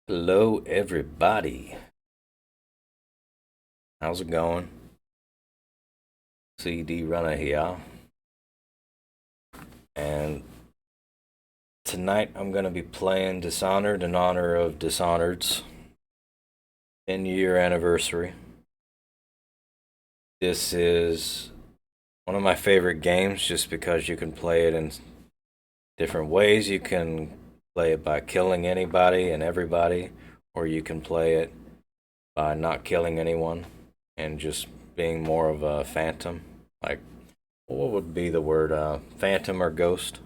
Hello, everybody. How's it going? CDRunner here. And tonight I'm going to be playing Dishonored in honor of Dishonored's 10-year anniversary. This is one of my favorite games just because you can play it in different ways. You can play it by killing anybody and everybody, or you can play it by not killing anyone and just being more of a phantom. Like, what would be the word? Phantom or ghost.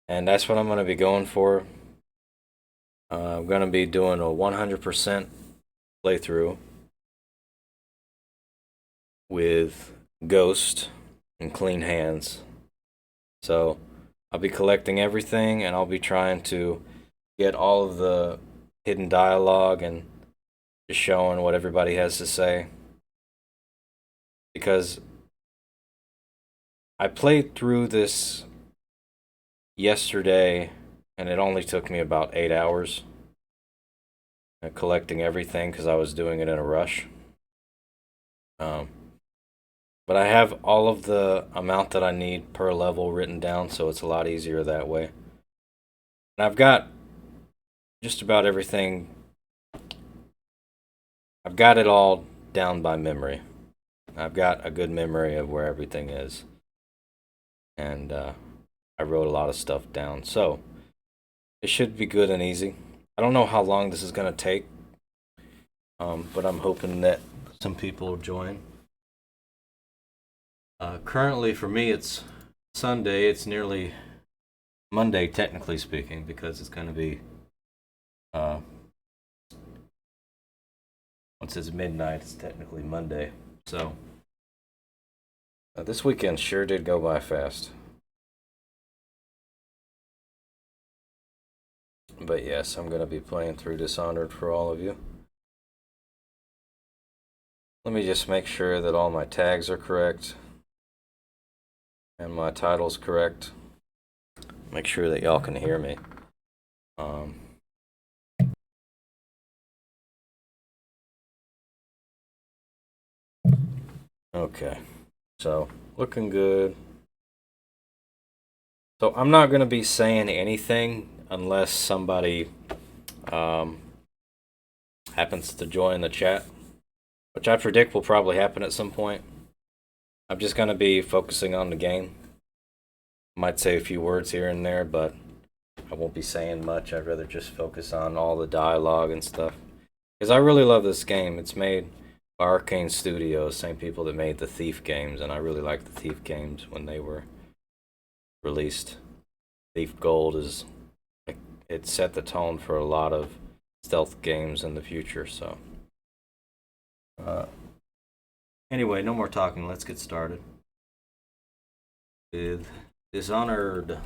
And that's what I'm going to be going for. I'm going to be doing a 100% playthrough with Ghost and clean hands. So I'll be collecting everything, and I'll be trying to get all of the hidden dialogue and just showing what everybody has to say. Because I played through this yesterday, and it only took me about 8 hours collecting everything because I was doing it in a rush. But I have all of the amount that I need per level written down, so it's a lot easier that way. And I've got just about everything. I've got it all down by memory. I've got a good memory of where everything is. And I wrote a lot of stuff down. So it should be good and easy. I don't know how long this is going to take, but I'm hoping that some people will join. Currently, for me, it's Sunday. It's nearly Monday, technically speaking, because it's going to be, once it's midnight, it's technically Monday. So, this weekend sure did go by fast. But yes, I'm going to be playing through Dishonored for all of you. Let me just make sure that all my tags are correct and my title's correct. Make sure that y'all can hear me. Okay, so looking good. So I'm not going to be saying anything unless somebody happens to join the chat, which I predict will probably happen at some point. I'm just going to be focusing on the game. Might say a few words here and there, but I won't be saying much. I'd rather just focus on all the dialogue and stuff. Because I really love this game. It's made by Arcane Studios, same people that made the Thief games, and I really like the Thief games when they were released. Thief Gold is, it set the tone for a lot of stealth games in the future, so. Anyway, no more talking. Let's get started with Dishonored.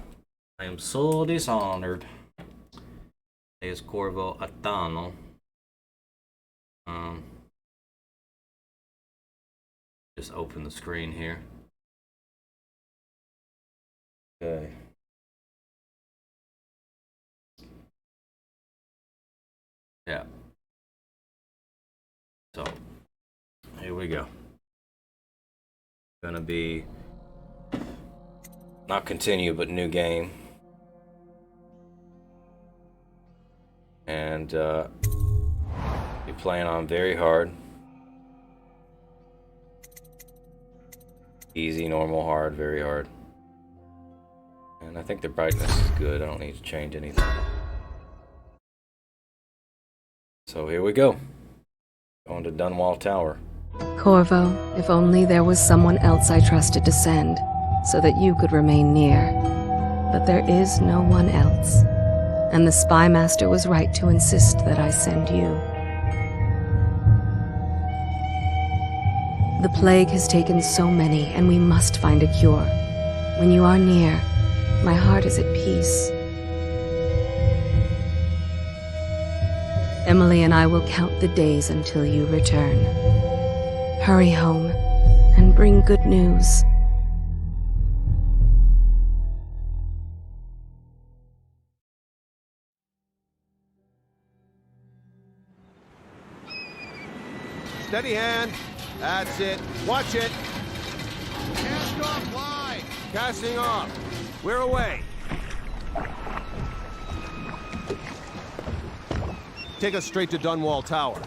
I am so dishonored. Es Corvo Atano. Just open the screen here. Okay. Yeah. So, here we go. Gonna be not continue, but new game. And be playing on very hard. Easy, normal, hard, very hard. And I think the brightness is good. I don't need to change anything. So here we go. Going to Dunwall Tower. Corvo, if only there was someone else I trusted to send, so that you could remain near. But there is no one else. And the Spy Master was right to insist that I send you. The plague has taken so many, and we must find a cure. When you are near, my heart is at peace. Emily and I will count the days until you return. Hurry home, and bring good news. Steady hand. That's it. Watch it. Cast off line! Casting off. We're away. Take us straight to Dunwall Tower.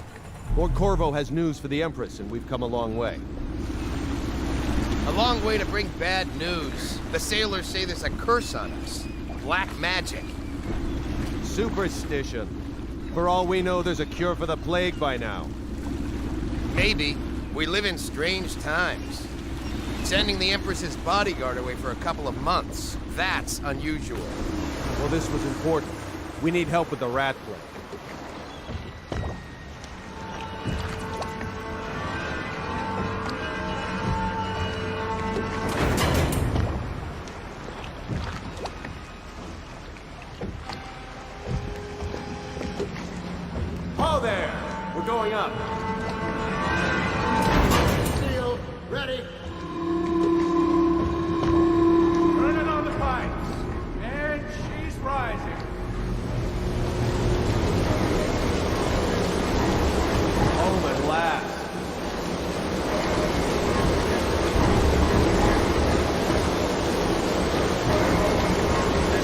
Lord Corvo has news for the Empress, and we've come a long way. A long way to bring bad news. The sailors say there's a curse on us. Black magic. Superstition. For all we know, there's a cure for the plague by now. Maybe. We live in strange times. Sending the Empress's bodyguard away for a couple of months. That's unusual. Well, this was important. We need help with the rat plague. Oh, there! We're going up. Steel, ready. Turning on the pipes. And she's rising. Home at last.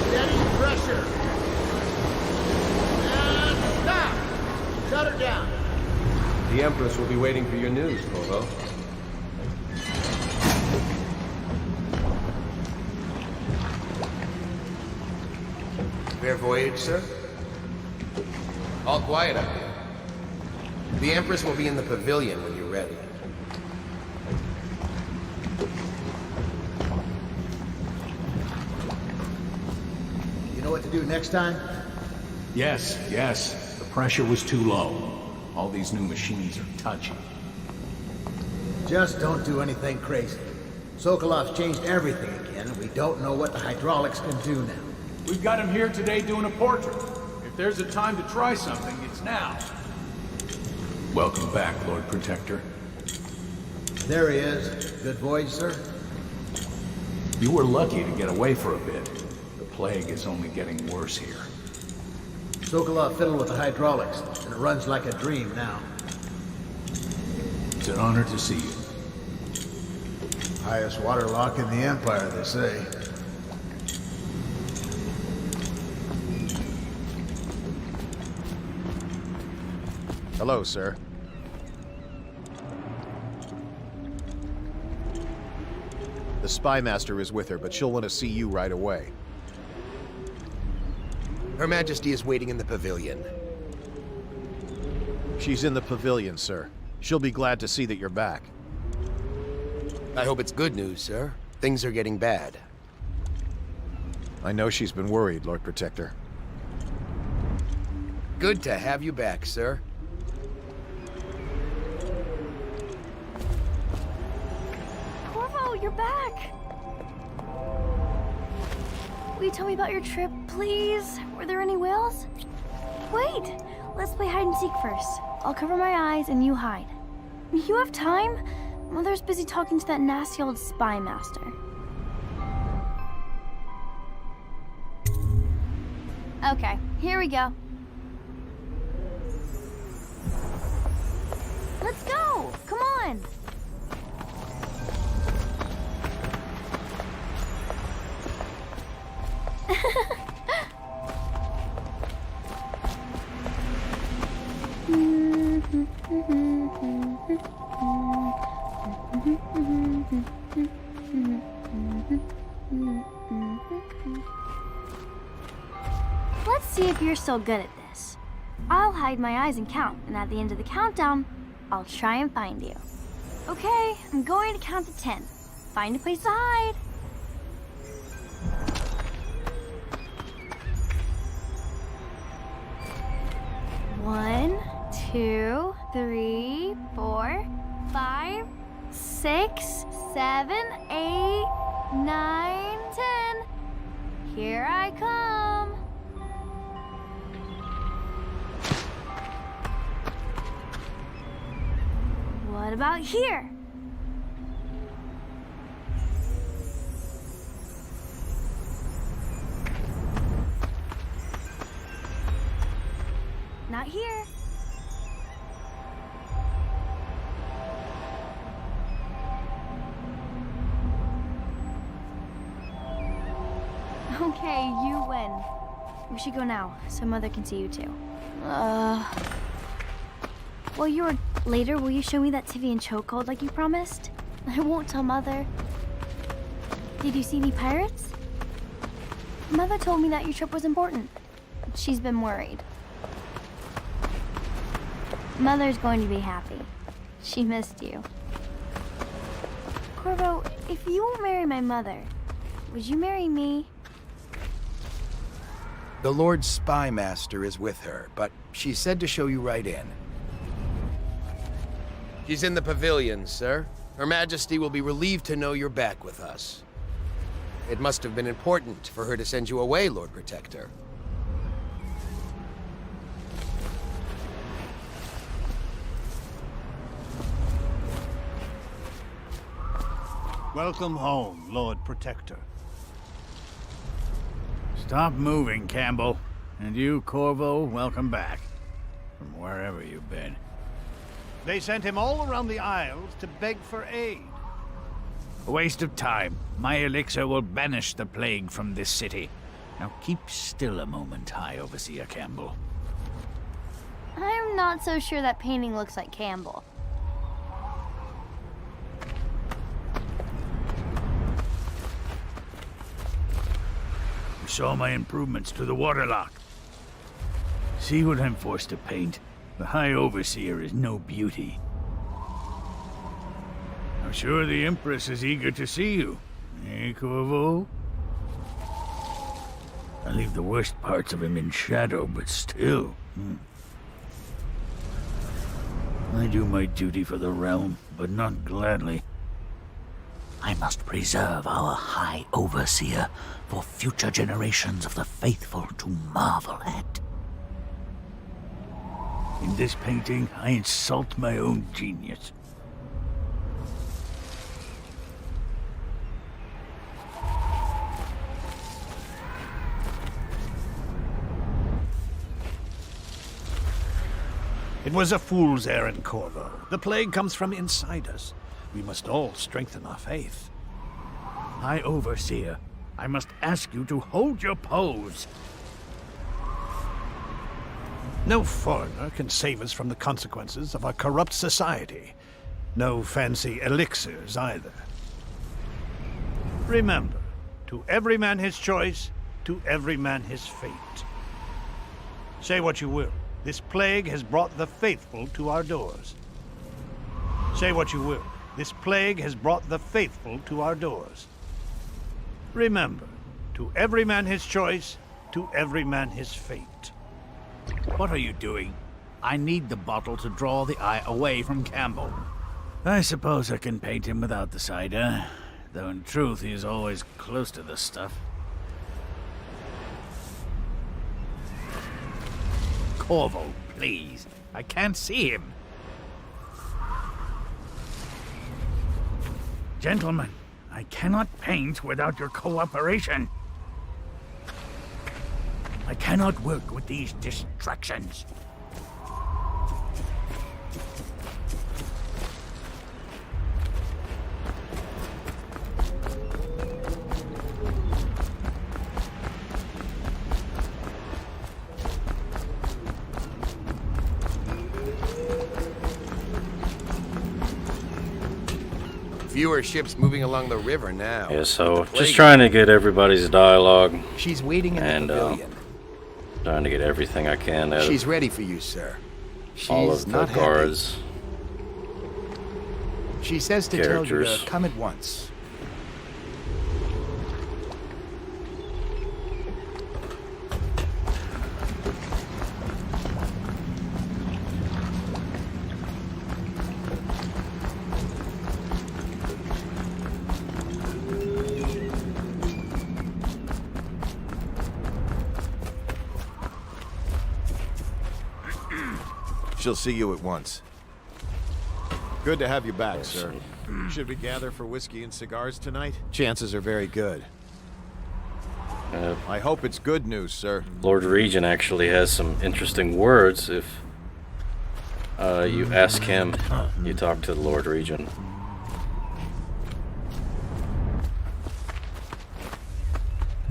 Steady pressure. And stop. Shut her down. The Empress will be waiting for your news, Corvo. Fair voyage, sir? All quiet up here. The Empress will be in the pavilion when you're ready. You know what to do next time? Yes, yes. The pressure was too low. All these new machines are touchy. Just don't do anything crazy. Sokolov's changed everything again, and we don't know what the hydraulics can do now. We've got him here today doing a portrait. If there's a time to try something, it's now. Welcome back, Lord Protector. There he is. Good voyage, sir. You were lucky to get away for a bit. The plague is only getting worse here. Sokolov fiddled with the hydraulics, and it runs like a dream now. It's an honor to see you. Highest water lock in the Empire, they say. Hello, sir. The Spy Master is with her, but she'll want to see you right away. Her Majesty is waiting in the pavilion. She's in the pavilion, sir. She'll be glad to see that you're back. I hope it's good news, sir. Things are getting bad. I know she's been worried, Lord Protector. Good to have you back, sir. Corvo, you're back! Will you tell me about your trip, please? Were there any whales? Wait! Let's play hide and seek first. I'll cover my eyes and you hide. You have time? Mother's busy talking to that nasty old spy master. Okay, here we go. Let's go! Come on! Let's see if you're still good at this. I'll hide my eyes and count, and at the end of the countdown, I'll try and find you. Okay, I'm going to count to 10. Find a place to hide. One, 2, 3, 4, 5, 6, 7, 8, 9, 10. Here I come. What about here? Not here. Okay, you win. We should go now, so Mother can see you too. While you're later, will you show me that Tivian chokehold like you promised? I won't tell Mother. Did you see any pirates? Mother told me that your trip was important. She's been worried. Mother's going to be happy. She missed you. Corvo, if you won't marry my mother, would you marry me? The Lord Spymaster is with her, but she said to show you right in. She's in the pavilion, sir. Her Majesty will be relieved to know you're back with us. It must have been important for her to send you away, Lord Protector. Welcome home, Lord Protector. Stop moving, Campbell. And you, Corvo, welcome back. From wherever you've been. They sent him all around the Isles to beg for aid. A waste of time. My elixir will banish the plague from this city. Now keep still a moment, High Overseer Campbell. I'm not so sure that painting looks like Campbell. You saw my improvements to the waterlock. See what I'm forced to paint. The High Overseer is no beauty. I'm sure the Empress is eager to see you. Eh, Corvo? I leave the worst parts of him in shadow, but still. I do my duty for the realm, but not gladly. I must preserve our High Overseer for future generations of the faithful to marvel at. In this painting, I insult my own genius. It was a fool's errand, Corvo. The plague comes from inside us. We must all strengthen our faith. High Overseer, I must ask you to hold your pose. No foreigner can save us from the consequences of our corrupt society. No fancy elixirs either. Remember, to every man his choice, to every man his fate. Say what you will, this plague has brought the faithful to our doors. Say what you will, this plague has brought the faithful to our doors. Remember, to every man his choice, to every man his fate. What are you doing? I need the bottle to draw the eye away from Campbell. I suppose I can paint him without the cider, though in truth he is always close to the stuff. Corvo, please. I can't see him. Gentlemen, I cannot paint without your cooperation. I cannot work with these distractions. Fewer ships moving along the river now. Yeah, so just trying to get everybody's dialogue She's waiting in the pavilion. Trying to get everything I can out She's of ready for you, sir. She's all of the not guards. happy. She says to tell you characters. to come at once. She'll see you at once. Good to have you back, sir. Should we gather for whiskey and cigars tonight? Chances are very good. I hope it's good news, sir. Lord Regent actually has some interesting words if you ask him, you talk to the Lord Regent.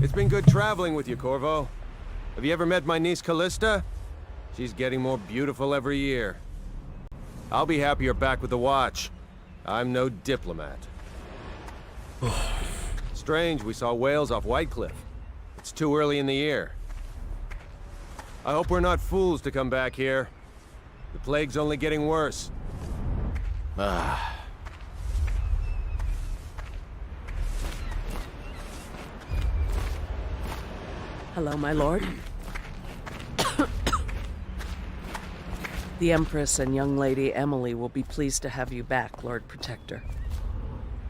It's been good traveling with you, Corvo. Have you ever met my niece Callista? She's getting more beautiful every year. I'll be happy you're back with the watch. I'm no diplomat. Strange we saw whales off White Cliff. It's too early in the year. I hope we're not fools to come back here. The plague's only getting worse. Hello, my lord. The Empress and young lady Emily will be pleased to have you back, Lord Protector.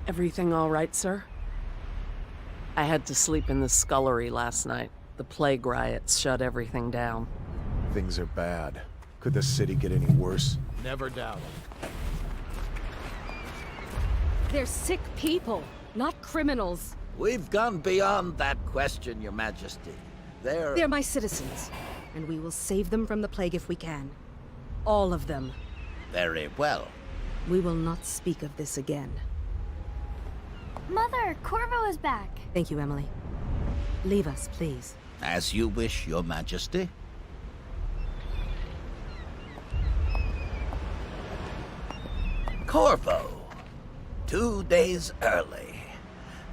Everything all right, sir? I had to sleep in the scullery last night. The plague riots shut everything down. Things are bad. Could the city get any worse? Never doubt it. They're sick people, not criminals. We've gone beyond that question, Your Majesty. They're my citizens, and we will save them from the plague if we can. All of them. Very well. We will not speak of this again. Mother, Corvo is back. Thank you, Emily. Leave us, please. As you wish, Your Majesty. Corvo. 2 days early.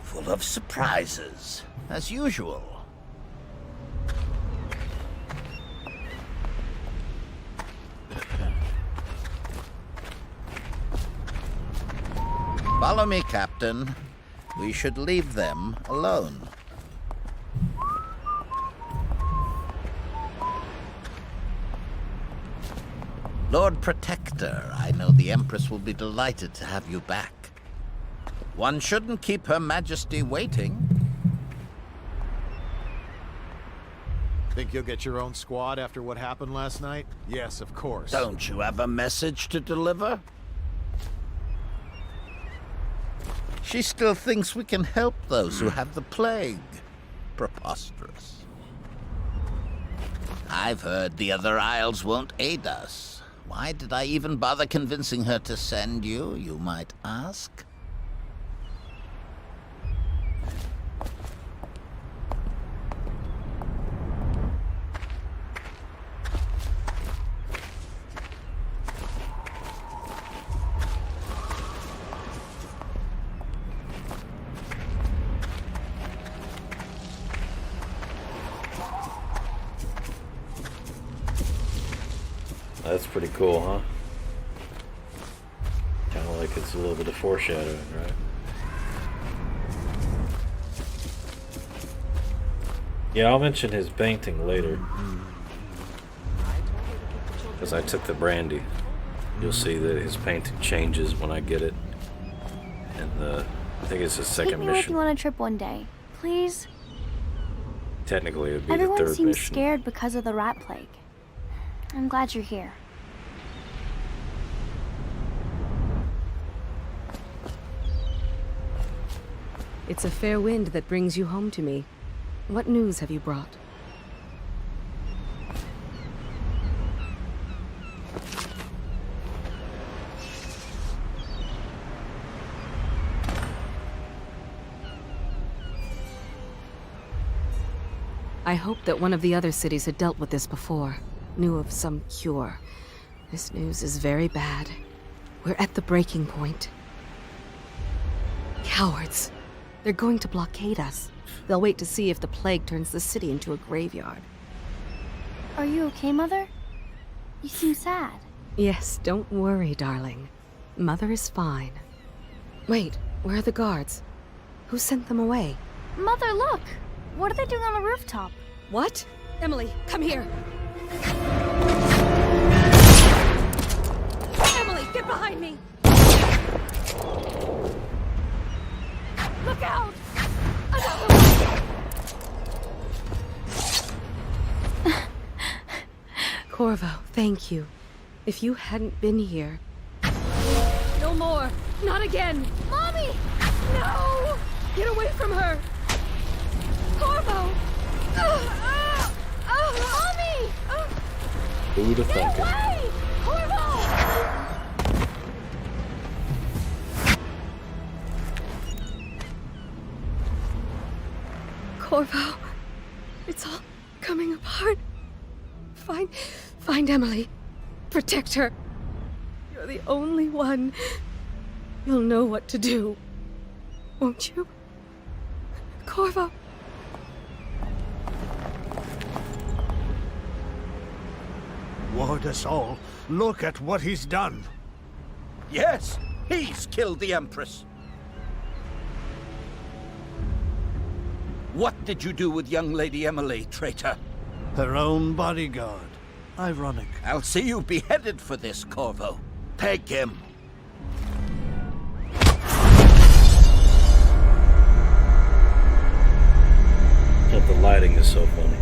Full of surprises, as usual. Follow me, Captain. We should leave them alone. Lord Protector, I know the Empress will be delighted to have you back. One shouldn't keep Her Majesty waiting. Think you'll get your own squad after what happened last night? Yes, of course. Don't you have a message to deliver? She still thinks we can help those who have the plague. Preposterous. I've heard the other isles won't aid us. Why did I even bother convincing her to send you, you might ask? That's pretty cool, huh? Kind of like it's a little bit of foreshadowing, right? Yeah, I'll mention his painting later. Because I took the brandy. You'll see that his painting changes when I get it. And I think it's his second Take me with mission. you on a trip one day, please. Technically, it would be Everyone the third seems mission. scared because of the rat plague. I'm glad you're here. It's a fair wind that brings you home to me. What news have you brought? I hoped that one of the other cities had dealt with this before, knew of some cure. This news is very bad. We're at the breaking point. Cowards. They're going to blockade us. They'll wait to see if the plague turns the city into a graveyard. Are you okay, Mother? You seem sad. Yes, don't worry, darling. Mother is fine. Wait, where are the guards? Who sent them away? Mother, look! What are they doing on the rooftop? What? Emily, come here! Emily, get behind me! Look out! Another one! Corvo, thank you. If you hadn't been here... No more! Not again! Mommy! No! Get away from her! Corvo! Mommy! Who'd have thunk it? Away! Corvo! Corvo, it's all coming apart. Find Emily. Protect her. You're the only one. You'll know what to do. Won't you? Corvo. Ward us all. Look at what he's done. Yes, he's killed the Empress. What did you do with young Lady Emily, traitor? Her own bodyguard. Ironic. I'll see you beheaded for this, Corvo. Take him. The lighting is so funny.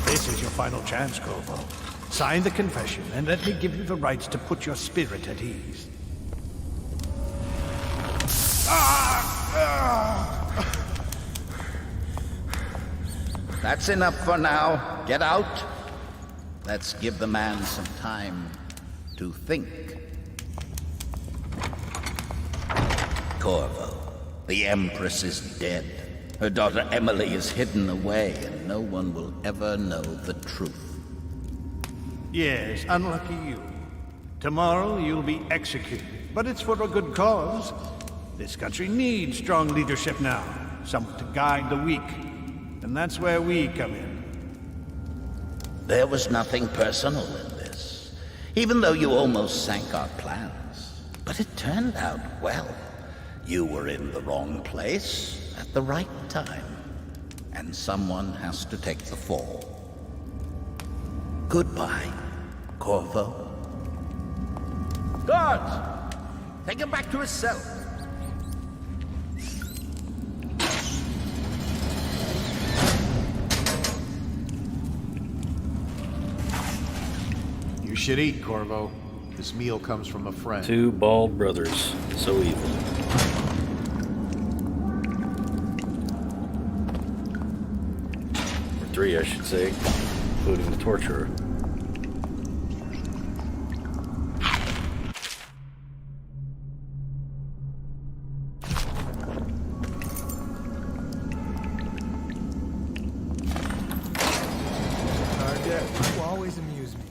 This is your final chance, Corvo. Sign the confession, and let me give you the rights to put your spirit at ease. That's enough for now. Get out. Let's give the man some time to think. Corvo, the Empress is dead. Her daughter Emily is hidden away, and no one will ever know the truth. Yes, unlucky you. Tomorrow you'll be executed, but it's for a good cause. This country needs strong leadership now, someone to guide the weak. And that's where we come in. There was nothing personal in this, even though you almost sank our plans. But it turned out well. You were in the wrong place at the right time, and someone has to take the fall. Goodbye, Corvo. Guards! Take him back to his cell. You should eat, Corvo. This meal comes from a friend. Two bald brothers. So evil. Or three, I should say, including the torturer. You always amuse me.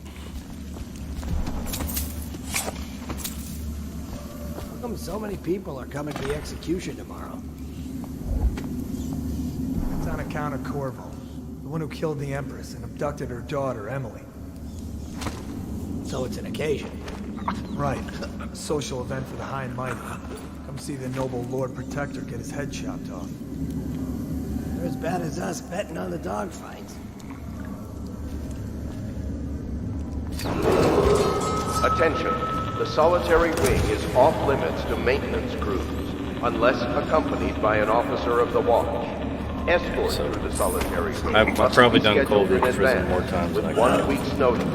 How come so many people are coming to the execution tomorrow? It's on account of Corvo, the one who killed the Empress and abducted her daughter, Emily. So it's an occasion. Right. A social event for the high and mighty. Come see the noble Lord Protector get his head chopped off. They're as bad as us betting on the dogfights. Attention. The solitary wing is off limits to maintenance crews, unless accompanied by an officer of the watch. Escort through the solitary wing. I've probably done Cold Ridge Prison more times than I with can. 1 week's notice.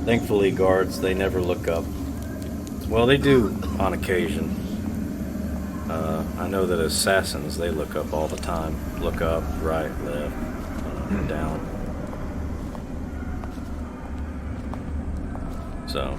Thankfully, guards, they never look up. Well, they do on occasion. I know that assassins, they look up all the time. Look up, right, left, down. So.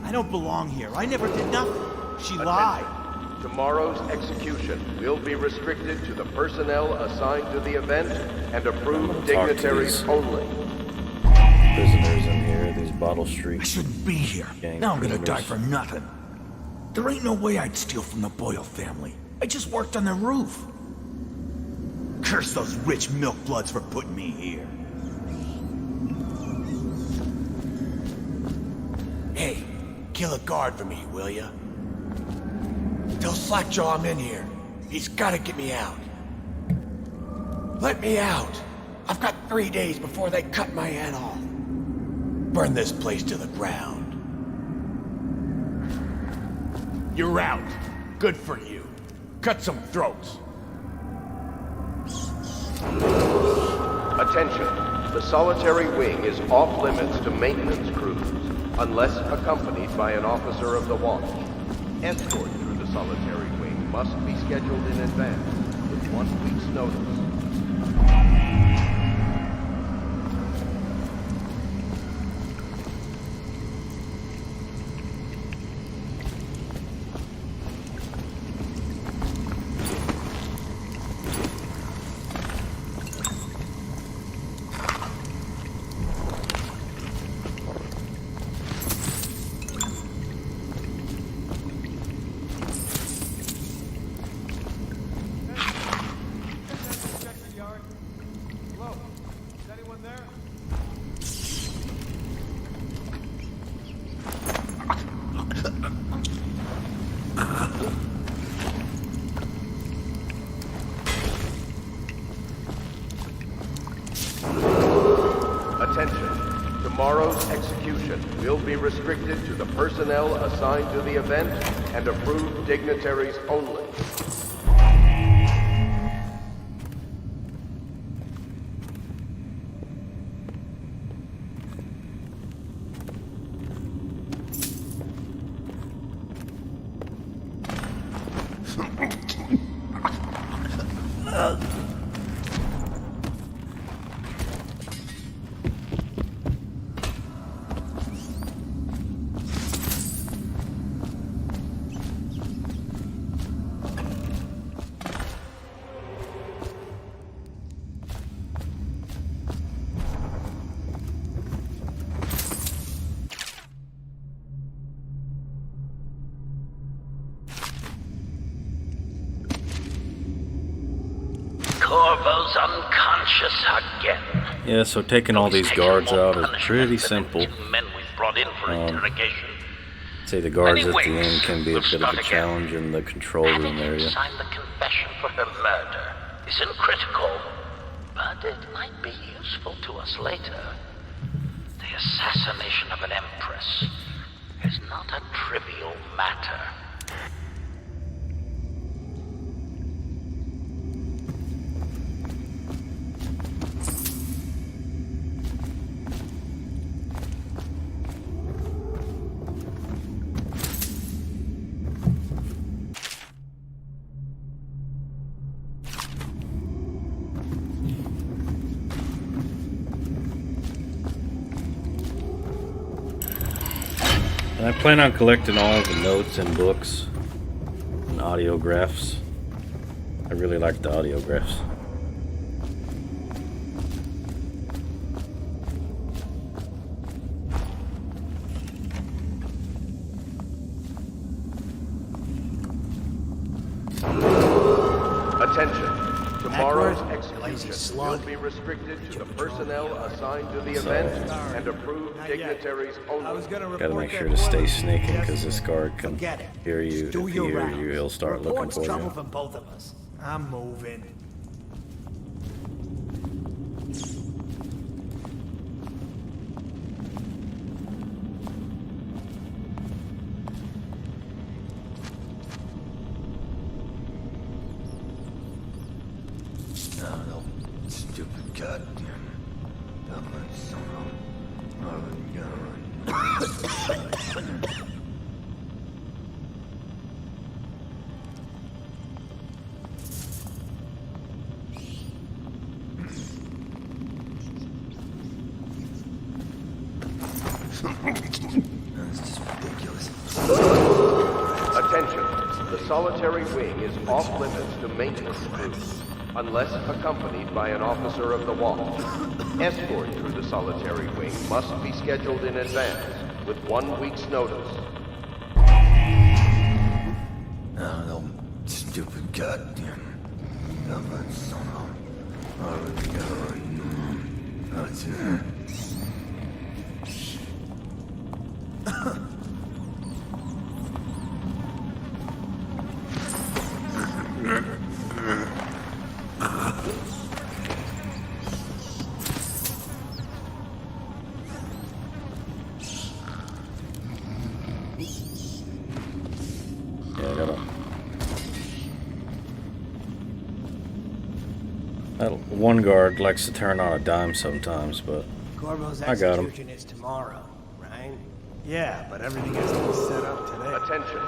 I don't belong here. I never did nothing. She lied. Tomorrow's execution will be restricted to the personnel assigned to the event and approved dignitaries only. Prisoners in here, these Bottle Street. I shouldn't be here. Now I'm gonna die for nothing. There ain't no way I'd steal from the Boyle family. I just worked on their roof. Curse those rich milk bloods for putting me here. kill a guard for me, will ya? Tell Slackjaw I'm in here. He's gotta get me out. Let me out! I've got 3 days before they cut my head off. Burn this place to the ground. You're out. Good for you. Cut some throats. Attention. The solitary wing is off limits to maintenance crews, unless accompanied by an officer of the watch. Escort through the solitary wing must be scheduled in advance, with 1 week's notice. Tomorrow's execution will be restricted to the personnel assigned to the event and approved dignitaries only. Corvo's unconscious again. Yeah, so taking all these guards out is pretty simple. Men we've brought in for interrogation. Say the guards at the end can be a bit of a challenge in the control room area. Sign the confession for her murder isn't critical, but it might be useful to us later. The assassination of an empress is not a trivial matter. And I plan on collecting all the notes and books and audiographs. I really like the audiographs. Attention. Tomorrow's execution will be restricted to the personnel assigned to the event and approved dignitaries only. Gotta make sure to stay sneaking, because this guard can hear you. If he hears you, he'll start looking for trouble you. from both of us. I'm moving. Stupid goddamn dumb son of a gun. That's just ridiculous. Attention. The solitary wing is off limits to maintenance crews, unless accompanied by an officer of the watch. Escort through the solitary wing must be scheduled in advance, with 1 week's notice. Oh, no stupid goddamn dumb son of a gun. That's it. That one guard likes to turn on a dime sometimes, but Corvo's I got him. execution is tomorrow, right? Yeah, but everything has to be set up today. Attention.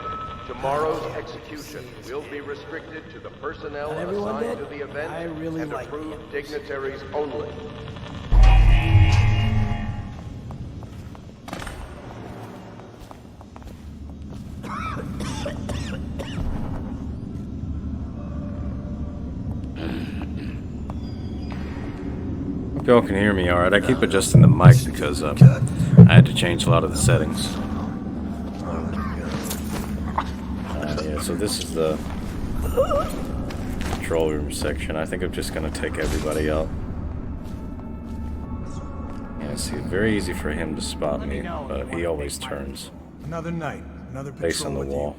Tomorrow's execution will be restricted to the personnel Not everyone assigned did. to the event I really and like approved dignitaries only. Hope y'all can hear me alright. I keep adjusting the mic because I had to change a lot of the settings. Yeah, so this is the control room section. I think I'm just going to take everybody out. Yeah, see, very easy for him to spot me, but he always turns. Another night, another Face on patrol the with wall.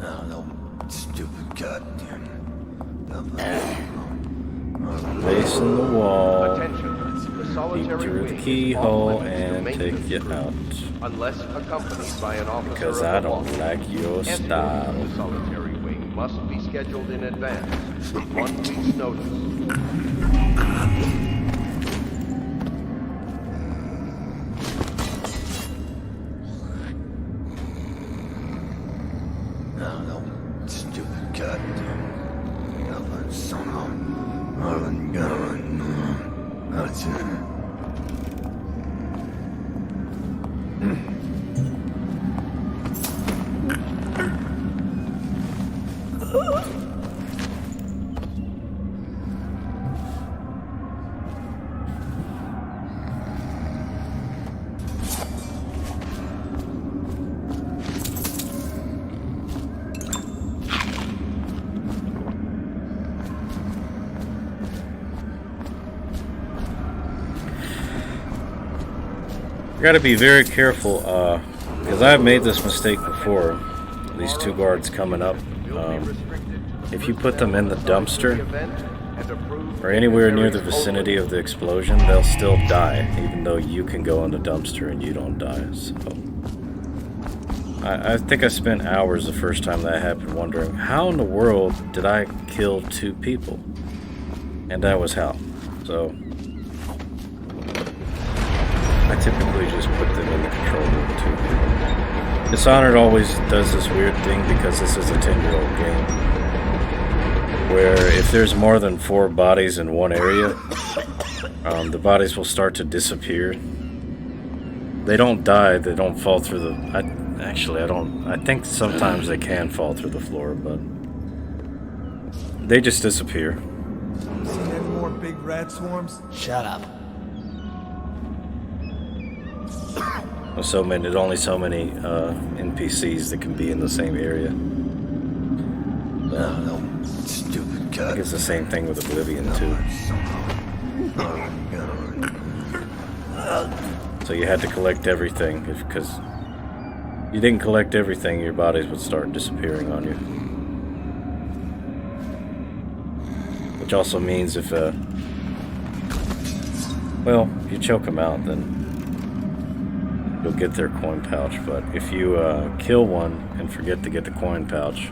Oh, no stupid goddamn. Face in the wall. Attention. The Peek solitary through the wing is keyhole off limits to and maintenance take you crews, out. unless accompanied by an officer Because of I the don't watch. like your Escort style. to the solitary wing must be scheduled in advance with 1 week's notice. No, stupid goddamn. Somehow. You gotta be very careful, because I've made this mistake before. These two guards coming up. If you put them in the dumpster, or anywhere near the vicinity of the explosion, they'll still die, even though you can go in the dumpster and you don't die. So, I think I spent hours the first time that happened wondering, how in the world did I kill 2 people? And that was how. So, I typically just put them in the control room too. Dishonored always does this weird thing because this is a 10-year-old game, where if there's more than 4 bodies in one area, the bodies will start to disappear. They don't die, they don't fall through the... I think sometimes they can fall through the floor, but they just disappear. Seen any more big rat swarms? Shut up. So many, there's only so many NPCs that can be in the same area. No, stupid I think it's the same thing with Oblivion too. So you had to collect everything, because you didn't collect everything, your bodies would start disappearing on you. Which also means if you choke them out, then you'll get their coin pouch. But if you kill one and forget to get the coin pouch,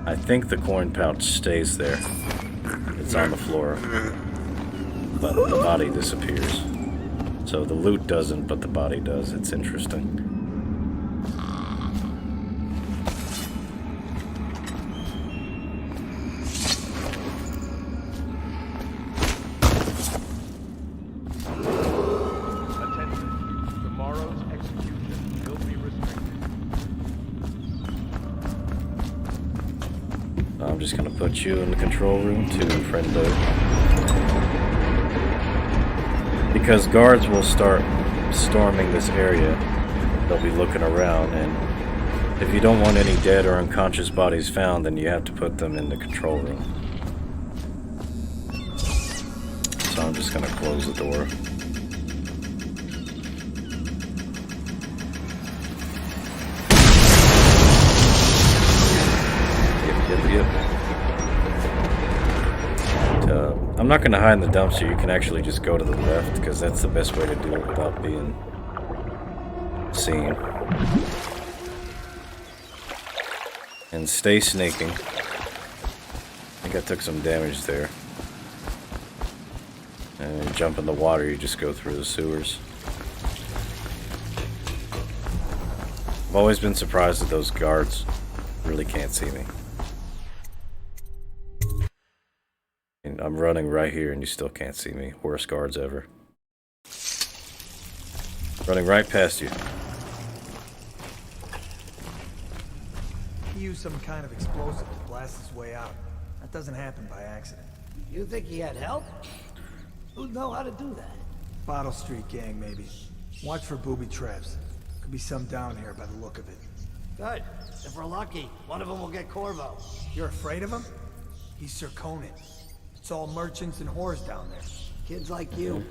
I think the coin pouch stays there. It's on the floor, but the body disappears. So the loot doesn't, but the body does. It's interesting. I'm just gonna put you in the control room too, friendo. Because guards will start storming this area. They'll be looking around, and if you don't want any dead or unconscious bodies found, then you have to put them in the control room. So I'm just gonna close the door. Yep. I'm not going to hide in the dumpster. You can actually just go to the left, because that's the best way to do it without being seen. And stay sneaking. think I took some damage there. And when you jump in the water, you just go through the sewers. I've always been surprised that those guards really can't see me. And I'm running right here and you still can't see me. Worst guards ever. Running right past you. He used some kind of explosive to blast his way out. That doesn't happen by accident. You think he had help? Who'd know how to do that? Bottle Street gang, maybe. Watch for booby traps. Could be some down here by the look of it. Good. If we're lucky, one of them will get Corvo. You're afraid of him? He's Sir Conan. It's all merchants and whores down there. Kids like you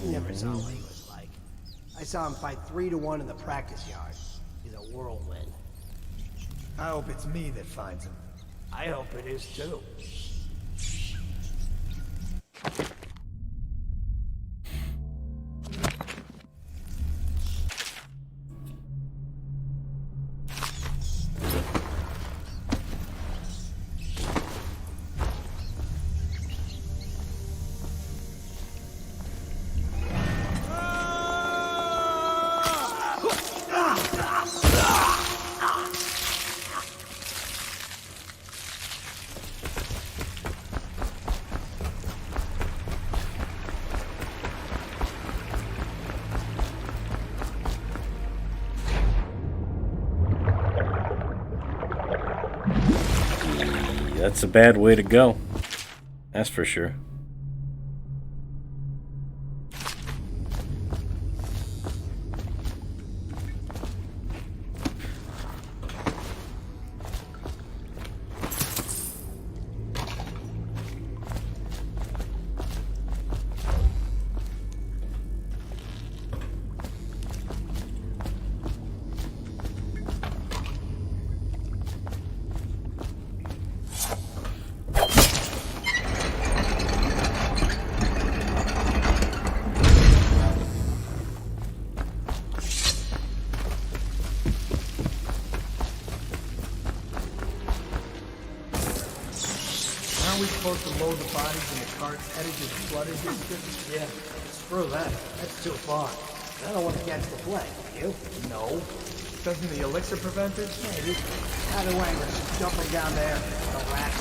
never saw what he was like. I saw him fight 3 to 1 in the practice yard. He's a whirlwind. I hope it's me that finds him. I hope it is too. That's a bad way to go. That's for sure. Aren't we supposed to load the bodies in the carts headed to the flooded district? Yeah, screw that. That's too far. I don't want to catch the plague, you? No. Doesn't the elixir prevent it? Maybe. Either way, we're just jumping down there. The rats.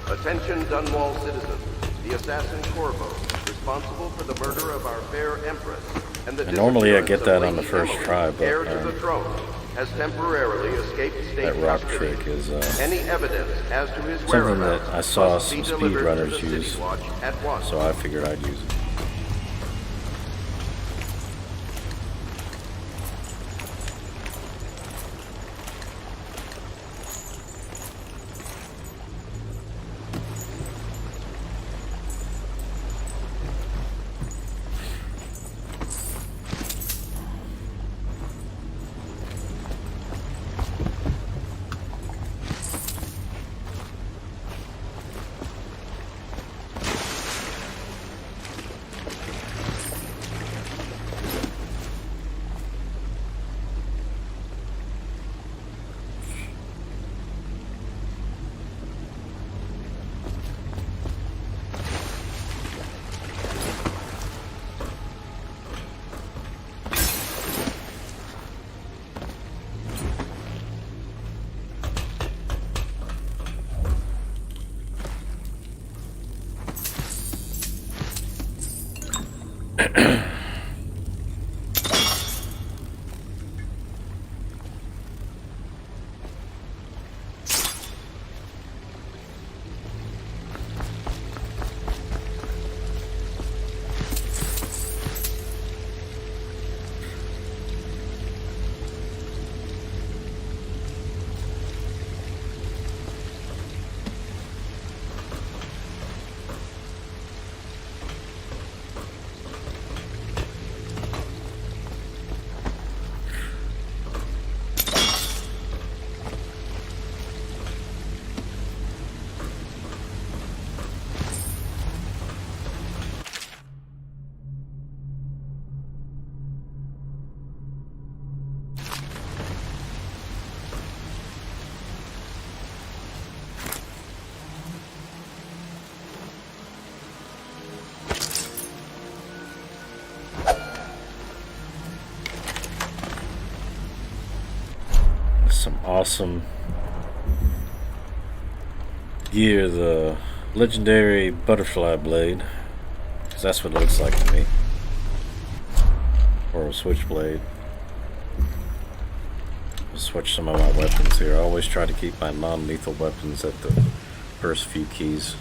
Attention Dunwall citizens. The assassin Corvo, responsible for the murder of our fair empress, and the normally I get disappearance that of on the Lady first Emily, try, but heir to the throne, has temporarily escaped state that rock custody. trick is Any evidence as to his something whereabouts that I saw must be some delivered to speedrunners the City use, Watch at once. so I figured I'd use it. awesome gear, the legendary butterfly blade, because that's what it looks like to me, or a switchblade. I'll switch some of my weapons here. I always try to keep my non-lethal weapons at the first few keys.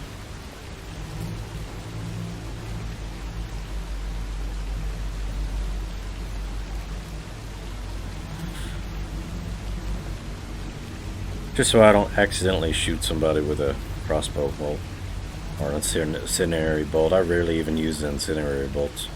Just so I don't accidentally shoot somebody with a crossbow bolt or an incendiary bolt. I rarely even use the incendiary bolts.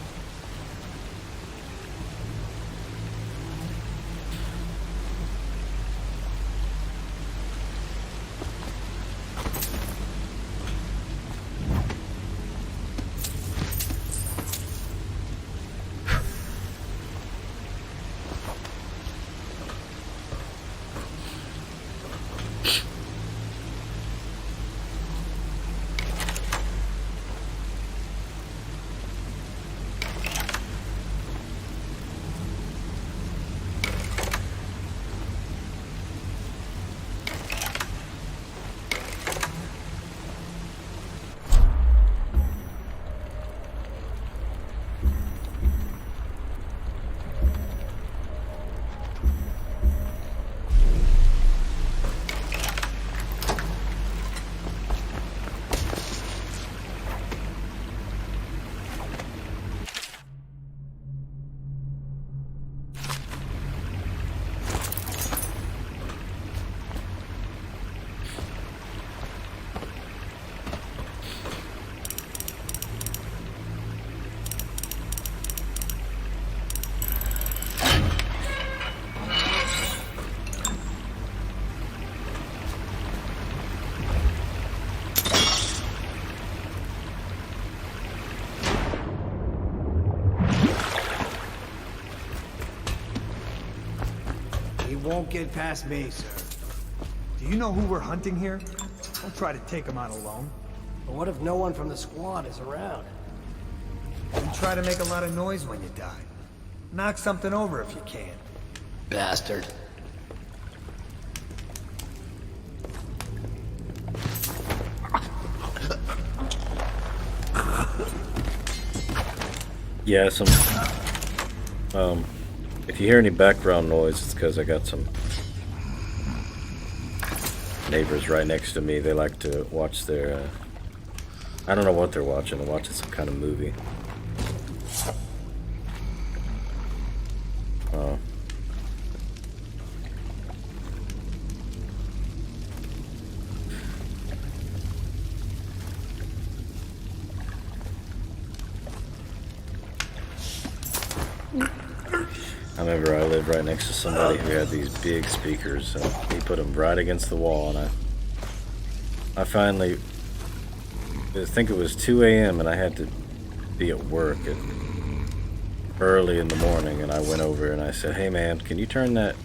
Won't get past me, sir. Do you know who we're hunting here? Don't try to take him out alone. But what if no one from the squad is around? You try to make a lot of noise when you die. Knock something over if you can. Bastard. Yeah, if you hear any background noise, it's because I got some neighbors right next to me. They like to watch their, I don't know what they're watching. They're watching some kind of movie. I remember I lived right next to somebody who had these big speakers, and he put them right against the wall, and I finally, I think it was 2 a.m. and I had to be at work early in the morning, and I went over and I said, "Hey man, can you turn that,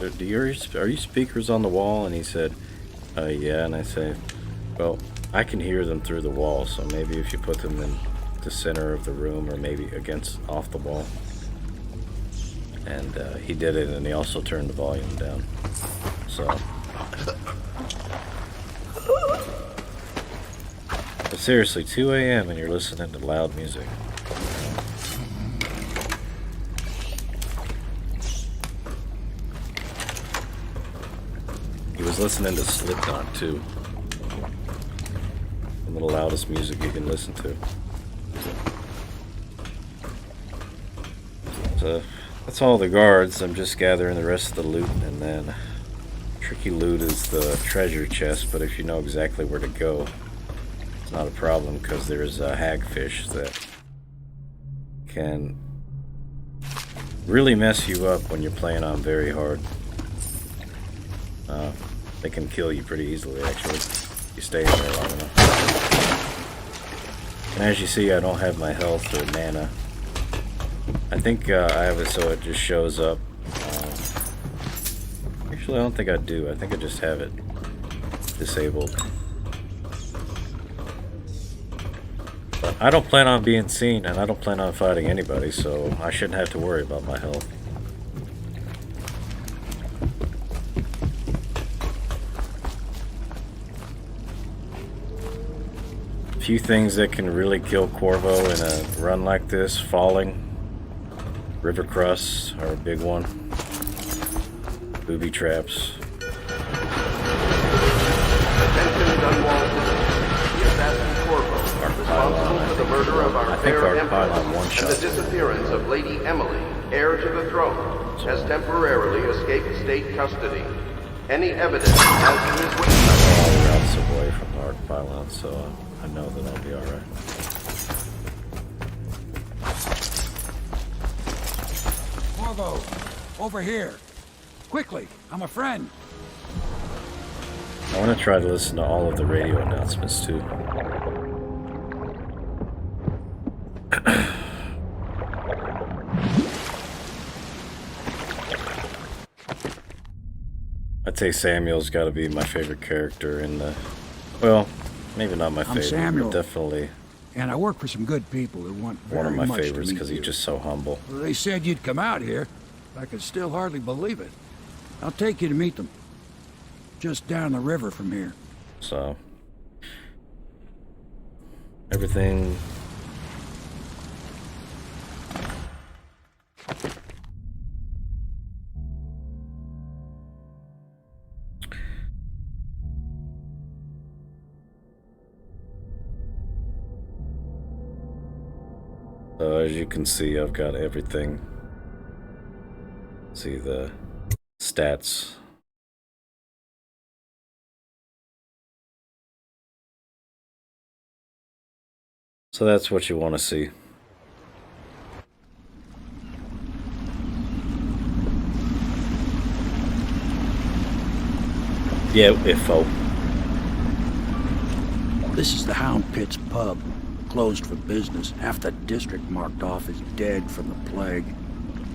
are you speakers on the wall?" And he said, "Yeah," and I said, "Well, I can hear them through the wall, so maybe if you put them in the center of the room or maybe off the wall." And he did it, and he also turned the volume down. So, but seriously, 2 a.m. and you're listening to loud music. He was listening to Slipknot too. Some of the loudest music you can listen to. So that's all the guards. I'm just gathering the rest of the loot, and then tricky loot is the treasure chest, but if you know exactly where to go, it's not a problem, because there's hagfish that can really mess you up when you're playing on very hard. They can kill you pretty easily, actually, if you stay in there long enough. And as you see, I don't have my health or mana. I think I have it so it just shows up. Actually, I don't think I do. I think I just have it disabled. But I don't plan on being seen, and I don't plan on fighting anybody, so I shouldn't have to worry about my health. Few things that can really kill Corvo in a run like this. Falling. River crusts are a big one. Booby traps. Attention, Dunwall. The assassin Corvo, responsible for the murder of our fair empress and the disappearance of Lady Emily, heir to the throne, has temporarily escaped state custody. Any evidence as to his whereabouts. All the routes away from the arc pylon, so I know that I'll be alright. Corvo, over here. Quickly, I'm a friend. I want to try to listen to all of the radio announcements too. I'd say Samuel's got to be my favorite character in the... Well, maybe not my favorite, Samuel, but definitely and I work for some good people who want very one of my much favorites to meet because he's you. just so humble. Well, they said you'd come out here. I could still hardly believe it. I'll take you to meet them. Just down the river from here. So... everything... So as you can see, I've got everything. See the stats. So that's what you want to see. Yeah, info. This is the Hound Pit's pub. Closed for business. Half the district marked off as dead from the plague.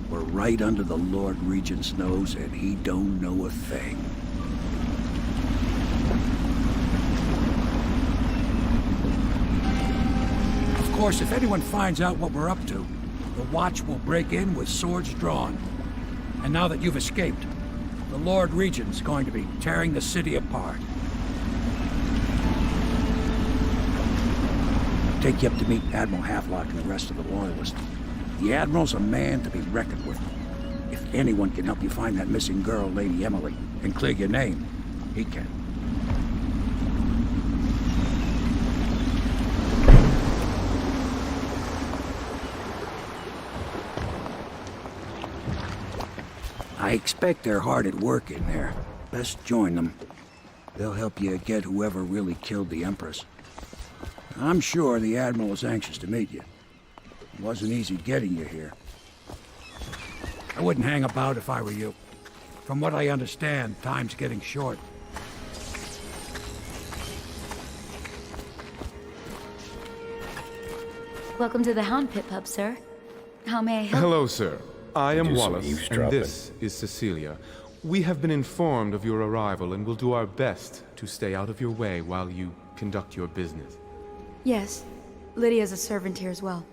We're right under the Lord Regent's nose, and he don't know a thing. Of course, if anyone finds out what we're up to, the Watch will break in with swords drawn. And now that you've escaped, the Lord Regent's going to be tearing the city apart. Take you up to meet Admiral Havelock and the rest of the Loyalists. The Admiral's a man to be reckoned with. If anyone can help you find that missing girl, Lady Emily, and clear your name, he can. I expect they're hard at work in there. Best join them. They'll help you get whoever really killed the Empress. I'm sure the Admiral is anxious to meet you. It wasn't easy getting you here. I wouldn't hang about if I were you. From what I understand, time's getting short. Welcome to the Hound Pit Pub, sir. How may I help? Hello, sir. I am Do some Wallace, and eavesdropping. this is Cecilia. We have been informed of your arrival and will do our best to stay out of your way while you conduct your business. Yes. Lydia's a servant here as well.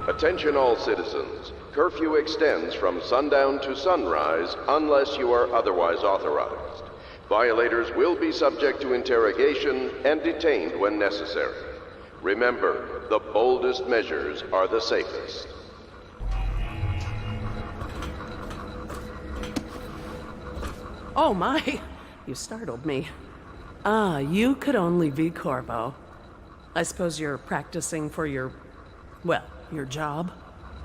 Attention all citizens. Curfew extends from sundown to sunrise unless you are otherwise authorized. Violators will be subject to interrogation and detained when necessary. Remember, the boldest measures are the safest. Oh my! You startled me. Ah, you could only be Corvo. I suppose you're practicing for your... well, your job?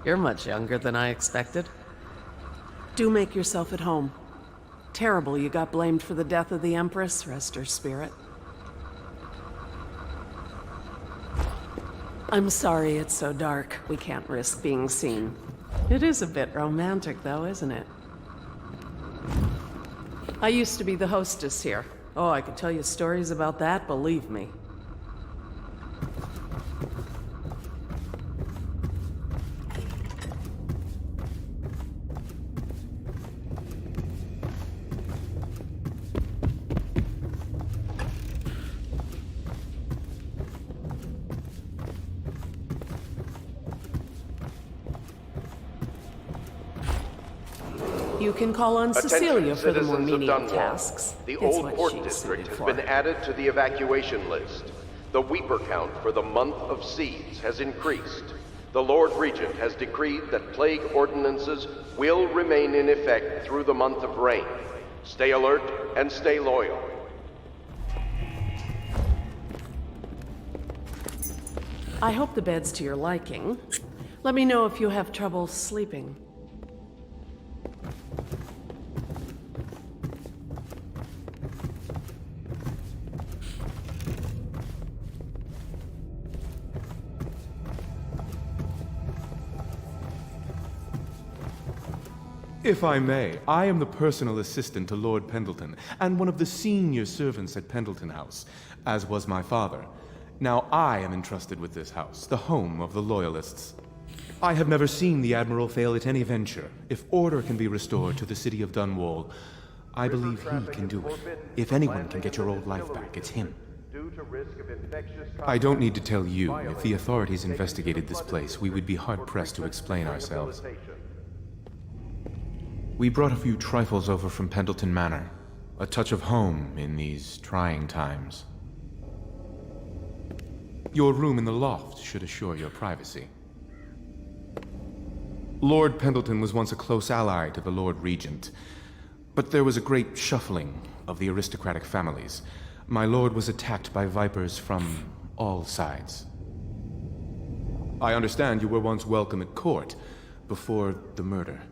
You're much younger than I expected. Do make yourself at home. Terrible you got blamed for the death of the Empress. Rest her spirit. I'm sorry it's so dark. We can't risk being seen. It is a bit romantic, though, isn't it? I used to be the hostess here. Oh, I could tell you stories about that, believe me. You can call on Cecilia for the more citizens of menial Dunwall. tasks. The It's old what port she's district suited has for. been added to the evacuation list. The Weeper count for the month of Seeds has increased. The Lord Regent has decreed that plague ordinances will remain in effect through the month of rain. Stay alert and stay loyal. I hope the bed's to your liking. Let me know if you have trouble sleeping. If I may, I am the personal assistant to Lord Pendleton, and one of the senior servants at Pendleton House, as was my father. Now I am entrusted with this house, the home of the Loyalists. I have never seen the Admiral fail at any venture. If order can be restored to the city of Dunwall, I believe he can do it. If anyone can get your old life back, it's him. I don't need to tell you, if the authorities investigated this place, we would be hard-pressed to explain ourselves. We brought a few trifles over from Pendleton Manor. A touch of home in these trying times. Your room in the loft should assure your privacy. Lord Pendleton was once a close ally to the Lord Regent, but there was a great shuffling of the aristocratic families. My lord was attacked by vipers from all sides. I understand you were once welcome at court before the murder.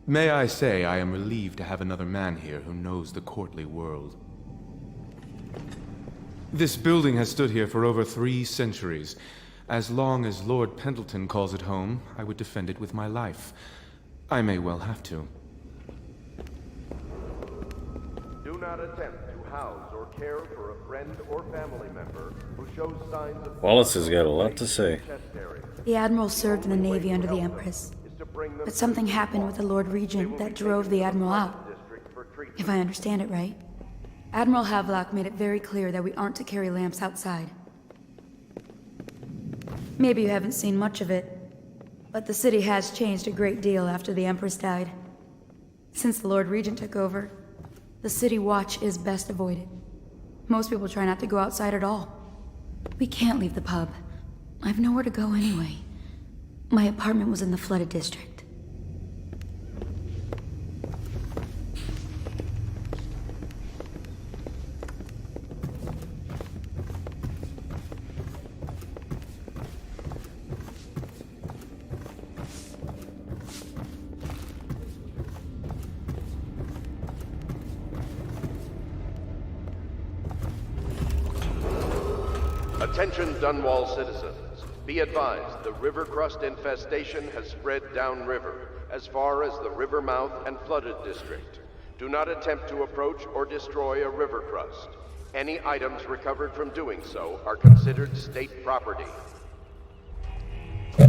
May I say I am relieved to have another man here who knows the courtly world. This building has stood here for over 3 centuries. As long as Lord Pendleton calls it home, I would defend it with my life. I may well have to. Do not attempt to house or care for a friend or family member who shows signs of... Wallace has got a lot to say. The Admiral served in the Navy under the Empress. But something happened with the Lord Regent that drove the Admiral out. If I understand it right. Admiral Havelock made it very clear that we aren't to carry lamps outside. Maybe you haven't seen much of it, but the city has changed a great deal after the Empress died. Since the Lord Regent took over, the city watch is best avoided. Most people try not to go outside at all. We can't leave the pub. I've nowhere to go anyway. My apartment was in the flooded district. Attention Dunwall citizens. Be advised, the river crust infestation has spread downriver, as far as the river mouth and flooded district. Do not attempt to approach or destroy a river crust. Any items recovered from doing so are considered state property. So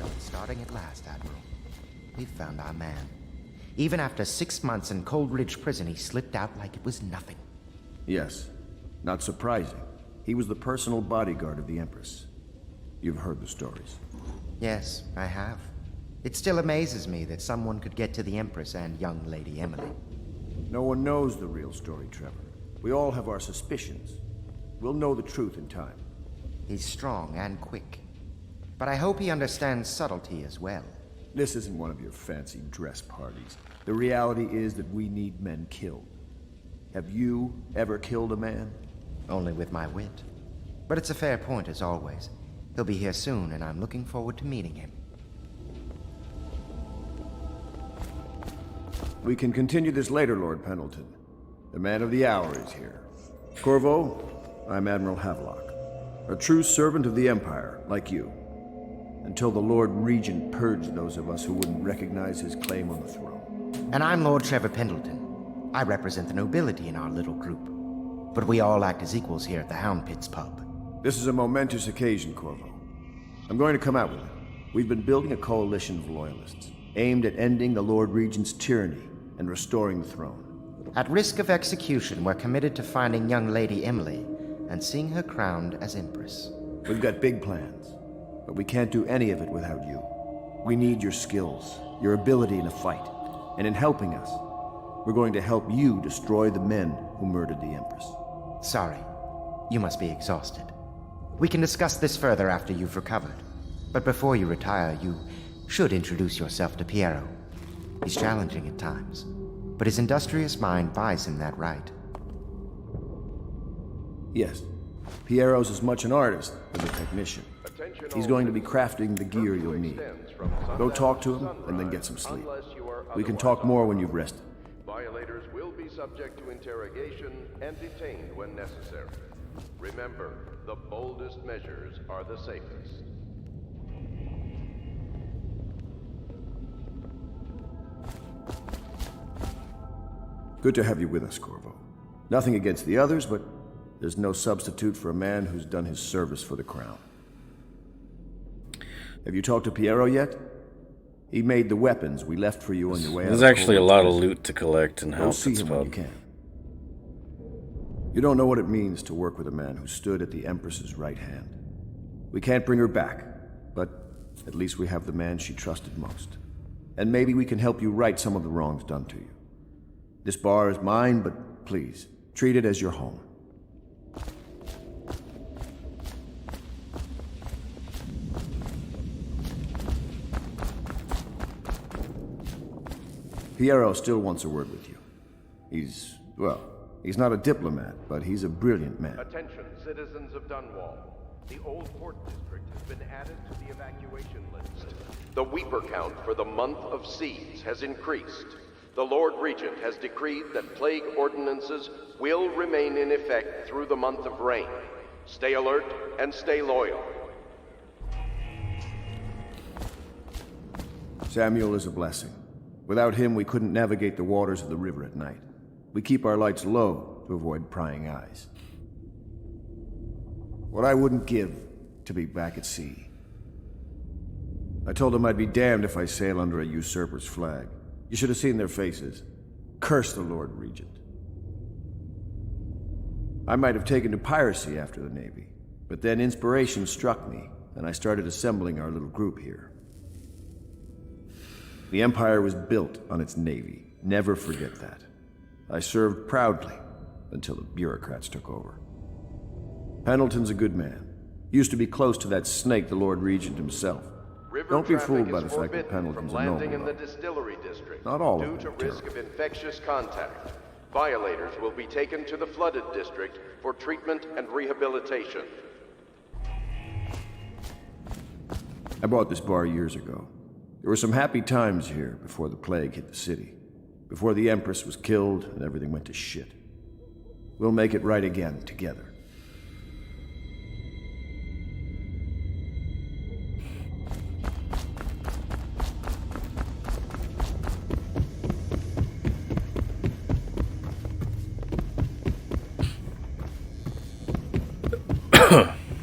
it's starting at last, Admiral. We've found our man. Even after 6 months in Cold Ridge Prison, he slipped out like it was nothing. Yes. Not surprising. He was the personal bodyguard of the Empress. You've heard the stories. Yes, I have. It still amazes me that someone could get to the Empress and young Lady Emily. No one knows the real story, Trevor. We all have our suspicions. We'll know the truth in time. He's strong and quick. But I hope he understands subtlety as well. This isn't one of your fancy dress parties. The reality is that we need men killed. Have you ever killed a man? Only with my wit. But it's a fair point, as always. He'll be here soon, and I'm looking forward to meeting him. We can continue this later, Lord Pendleton. The man of the hour is here. Corvo, I'm Admiral Havelock. A true servant of the Empire, like you. Until the Lord Regent purged those of us who wouldn't recognize his claim on the throne. And I'm Lord Trevor Pendleton. I represent the nobility in our little group. But we all act as equals here at the Hound Pits pub. This is a momentous occasion, Corvo. I'm going to come out with it. We've been building a coalition of loyalists, aimed at ending the Lord Regent's tyranny and restoring the throne. At risk of execution, we're committed to finding young Lady Emily and seeing her crowned as Empress. We've got big plans, but we can't do any of it without you. We need your skills, your ability in a fight, and in helping us, we're going to help you destroy the men who murdered the Empress. Sorry. You must be exhausted. We can discuss this further after you've recovered. But before you retire, you should introduce yourself to Piero. He's challenging at times, but his industrious mind buys him that right. Yes. Piero's as much an artist as a technician. He's going to be crafting the gear you'll need. Go talk to him, and then get some sleep. We can talk more when you've rested. Violators will be subject to interrogation and detained when necessary. Remember, the boldest measures are the safest. Good to have you with us, Corvo. Nothing against the others, but there's no substitute for a man who's done his service for the crown. Have you talked to Piero yet? He made the weapons we left for you on your way out. There's actually a lot of loot to collect and help. Go see him when you can. You don't know what it means to work with a man who stood at the Empress's right hand. We can't bring her back, but at least we have the man she trusted most. And maybe we can help you right some of the wrongs done to you. This bar is mine, but please, treat it as your home. Piero still wants a word with you. He's not a diplomat, but he's a brilliant man. Attention, citizens of Dunwall. The Old Port District has been added to the evacuation list. The Weeper count for the month of siege has increased. The Lord Regent has decreed that plague ordinances will remain in effect through the month of rain. Stay alert and stay loyal. Samuel is a blessing. Without him, we couldn't navigate the waters of the river at night. We keep our lights low to avoid prying eyes. What I wouldn't give to be back at sea. I told them I'd be damned if I sail under a usurper's flag. You should have seen their faces. Curse the Lord Regent. I might have taken to piracy after the Navy, but then inspiration struck me, and I started assembling our little group here. The Empire was built on its navy. Never forget that. I served proudly until the bureaucrats took over. Pendleton's a good man. Used to be close to that snake, the Lord Regent himself. Don't be fooled by the fact that Pendleton's a noble. In the distillery district. Not all due of them. Due to risk of infectious contact, violators will be taken to the flooded district for treatment and rehabilitation. I bought this bar years ago. There were some happy times here before the plague hit the city. Before the Empress was killed and everything went to shit. We'll make it right again, together.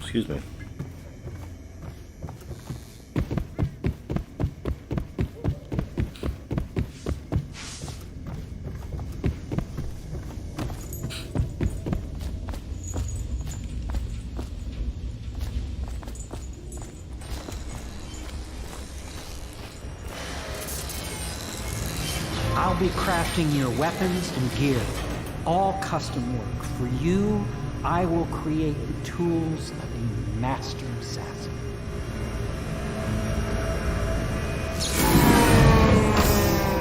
Excuse me. I'll be crafting your weapons and gear. All custom work. For you, I will create the tools of a master assassin.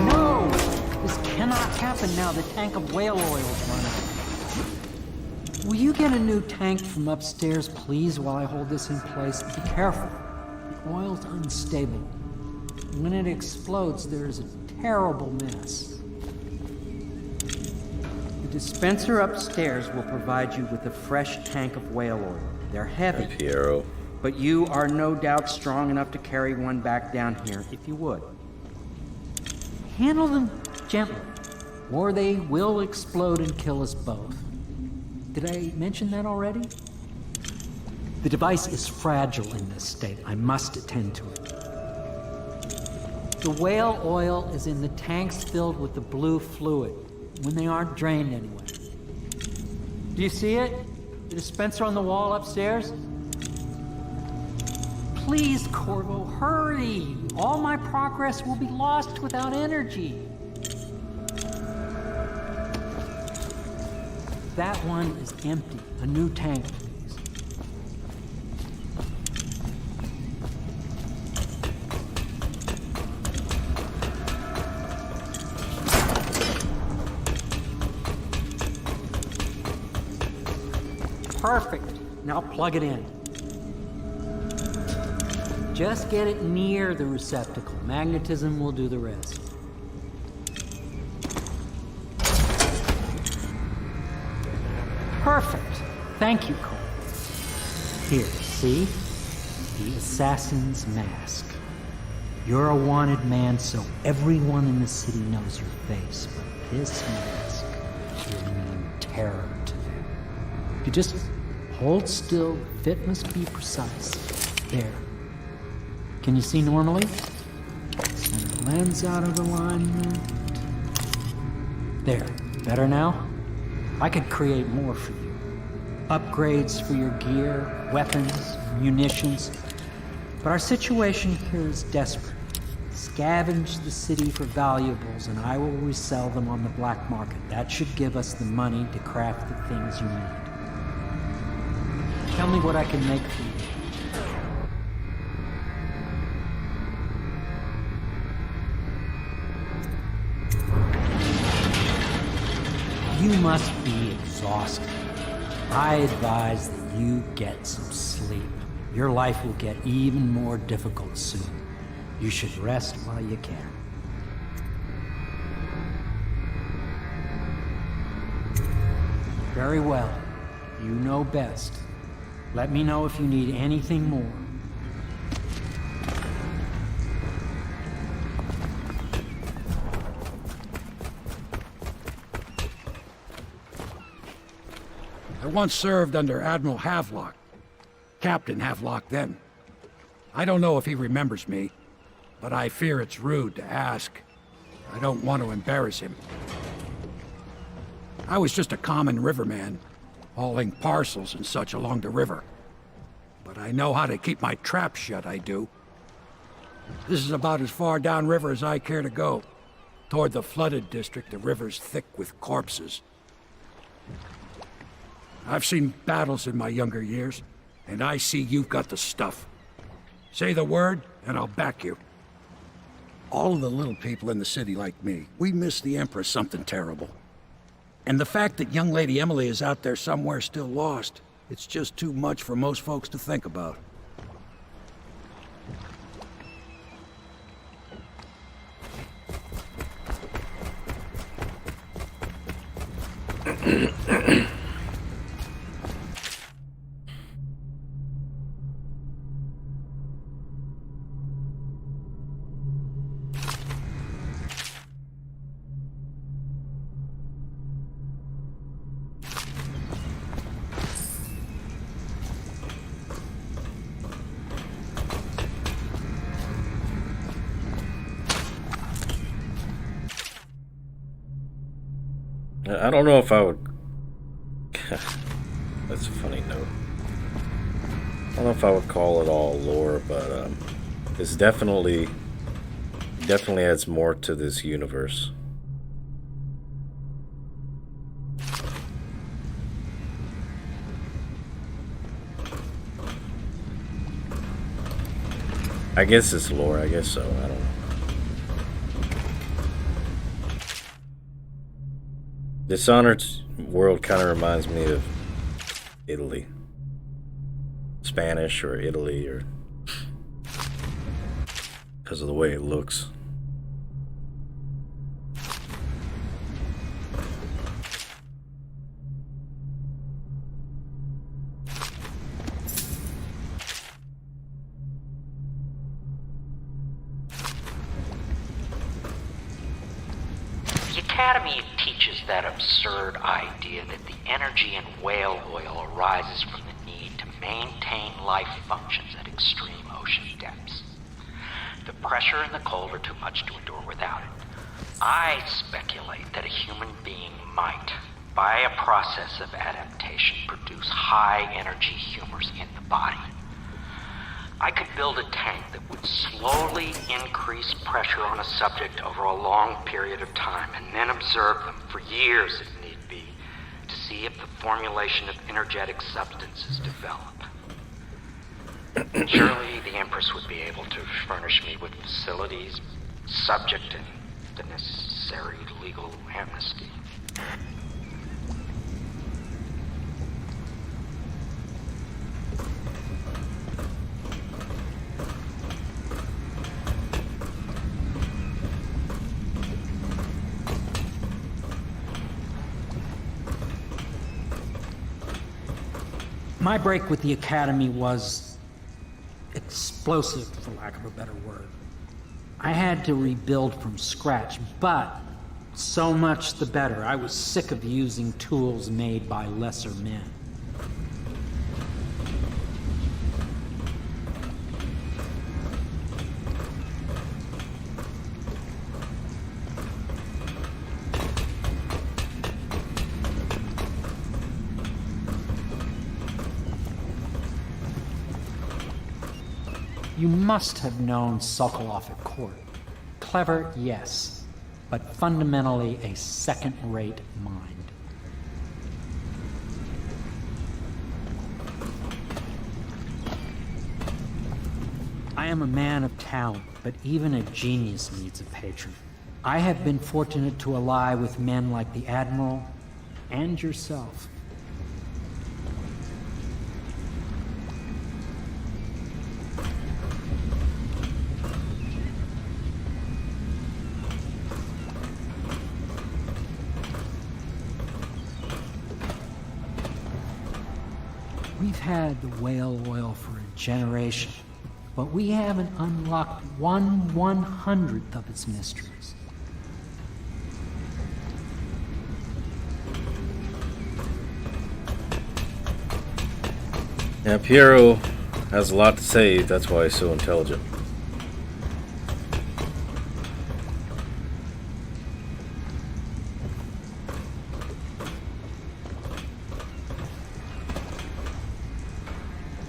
No! This cannot happen now. The tank of whale oil's run out. Will you get a new tank from upstairs, please, while I hold this in place? Be careful. The oil's unstable. When it explodes, there's a terrible mess. The dispenser upstairs will provide you with a fresh tank of whale oil. They're heavy, Piero, but you are no doubt strong enough to carry one back down here, if you would. Handle them gently, or they will explode and kill us both. Did I mention that already? The device is fragile in this state. I must attend to it. The whale oil is in the tanks filled with the blue fluid, when they aren't drained anyway. Do you see it? The dispenser on the wall upstairs? Please, Corvo, hurry! All my progress will be lost without energy. That one is empty. A new tank, please. Perfect. Now plug it in. Just get it near the receptacle. Magnetism will do the rest. Perfect. Thank you, Cole. Here, see? The assassin's mask. You're a wanted man, so everyone in the city knows your face, but this mask will mean terror to them. You just hold still, the fit must be precise. There. Can you see normally? Center the lens out of alignment. There. Better now? I could create more for you. Upgrades for your gear, weapons, munitions. But our situation here is desperate. Scavenge the city for valuables and I will resell them on the black market. That should give us the money to craft the things you need. Tell me what I can make for you. You must be exhausted. I advise that you get some sleep. Your life will get even more difficult soon. You should rest while you can. Very well. You know best. Let me know if you need anything more. I once served under Admiral Havelock. Captain Havelock then. I don't know if he remembers me, but I fear it's rude to ask. I don't want to embarrass him. I was just a common riverman, hauling parcels and such along the river. But I know how to keep my trap shut, I do. This is about as far downriver as I care to go. Toward the flooded district, the river's thick with corpses. I've seen battles in my younger years, and I see you've got the stuff. Say the word, and I'll back you. All of the little people in the city like me, we miss the Empress something terrible. And the fact that young Lady Emily is out there somewhere still lost, it's just too much for most folks to think about. I don't know if I would... That's a funny note. I don't know if I would call it all lore, but it's definitely adds more to this universe. I guess it's lore, I guess so, I don't know. Dishonored's world kind of reminds me of Italy. Spanish or Italy, or because of the way it looks. The Academy teaches that absurd idea that the energy in whale oil arises from the need to maintain life functions at extreme ocean depths. The pressure and the cold are too much to endure without it. I speculate that a human being might, by a process of adaptation, produce high-energy humors in the body. I could build a tank that would slowly increase pressure on a subject over a long period of time, and then observe them for years if need be, to see if the formulation of energetic substances develop. Surely the Empress would be able to furnish me with facilities, subject and the necessary legal amnesty. My break with the Academy was explosive, for lack of a better word. I had to rebuild from scratch, but so much the better. I was sick of using tools made by lesser men. You must have known Sokolov at court. Clever, yes, but fundamentally a second-rate mind. I am a man of talent, but even a genius needs a patron. I have been fortunate to ally with men like the Admiral and yourself. We've had the whale oil for a generation, but we haven't unlocked 1/100th of its mysteries. Yeah, Piero has a lot to say, that's why he's so intelligent.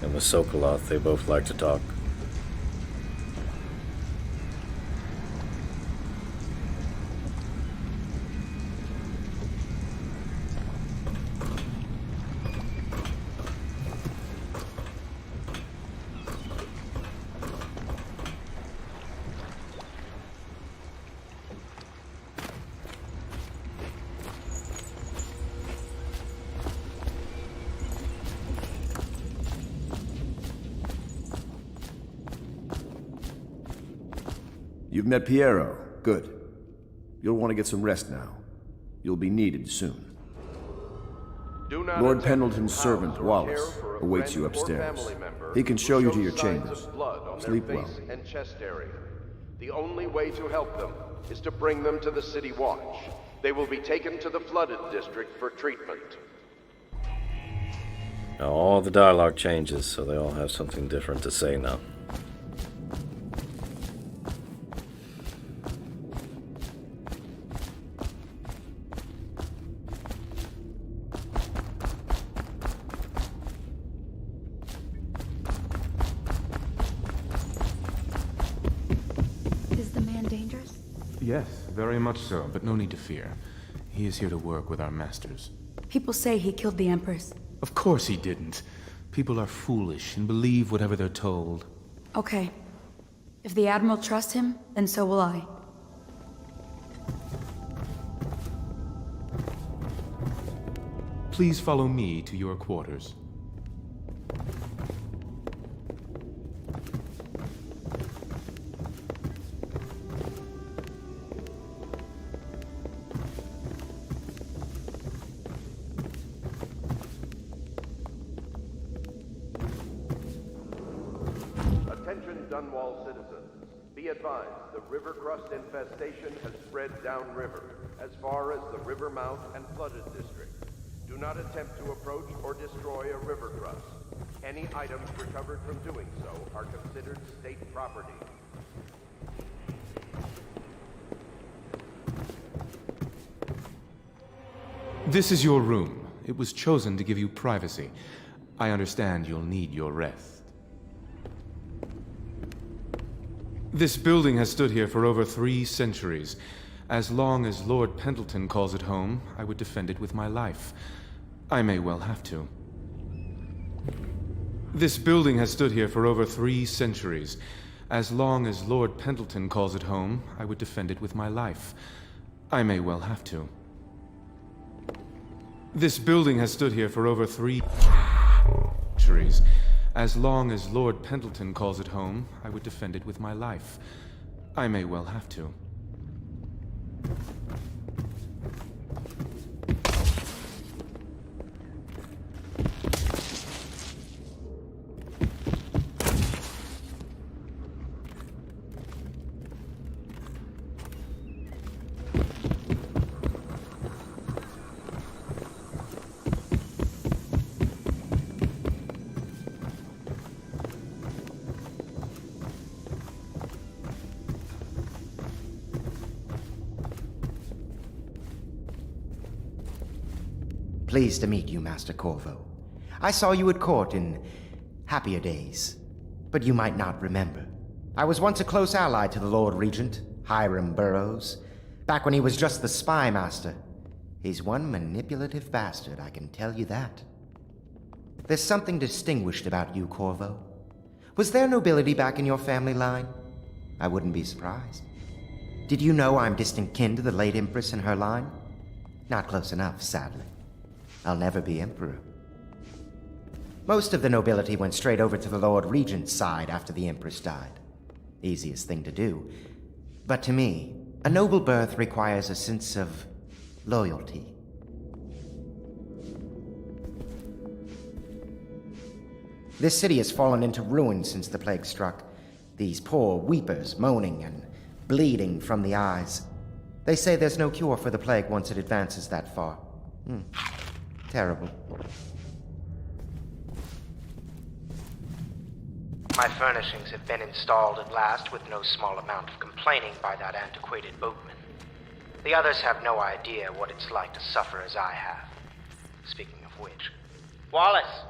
And with Sokolov, they both like to talk. You've met Piero. Good. You'll want to get some rest now. You'll be needed soon. Lord Pendleton's servant, Wallace, awaits you upstairs. He can show you to your chambers. Sleep well. And chest area. The only way to help them is to bring them to the City Watch. They will be taken to the flooded district for treatment. Now all the dialogue changes, so they all have something different to say now. Yes, very much so, but no need to fear. He is here to work with our masters. People say he killed the Empress. Of course he didn't. People are foolish and believe whatever they're told. Okay. If the Admiral trusts him, then so will I. Please follow me to your quarters. Be advised, the river crust infestation has spread downriver, as far as the river mouth and flooded district. Do not attempt to approach or destroy a river crust. Any items recovered from doing so are considered state property. This is your room. It was chosen to give you privacy. I understand you'll need your rest. This building has stood here for over 3 centuries. As long as Lord Pendleton calls it home, I would defend it with my life. I may well have to. This building has stood here for over 3 centuries. As long as Lord Pendleton calls it home, I would defend it with my life. I may well have to. This building has stood here for over 3 centuries. As long as Lord Pendleton calls it home, I would defend it with my life. I may well have to. Pleased to meet you, Master Corvo. I saw you at court in happier days, but you might not remember. I was once a close ally to the Lord Regent, Hiram Burroughs, back when he was just the spy master. He's one manipulative bastard, I can tell you that. There's something distinguished about you, Corvo. Was there nobility back in your family line? I wouldn't be surprised. Did you know I'm distant kin to the late Empress and her line? Not close enough, sadly. I'll never be Emperor. Most of the nobility went straight over to the Lord Regent's side after the Empress died. Easiest thing to do. But to me, a noble birth requires a sense of loyalty. This city has fallen into ruin since the plague struck. These poor weepers moaning and bleeding from the eyes. They say there's no cure for the plague once it advances that far. Terrible. My furnishings have been installed at last with no small amount of complaining by that antiquated boatman. The others have no idea what it's like to suffer as I have. Speaking of which... Wallace!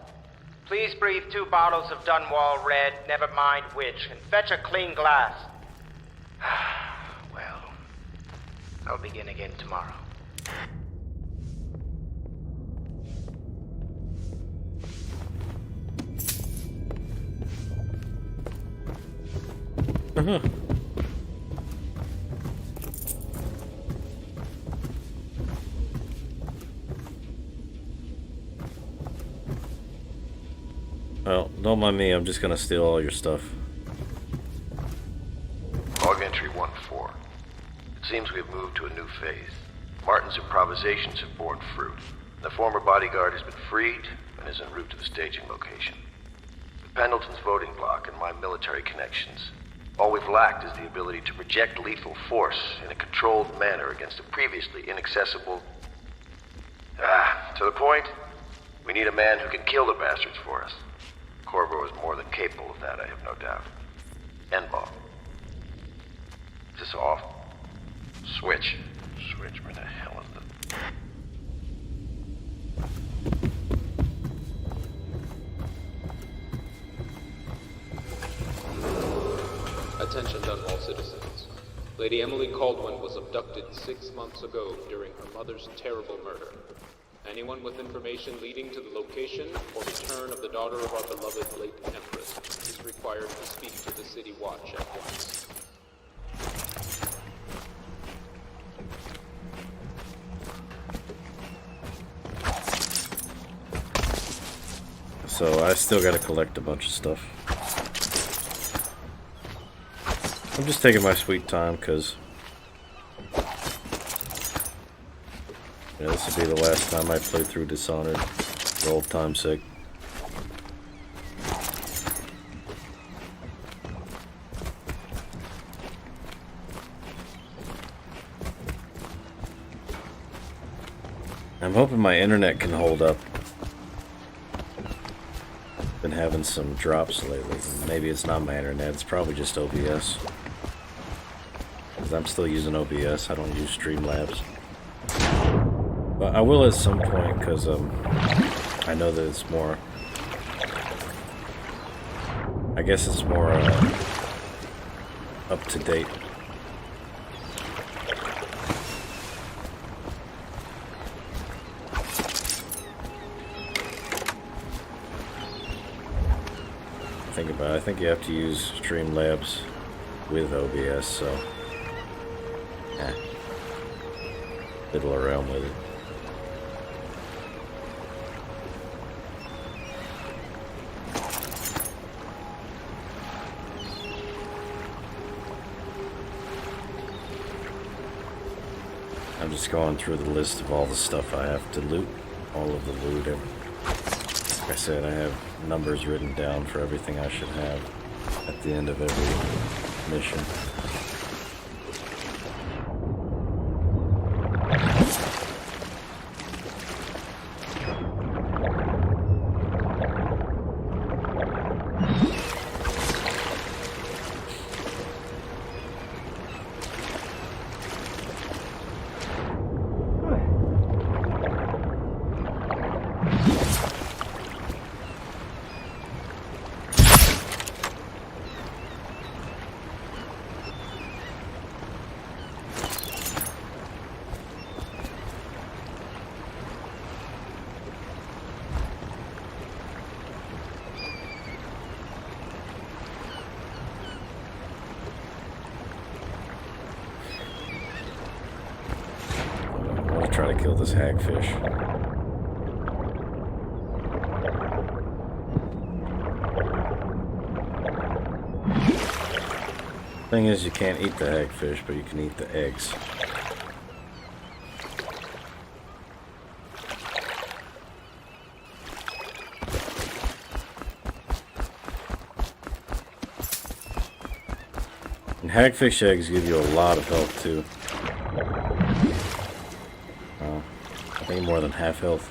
Please breathe 2 bottles of Dunwall Red, never mind which, and fetch a clean glass. Well, I'll begin again tomorrow. Well, don't mind me, I'm just gonna steal all your stuff. Log entry 1-4. It seems we have moved to a new phase. Martin's improvisations have borne fruit. The former bodyguard has been freed and is en route to the staging location. With Pendleton's voting block and my military connections, all we've lacked is the ability to project lethal force in a controlled manner against a previously inaccessible... to the point, we need a man who can kill the bastards for us. Corvo is more than capable of that, I have no doubt. N-bomb. Is this off? Switch. Switch, where the hell is the... Attention Dunwall citizens. Lady Emily Caldwin was abducted 6 months ago during her mother's terrible murder. Anyone with information leading to the location or return of the daughter of our beloved late Empress is required to speak to the City Watch at once. So I still gotta collect a bunch of stuff. I'm just taking my sweet time, because this will be the last time I play through Dishonored, for old time's sake. I'm hoping my internet can hold up. Been having some drops lately. Maybe it's not my internet, it's probably just OBS. Because I'm still using OBS, I don't use Streamlabs. But I will at some point, because I know that it's more... I guess it's more up to date. Think about it. I think you have to use Streamlabs with OBS, so fiddle around with it. I'm just going through the list of all the stuff I have to loot, all of the loot. Like I said, I have numbers written down for everything I should have at the end of every mission. Try to kill this hagfish. Thing is, you can't eat the hagfish, but you can eat the eggs. And hagfish eggs give you a lot of health too. I think more than half health.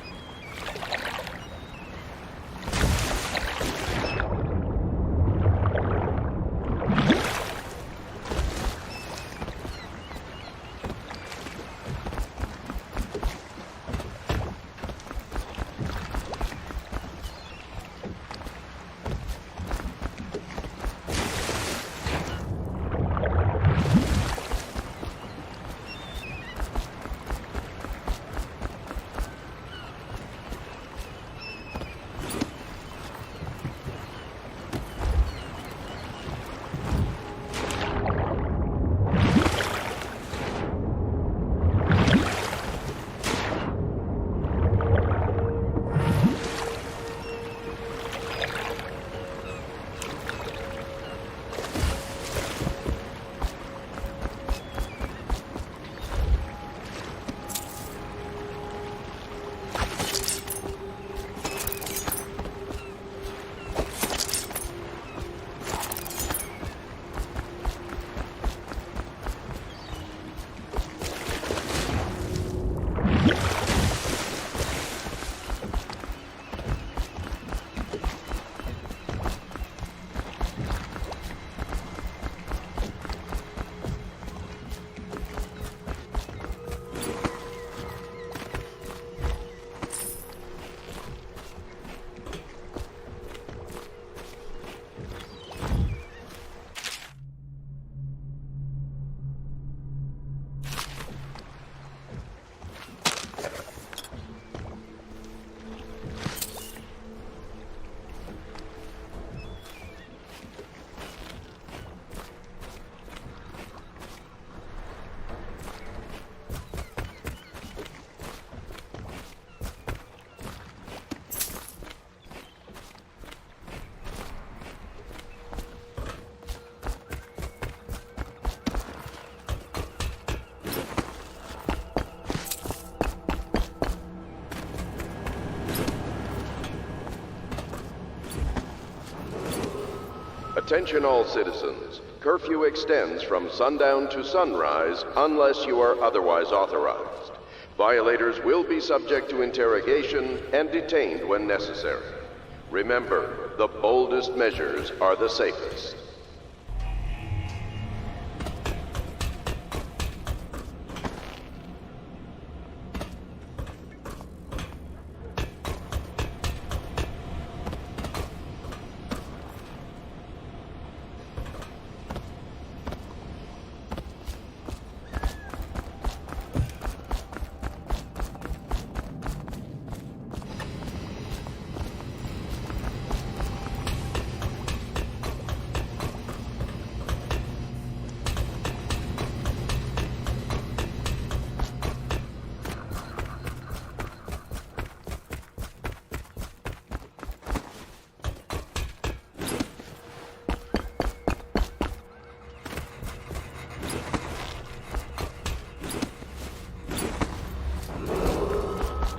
Attention all citizens. Curfew extends from sundown to sunrise unless you are otherwise authorized. Violators will be subject to interrogation and detained when necessary. Remember, the boldest measures are the safest.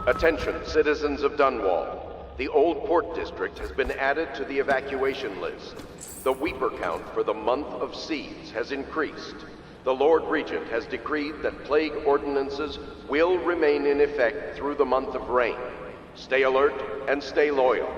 Attention, citizens of Dunwall. The Old Port District has been added to the evacuation list. The Weeper count for the month of Seeds has increased. The Lord Regent has decreed that plague ordinances will remain in effect through the month of rain. Stay alert and stay loyal.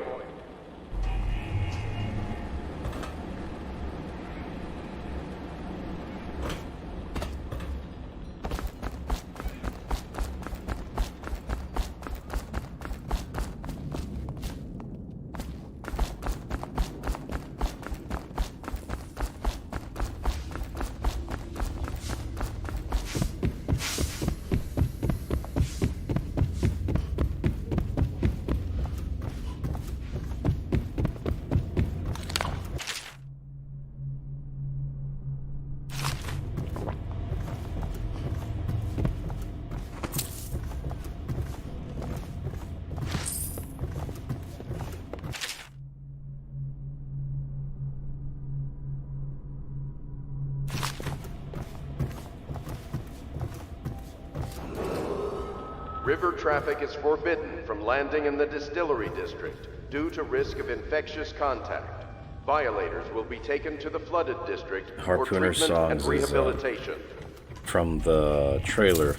River traffic is forbidden from landing in the Distillery District due to risk of infectious contact. Violators will be taken to the Flooded District for Harpooner treatment and songs rehabilitation. is from the trailer,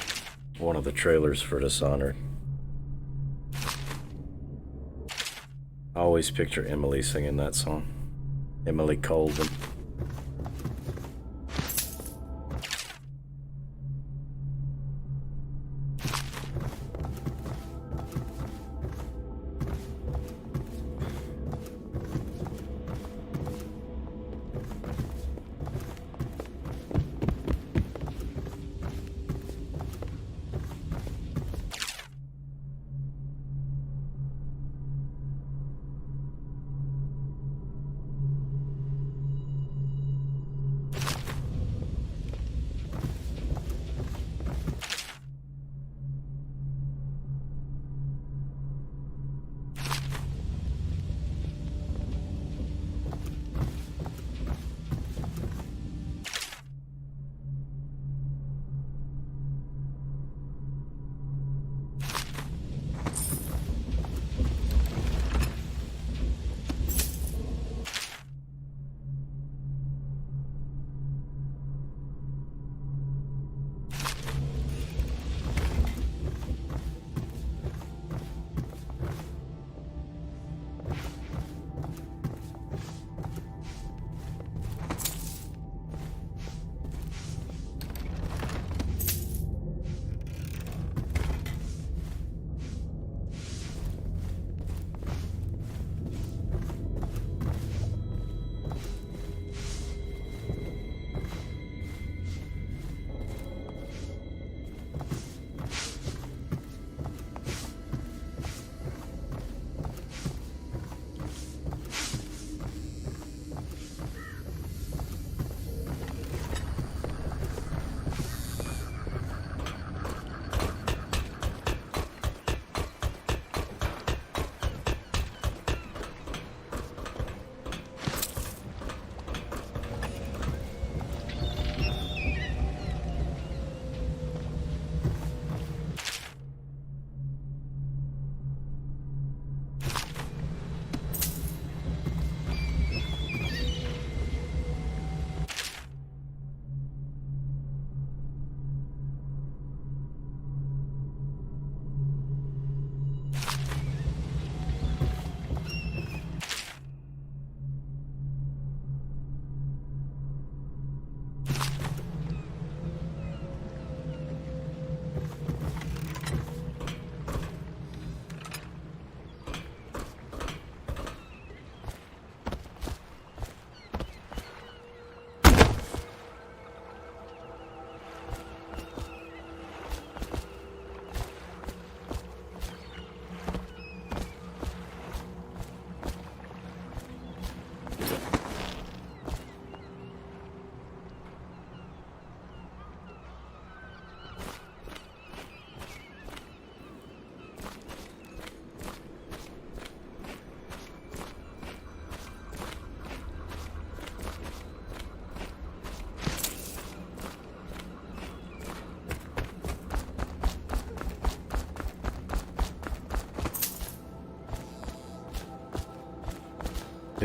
one of the trailers for Dishonored. I always picture Emily singing that song. Emily Colvin.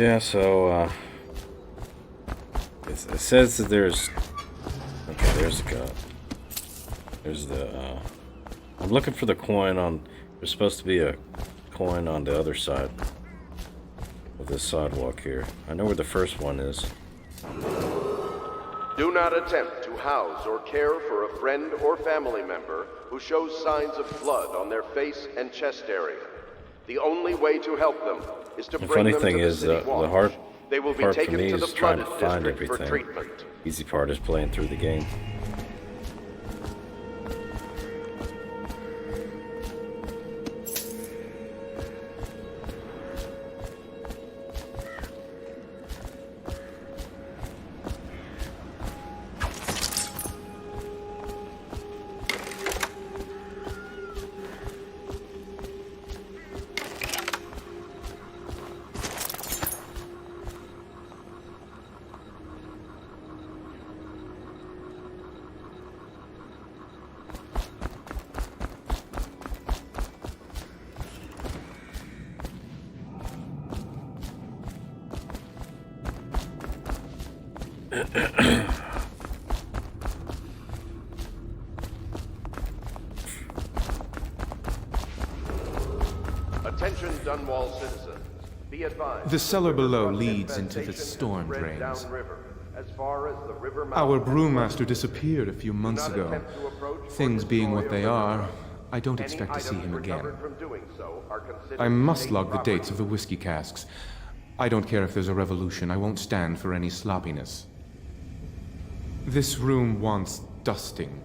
Yeah, so, it says that there's... Okay, there's the, I'm looking for the coin on... There's supposed to be a coin on the other side of this sidewalk here. I know where the first one is. Do not attempt to house or care for a friend or family member who shows signs of blood on their face and chest area. The only way to help them is to bring them to the City Watch. The hard They will be part for taken me to the is trying to flooded find district for everything. treatment. Easy part is playing through the game. Attention Dunwall citizens. Be advised. The cellar below leads into the storm drains. Downriver, as far as the river Our mountains. brewmaster disappeared a few months ago. Things being what they are, I don't expect to see him again. I must log the dates of the whiskey casks. I don't care if there's a revolution. I won't stand for any sloppiness. This room wants dusting.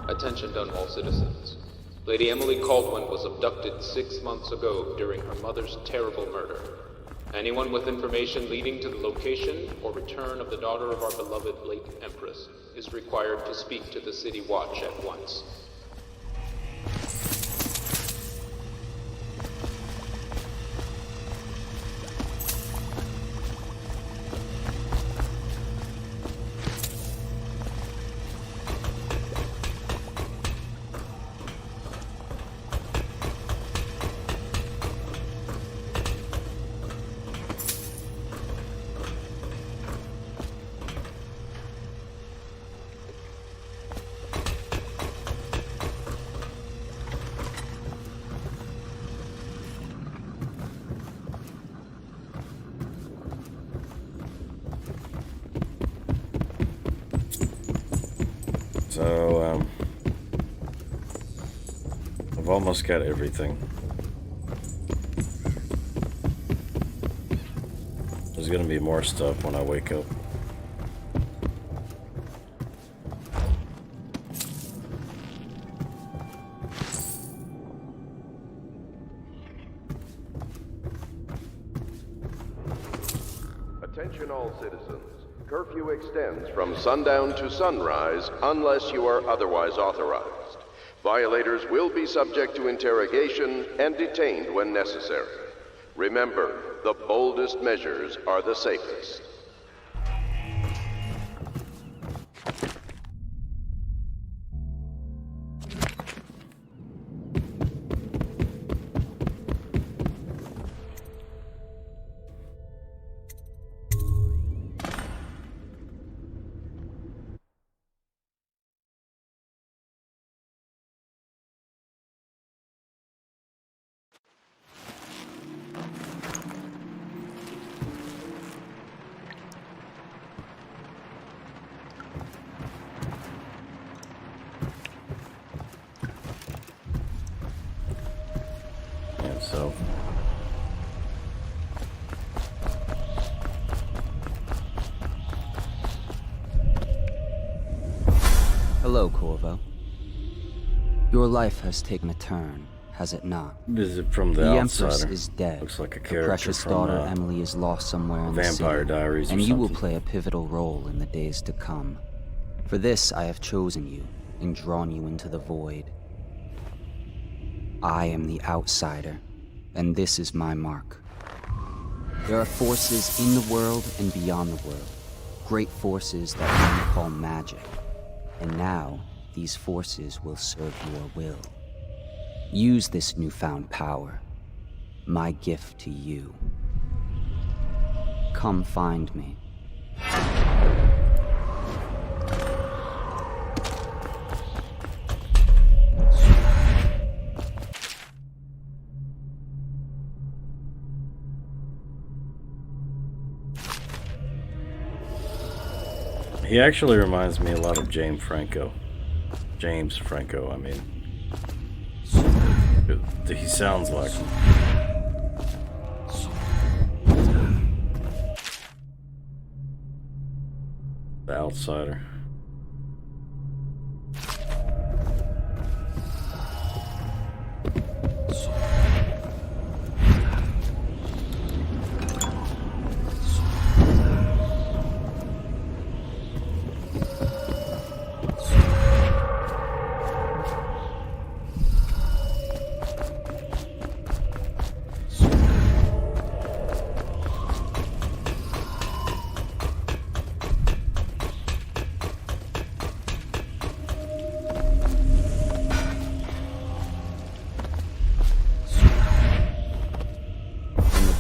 Attention Dunwall citizens. Lady Emily Caldwin was abducted 6 months ago during her mother's terrible murder. Anyone with information leading to the location or return of the daughter of our beloved late Empress is required to speak to the City Watch at once. So, I've almost got everything. There's gonna be more stuff when I wake up. Attention all citizens. Curfew extends from sundown to sunrise unless you are otherwise authorized. Violators will be subject to interrogation and detained when necessary. Remember, the boldest measures are the safest. So hello, Corvo. Your life has taken a turn, has it not? Is it from the Empress Outsider? is dead. Looks like a Her character precious from daughter Emily is lost somewhere in the Vampire city, Diaries or and you will something. play a pivotal role in the days to come. For this, I have chosen you and drawn you into the void. I am the Outsider, and this is my mark. There are forces in the world and beyond the world, great forces that men call magic. And now, these forces will serve your will. Use this newfound power, my gift to you. Come find me. He actually reminds me a lot of James Franco, I mean. He sounds like him. The Outsider.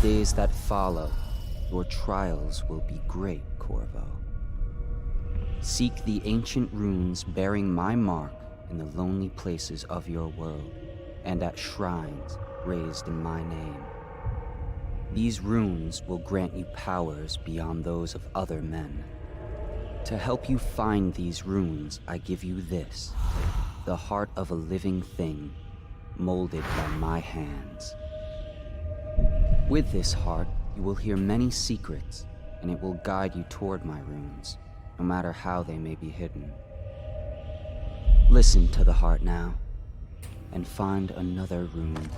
Days that follow, your trials will be great, Corvo. Seek the ancient runes bearing my mark in the lonely places of your world, and at shrines raised in my name. These runes will grant you powers beyond those of other men. To help you find these runes, I give you this, the heart of a living thing, molded by my hands. With this heart, you will hear many secrets, and it will guide you toward my runes, no matter how they may be hidden. Listen to the heart now, and find another rune.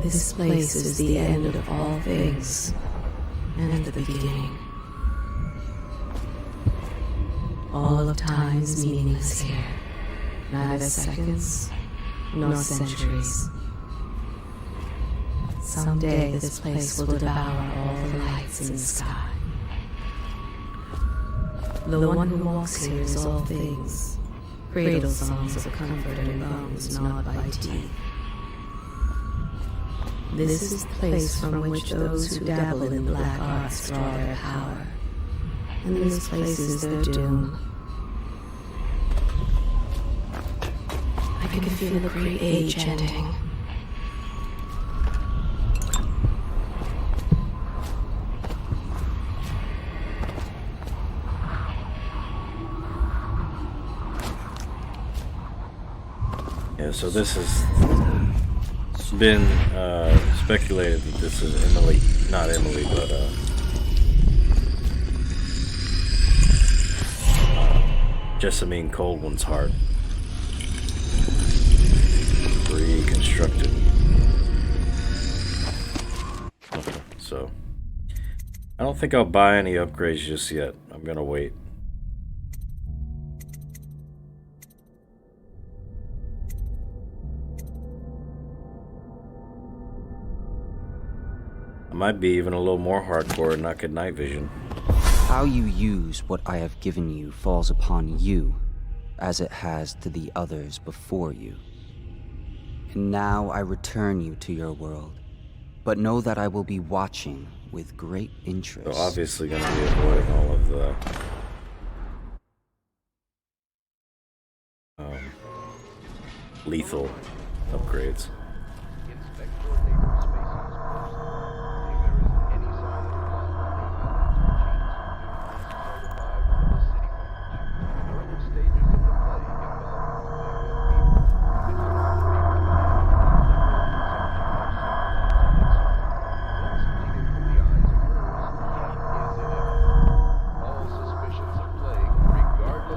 This place is the end of all things, and the beginning. All of time is meaningless here, neither seconds nor centuries. Someday this place will devour all the lights in the sky. The one who walks here is all things, cradle songs of comfort and bones gnawed by teeth. This is the place from which those who dabble in black arts draw their power, and this place is their doom. I can feel a great age ending. Yeah, so this has been speculated that this is Emily, not Emily, but Jessamine Coldwell's heart. Reconstructed. Okay, so I don't think I'll buy any upgrades just yet. I'm gonna wait. I might be even a little more hardcore and not get night vision. How you use what I have given you falls upon you, as it has to the others before you. And now I return you to your world, but know that I will be watching with great interest. So obviously going to be avoiding all of the lethal upgrades.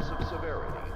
Of severity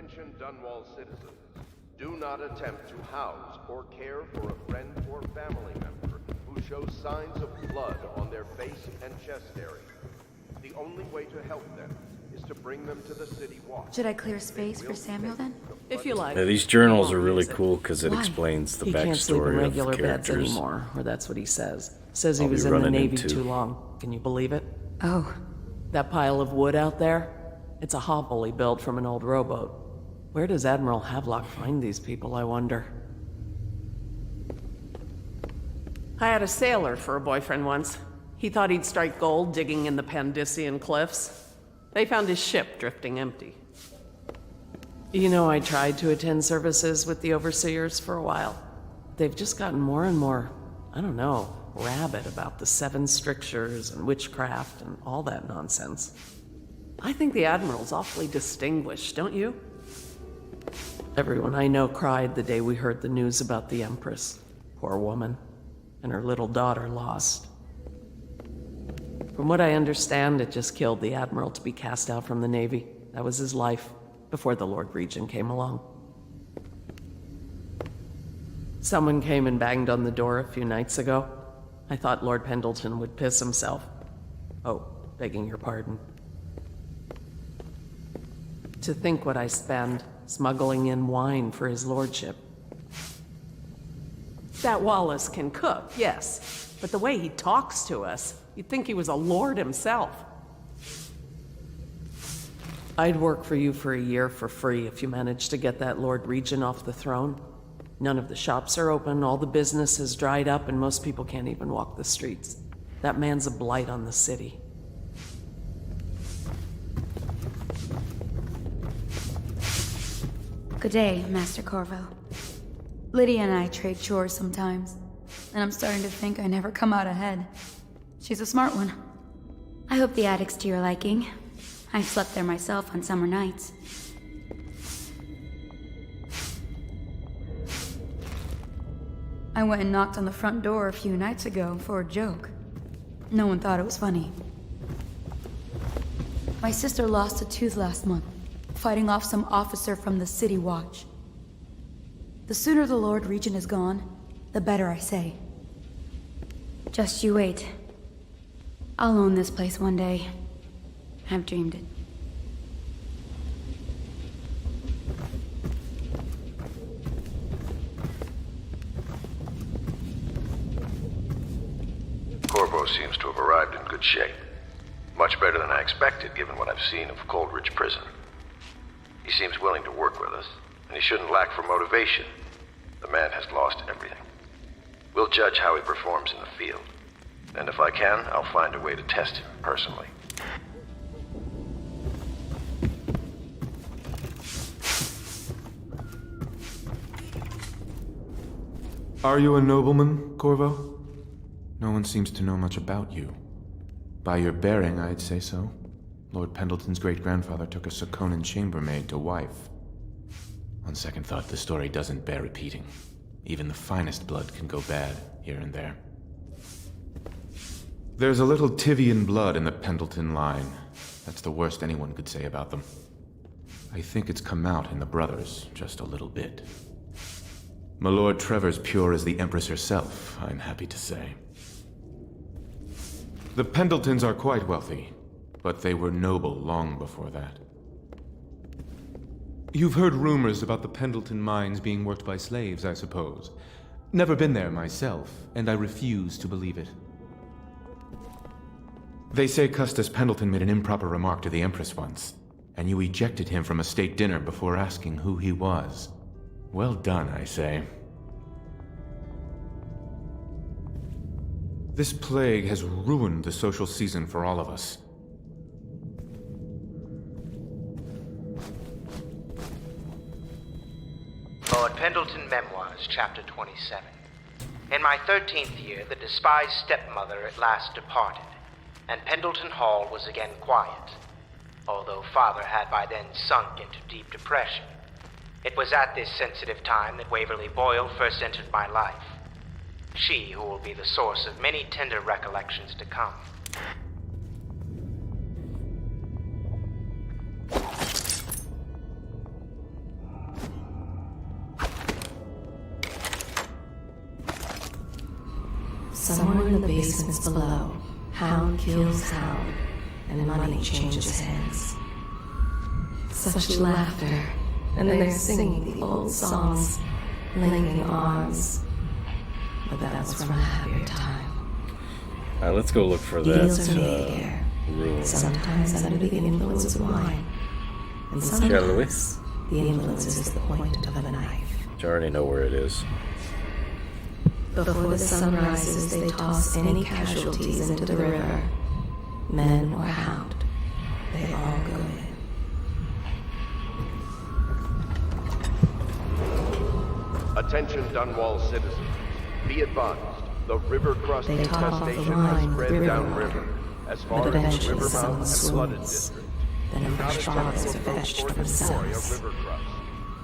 Attention Dunwall citizens. Do not attempt to house or care for a friend or family member who shows signs of blood on their face and chest area. The only way to help them is to bring them to the City Watch. Should I clear space for Samuel then? If you like. Yeah, these journals are really cool because it Why? explains the He can't sleep in backstory of regular the beds characters. anymore, or that's what he says. Says he I'll be was in the running Navy into- too long. Can you believe it? Oh. That pile of wood out there? It's a hovel he built from an old rowboat. Where does Admiral Havelock find these people, I wonder? I had a sailor for a boyfriend once. He thought he'd strike gold digging in the Pandician cliffs. They found his ship drifting empty. You know, I tried to attend services with the overseers for a while. They've just gotten more and more, I don't know, rabid about the 7 strictures and witchcraft and all that nonsense. I think the Admiral's awfully distinguished, don't you? Everyone I know cried the day we heard the news about the Empress. Poor woman. And her little daughter lost. From what I understand, it just killed the Admiral to be cast out from the Navy. That was his life, before the Lord Regent came along. Someone came and banged on the door a few nights ago. I thought Lord Pendleton would piss himself. Oh, begging your pardon. To think what I spend smuggling in wine for his lordship. That Wallace can cook, yes, but the way he talks to us, you'd think he was a lord himself. I'd work for you for a year for free if you managed to get that Lord Regent off the throne. None of the shops are open, all the business has dried up, and most people can't even walk the streets. That man's a blight on the city. Good day, Master Corvo. Lydia and I trade chores sometimes, and I'm starting to think I never come out ahead. She's a smart one. I hope the attic's to your liking. I've slept there myself on summer nights. I went and knocked on the front door a few nights ago for a joke. No one thought it was funny. My sister lost a tooth last month, fighting off some officer from the City Watch. The sooner the Lord Regent is gone, the better, I say. Just you wait. I'll own this place one day. I've dreamed it. Corvo seems to have arrived in good shape. Much better than I expected, given what I've seen of Coldridge Prison. He seems willing to work with us, and he shouldn't lack for motivation. The man has lost everything. We'll judge how he performs in the field. And if I can, I'll find a way to test him personally. Are you a nobleman, Corvo? No one seems to know much about you. By your bearing, I'd say so. Lord Pendleton's great-grandfather took a Sakonan chambermaid to wife. On second thought, the story doesn't bear repeating. Even the finest blood can go bad, here and there. There's a little Tivian blood in the Pendleton line. That's the worst anyone could say about them. I think it's come out in the brothers, just a little bit. My Lord Trevor's pure as the Empress herself, I'm happy to say. The Pendletons are quite wealthy, but they were noble long before that. You've heard rumors about the Pendleton mines being worked by slaves, I suppose. Never been there myself, and I refuse to believe it. They say Custis Pendleton made an improper remark to the Empress once, and you ejected him from a state dinner before asking who he was. Well done, I say. This plague has ruined the social season for all of us. Lord Pendleton Memoirs, Chapter 27. In my 13th year, the despised stepmother at last departed, and Pendleton Hall was again quiet, although Father had by then sunk into deep depression. It was at this sensitive time that Waverly Boyle first entered my life. She who will be the source of many tender recollections to come. Somewhere in the basements below, hound kills hound, and money changes hands. Such laughter, and they're singing the old songs, linking arms. But that was from a happier time. Alright, let's go look for Deals are that made here, ruin. sometimes under the influence of wine, and sometimes the influence is the point of a knife. I already know where it is. Before the sun rises, they toss any casualties into the river, men or hound. They all go in. Attention Dunwall citizens. Be advised, the river crust They top off the infestation wine has with spread river downriver, water, as but far as eventually Rivermouth someone and Flooded swoops. District. Then Do not fresh attempt bottles to are approach fetched or from destroy a cells. river crust.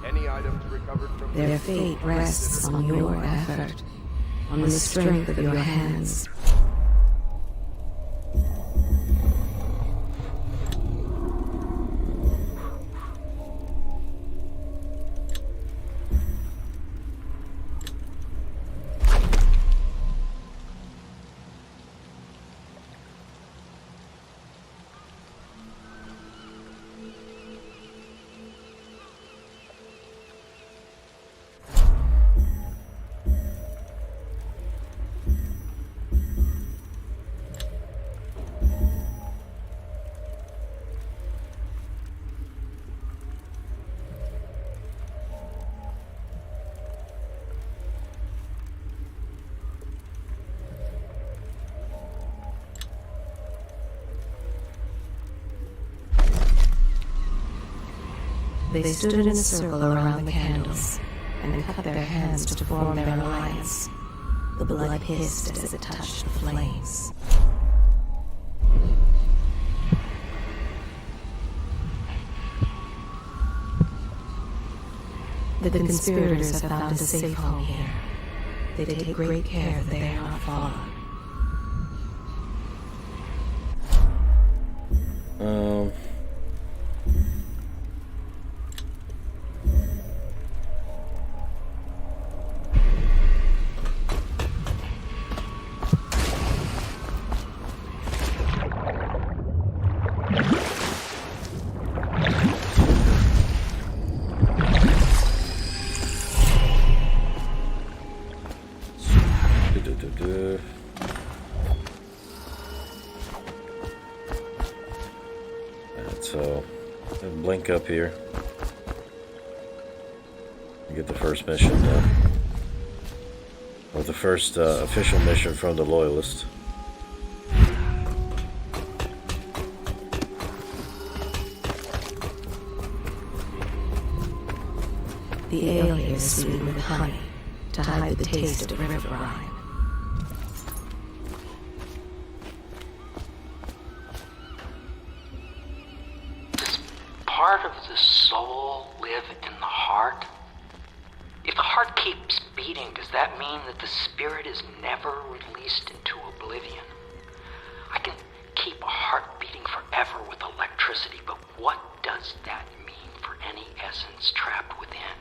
Any items recovered from Their this fate rests on your effort, on the strength of your hands. They stood in a circle around the candles and cut their hands to form their alliance. The blood hissed as it touched the flames. The conspirators have found a safe home here. They take great care that they are not followed. So, blink up here. Get the first mission done. Or the first official mission from the Loyalists. The ale here is sweetened with honey to hide the taste of river brine. Part of the soul live in the heart? If the heart keeps beating, does that mean that the spirit is never released into oblivion? I can keep a heart beating forever with electricity, but what does that mean for any essence trapped within?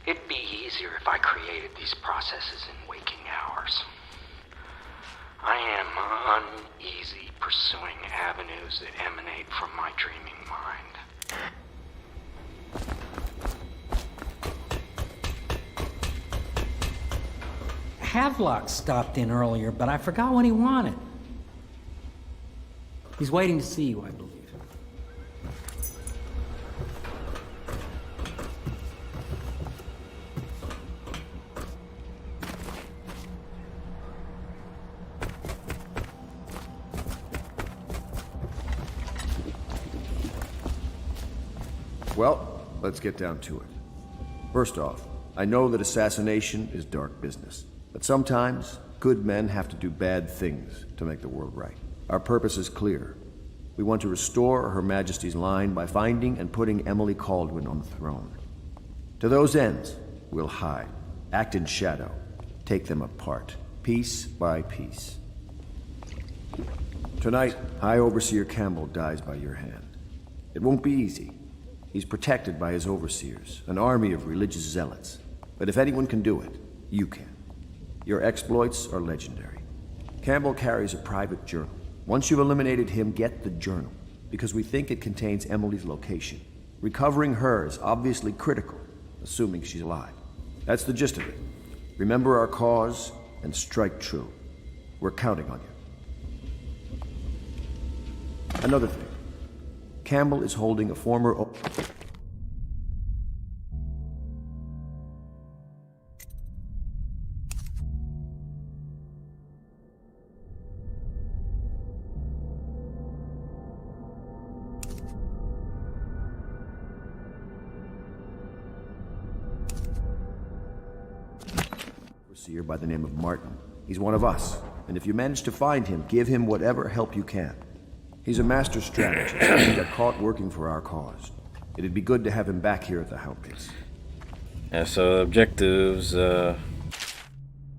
It'd be easier if I created these processes in waking hours. I am uneasy pursuing avenues that emanate from my dreaming mind. Havelock stopped in earlier, but I forgot what he wanted. He's waiting to see you, I believe. Well, let's get down to it. First off, I know that assassination is dark business, but sometimes good men have to do bad things to make the world right. Our purpose is clear. We want to restore Her Majesty's line by finding and putting Emily Caldwin on the throne. To those ends, we'll hide, act in shadow, take them apart, piece by piece. Tonight, High Overseer Campbell dies by your hand. It won't be easy. He's protected by his overseers, an army of religious zealots. But if anyone can do it, you can. Your exploits are legendary. Campbell carries a private journal. Once you've eliminated him, get the journal, because we think it contains Emily's location. Recovering her is obviously critical, assuming she's alive. That's the gist of it. Remember our cause and strike true. We're counting on you. Another thing. Campbell is holding a former... overseer by the name of Martin. He's one of us, and if you manage to find him, give him whatever help you can. He's a master strategist, and he got caught working for our cause. It'd be good to have him back here at the Hound Base. Yeah, so objectives,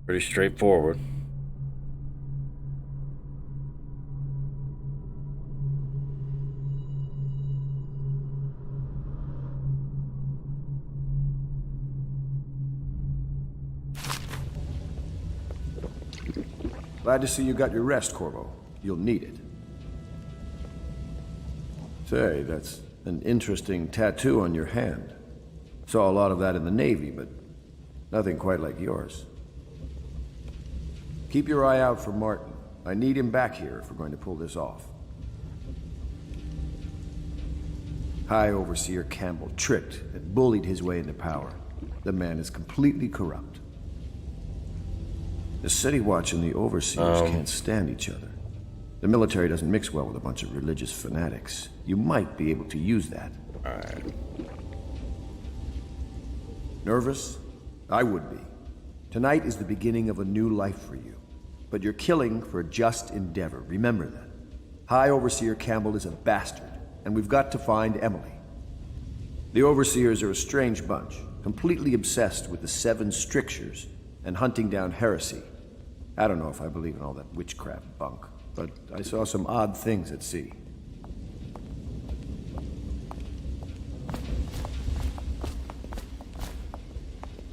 pretty straightforward. Glad to see you got your rest, Corvo. You'll need it. Say, that's an interesting tattoo on your hand. Saw a lot of that in the Navy, but nothing quite like yours. Keep your eye out for Martin. I need him back here if we're going to pull this off. High Overseer Campbell tricked and bullied his way into power. The man is completely corrupt. The City Watch and the Overseers can't stand each other. The military doesn't mix well with a bunch of religious fanatics. You might be able to use that. Alright. Nervous? I would be. Tonight is the beginning of a new life for you. But you're killing for a just endeavor. Remember that. High Overseer Campbell is a bastard, and we've got to find Emily. The Overseers are a strange bunch, completely obsessed with the 7 strictures and hunting down heresy. I don't know if I believe in all that witchcraft bunk, but I saw some odd things at sea.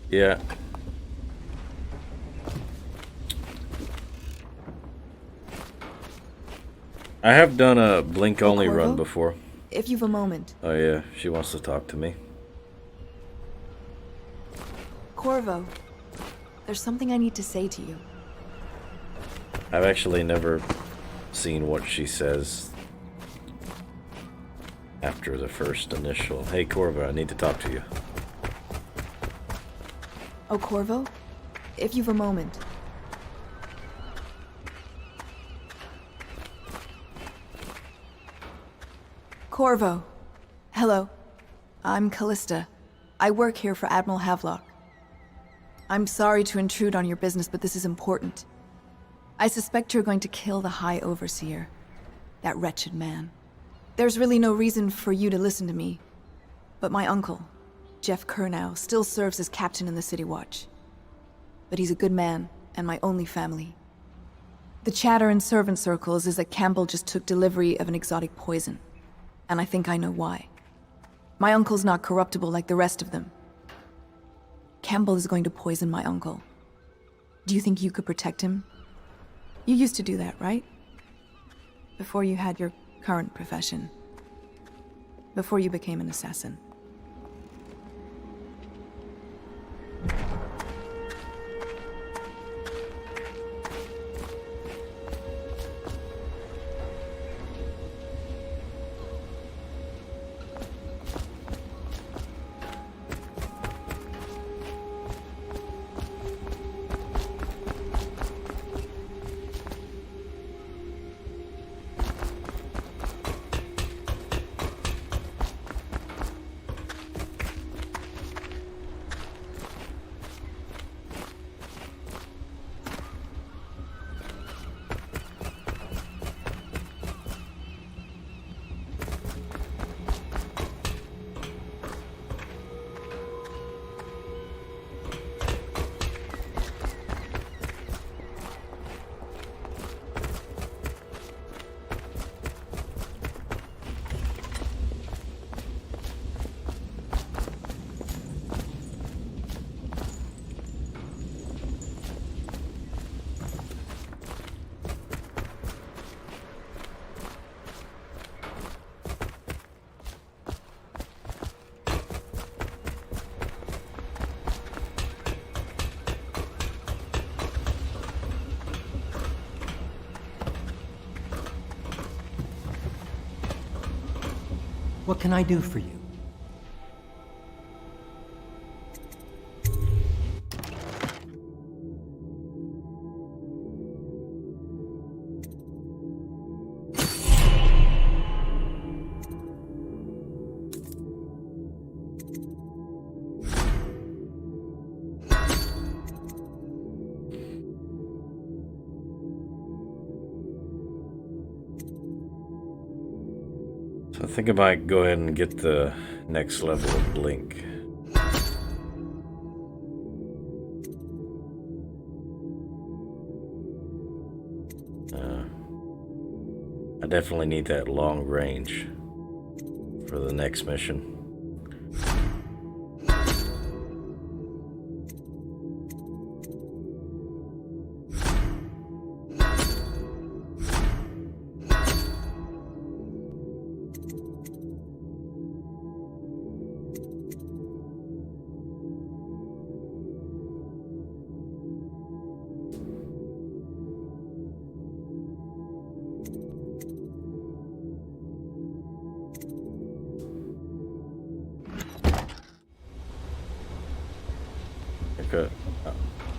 Yeah. I have done a blink-only run before. If you've a moment. Oh yeah, she wants to talk to me. Corvo, there's something I need to say to you. I've actually never seen what she says after the first initial, "Hey Corvo, I need to talk to you." Oh, Corvo, if you've a moment. Corvo. Hello. I'm Callista. I work here for Admiral Havelock. I'm sorry to intrude on your business, but this is important. I suspect you're going to kill the High Overseer. That wretched man. There's really no reason for you to listen to me. But my uncle, Jeff Kernow, still serves as captain in the City Watch. But he's a good man, and my only family. The chatter in servant circles is that Campbell just took delivery of an exotic poison. And I think I know why. My uncle's not corruptible like the rest of them. Campbell is going to poison my uncle. Do you think you could protect him? You used to do that, right? Before you had your current profession. Before you became an assassin. What can I do for you? So I think I might go ahead and get the next level of Blink. I definitely need that long range for the next mission.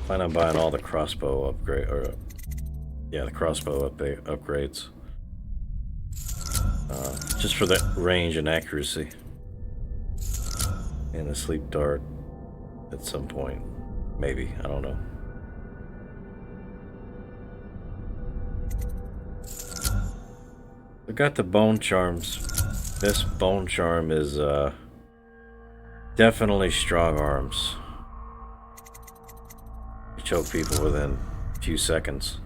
Plan on buying all the crossbow upgrade, or yeah, the crossbow upgrades, just for the range and accuracy, and the sleep dart at some point, maybe, I don't know. I got the bone charms. This bone charm is definitely strong arms. Choke people within a few seconds.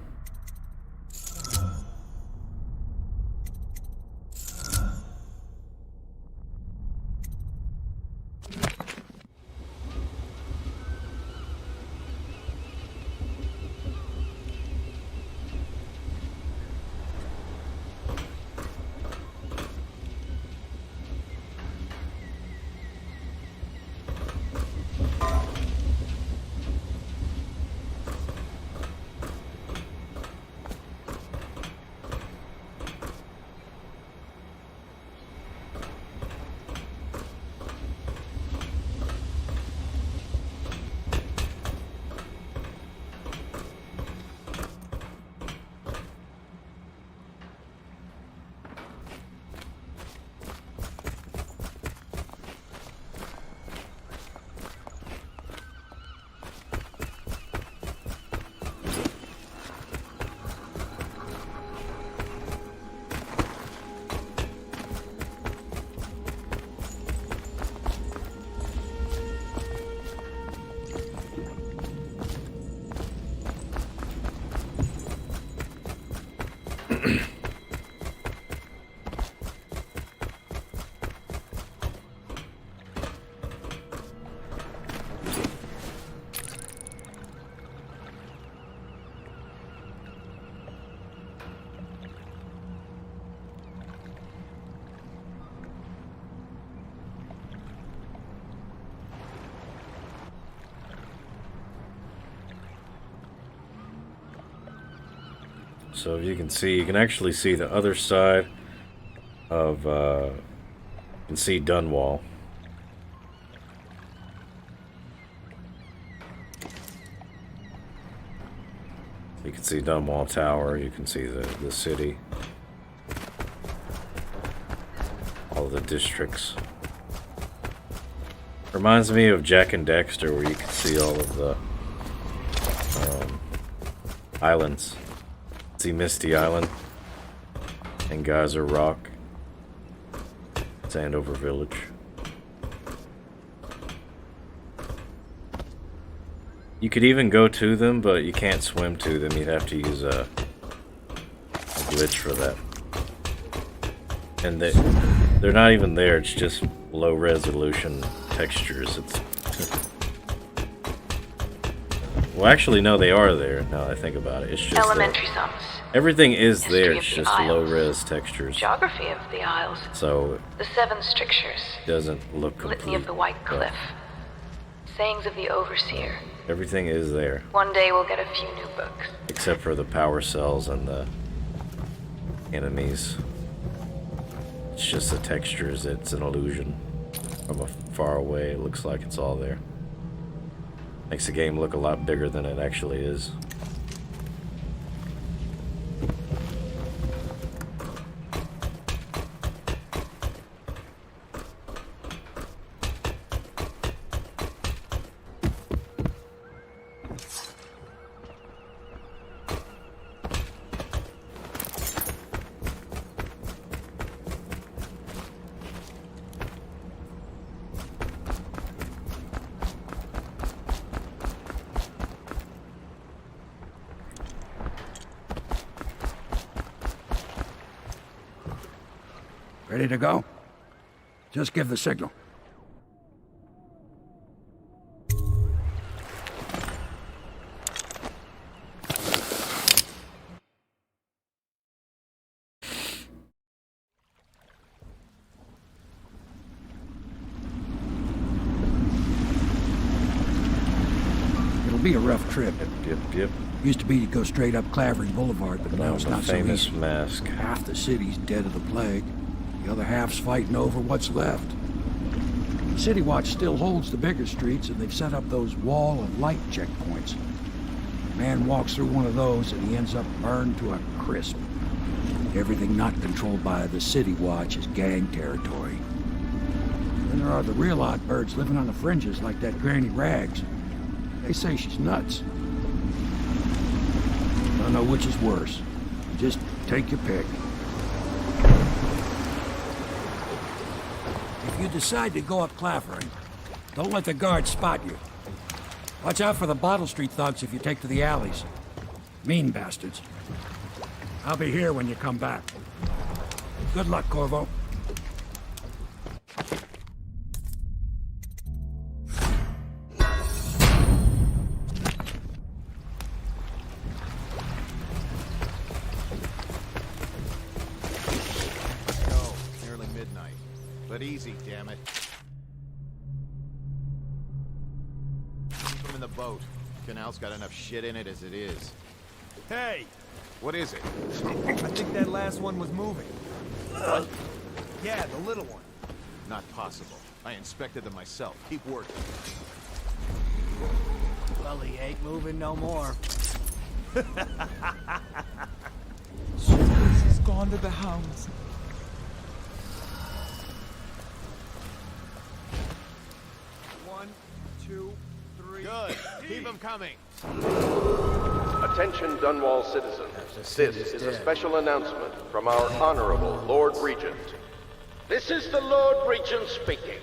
So if you can see, you can actually see the other side of, you can see Dunwall. You can see Dunwall Tower, you can see the city. All the districts. Reminds me of Jack and Dexter, where you can see all of the islands. See Misty Island and Geyser Rock, Sandover Village. You could even go to them, but you can't swim to them. You'd have to use a glitch for that. And they're not even there. It's just low resolution textures. It's well, actually, no, they are there. Now that I think about it, it's just elementary sums. Everything is there. It's History of just the low Isles. res textures. Geography of the Isles. So The Seven Strictures. it doesn't look complete. Litany of the White but Cliff. Sayings of the Overseer. everything is there, One day we'll get a few new books. except for the power cells and the enemies. It's just the textures, it's an illusion. From far away, it looks like it's all there. Makes the game look a lot bigger than it actually is. Ready to go? Just give the signal. It'll be a rough trip. Yep. Used to be to go straight up Clavering Boulevard, but now it's not so famous easy. mask. Half the city's dead of the plague. The other half's fighting over what's left. City Watch still holds the bigger streets, and they've set up those wall and light checkpoints. A man walks through one of those, and he ends up burned to a crisp. Everything not controlled by the City Watch is gang territory. Then there are the real odd birds living on the fringes, like that Granny Rags. They say she's nuts. Don't know which is worse. Just take your pick. If you decide to go up Clavering, don't let the guards spot you. Watch out for the Bottle Street thugs if you take to the alleys. Mean bastards. I'll be here when you come back. Good luck, Corvo. Easy, damn it. Keep him in the boat. Canal's got enough shit in it as it is. Hey! What is it? I think that last one was moving. What? Yeah, the little one. Not possible. I inspected them myself. Keep working. Well, he ain't moving no more. He's gone to the hounds. Good. Keep them coming. Attention, Dunwall citizens. This is a special announcement from our Honorable Lord Regent. This is the Lord Regent speaking.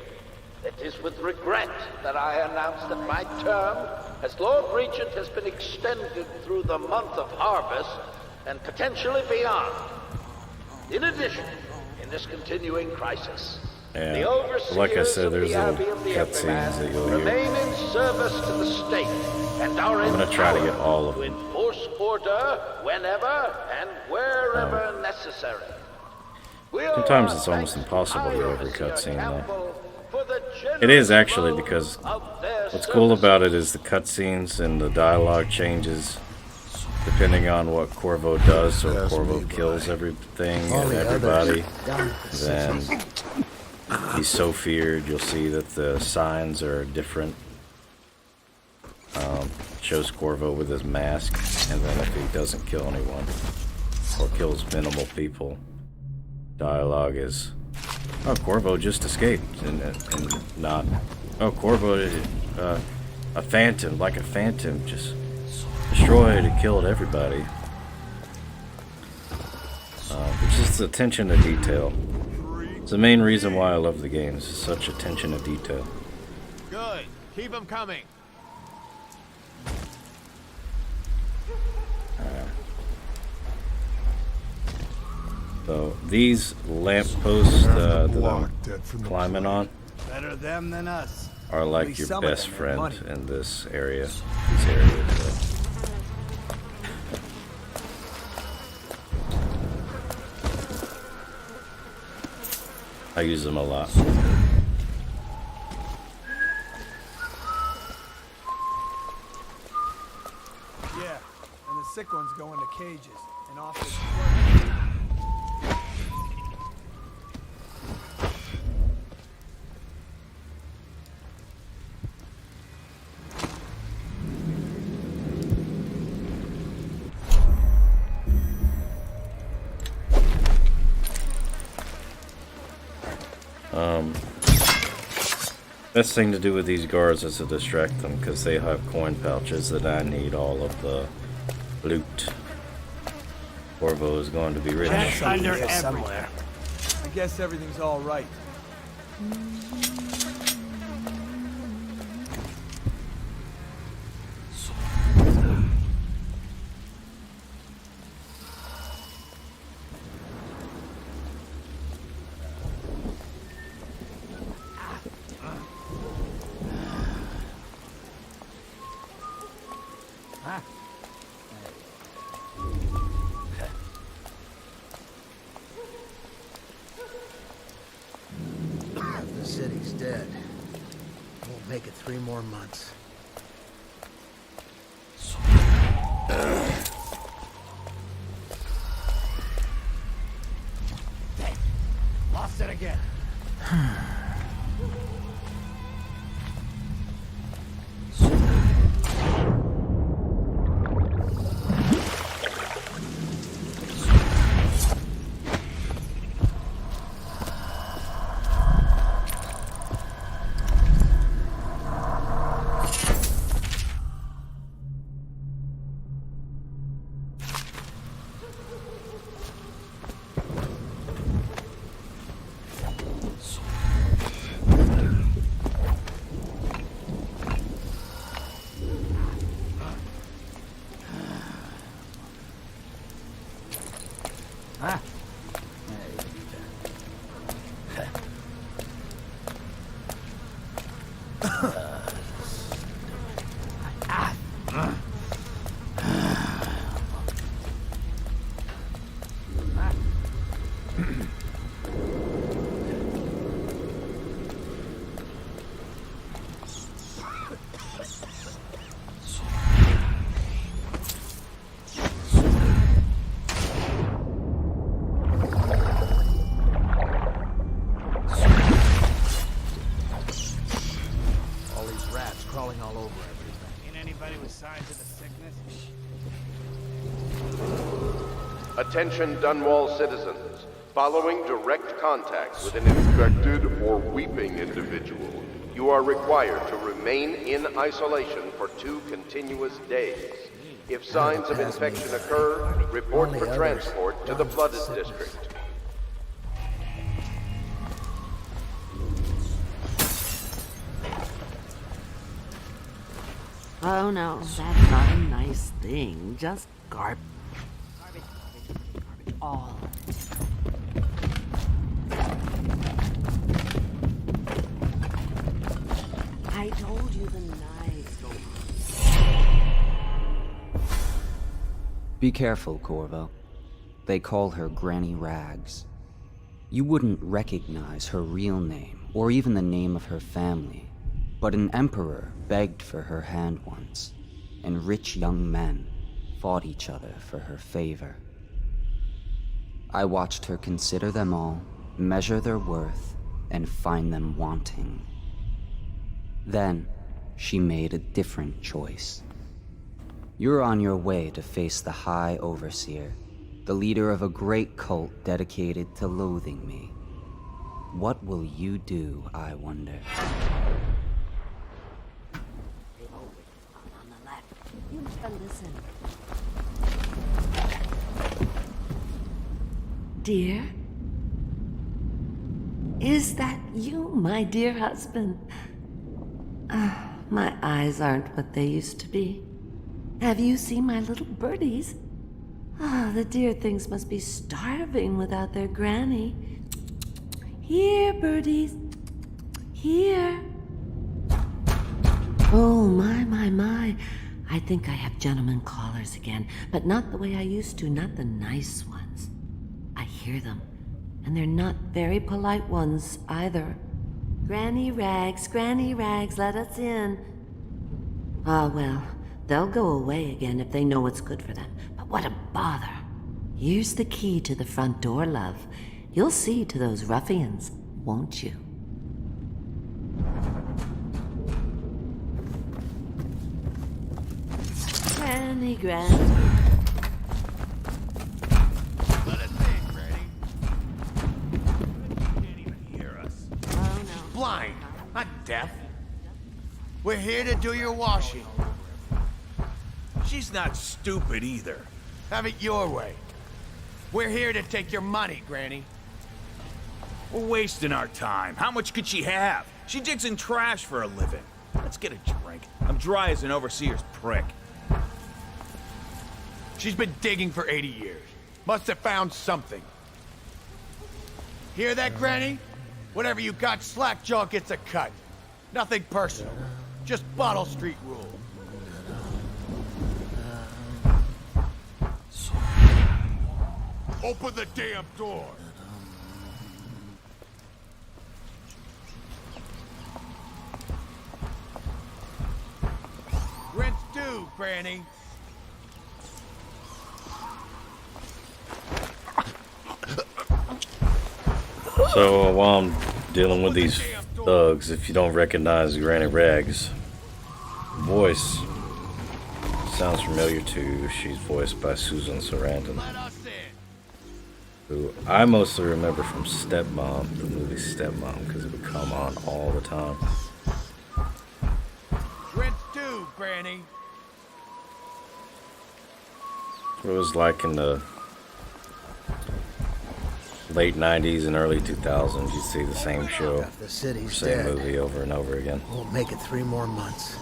It is with regret that I announce that my term as Lord Regent has been extended through the month of harvest and potentially beyond. In addition, in this continuing crisis, Yeah, like I said, there's little cutscenes that you'll hear. remain in service to the state and are I'm gonna try to get all of to them. enforce order whenever and wherever necessary. Sometimes it's almost impossible to get every cutscene, though. It is actually, because what's cool about it is the cutscenes and the dialogue changes depending on what Corvo does. So if Corvo kills everything and everybody, then he's so feared. You'll see that the signs are different. Shows Corvo with his mask, and then if he doesn't kill anyone or kills minimal people, dialogue is, oh, Corvo just escaped, and not, oh, Corvo, a phantom, like a phantom, just destroyed and killed everybody. It's just attention to detail. It's the main reason why I love the game. It's such attention to detail. Good. Keep them coming. So these lampposts that I'm climbing on Better them than us. are At like least your some of best them have friend money. in this area. These areas. I use them a lot. Yeah, and the sick ones go into cages and off this Best thing to do with these guards is to distract them, because they have coin pouches that I need all of the loot. Corvo is going to be rich. That's under somewhere. I guess everything's all right. The city's dead. Won't make it 3 more months. Lost it again. Crawling all over everything. Ain't anybody with signs of the sickness? Attention Dunwall citizens. Following direct contact with an infected or weeping individual, you are required to remain in isolation for 2 continuous days. If signs of infection occur, report for transport to the flooded district. Oh no, that's not a nice thing. Just garbage. Garbage. All. I told you the knives go. Be careful, Corvo. They call her Granny Rags. You wouldn't recognize her real name, or even the name of her family. But an emperor begged for her hand once, and rich young men fought each other for her favor. I watched her consider them all, measure their worth, and find them wanting. Then, she made a different choice. You're on your way to face the High Overseer, the leader of a great cult dedicated to loathing me. What will you do, I wonder? You must listen. Dear? Is that you, my dear husband? My eyes aren't what they used to be. Have you seen my little birdies? The dear things must be starving without their granny. Here, birdies. Here. Oh, my. I think I have gentlemen callers again, but not the way I used to, not the nice ones. I hear them, and they're not very polite ones either. Granny Rags, let us in. Ah, well, they'll go away again if they know what's good for them. But what a bother. Here's the key to the front door, love. You'll see to those ruffians, won't you? Granny. Let us in, Granny. You can't even hear us. blind, not deaf. We're here to do your washing. She's not stupid either. Have it your way. We're here to take your money, Granny. We're wasting our time. How much could she have? She digs in trash for a living. Let's get a drink. I'm dry as an overseer's prick. She's been digging for 80 years. Must have found something. Hear that, Granny? Whatever you got, Slackjaw gets a cut. Nothing personal. Just Bottle Street rule. Open the damn door. Rent's due, Granny. So while I'm dealing with these thugs, if you don't recognize Granny Rags' voice, sounds familiar to. She's voiced by Susan Sarandon, who I mostly remember from Stepmom, the movie Stepmom, because it would come on all the time. Rent's due, Granny. It was like in the late 90s and early 2000s, you'd see the same show, The city's same dead. movie over and over again. Won't make it 3 more months.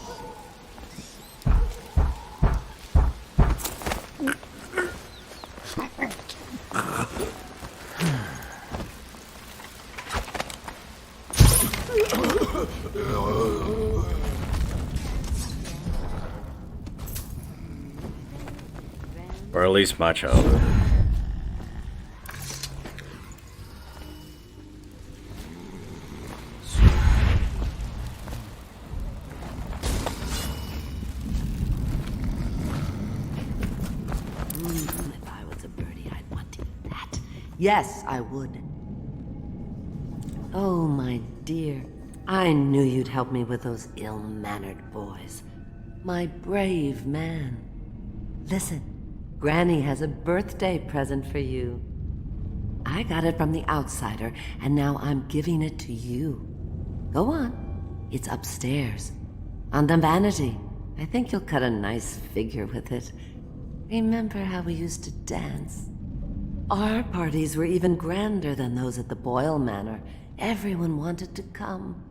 Or at least my childhood. If I was a birdie, I'd want to eat that. Yes, I would. Oh, my dear. I knew you'd help me with those ill-mannered boys. My brave man. Listen, Granny has a birthday present for you. I got it from the outsider, and now I'm giving it to you. Go on. It's upstairs. On the vanity. I think you'll cut a nice figure with it. Remember how we used to dance? Our parties were even grander than those at the Boyle Manor. Everyone wanted to come.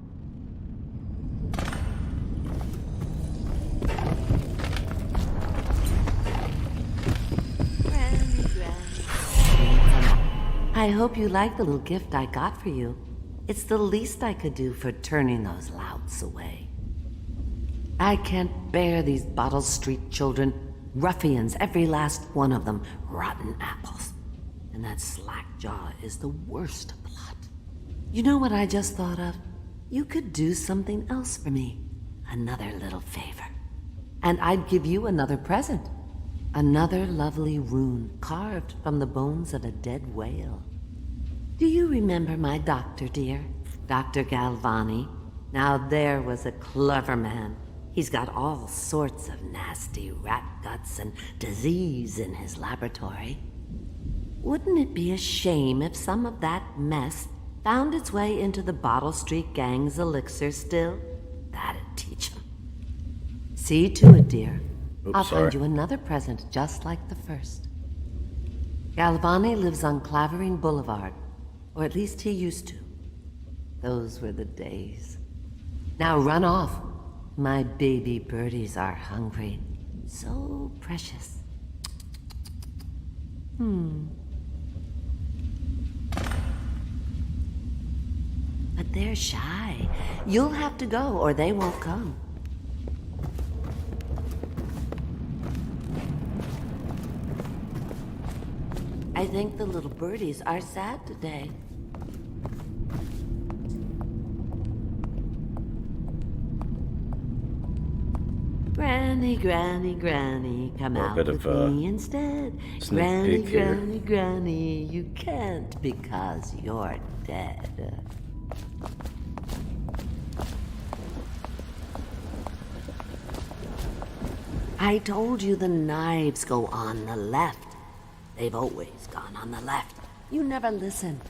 I hope you like the little gift I got for you. It's the least I could do for turning those louts away. I can't bear these Bottle Street children. Ruffians, every last one of them. Rotten apples. And that Slackjaw is the worst lot. You know what I just thought of? You could do something else for me. Another little favor. And I'd give you another present. Another lovely rune carved from the bones of a dead whale. Do you remember my doctor, dear? Dr. Galvani? Now there was a clever man. He's got all sorts of nasty rat guts and disease in his laboratory. Wouldn't it be a shame if some of that mess found its way into the Bottle Street Gang's elixir still? That'd teach him. See to it, dear. I'll find you another present just like the first. Galvani lives on Clavering Boulevard, or at least he used to. Those were the days. Now run off. My baby birdies are hungry. So precious. But they're shy. You'll have to go, or they won't come. I think the little birdies are sad today. Granny, Granny, Granny, come out with me instead. Granny, Granny, Granny, you can't because you're dead. I told you the knives go on the left. They've always gone on the left. You never listen.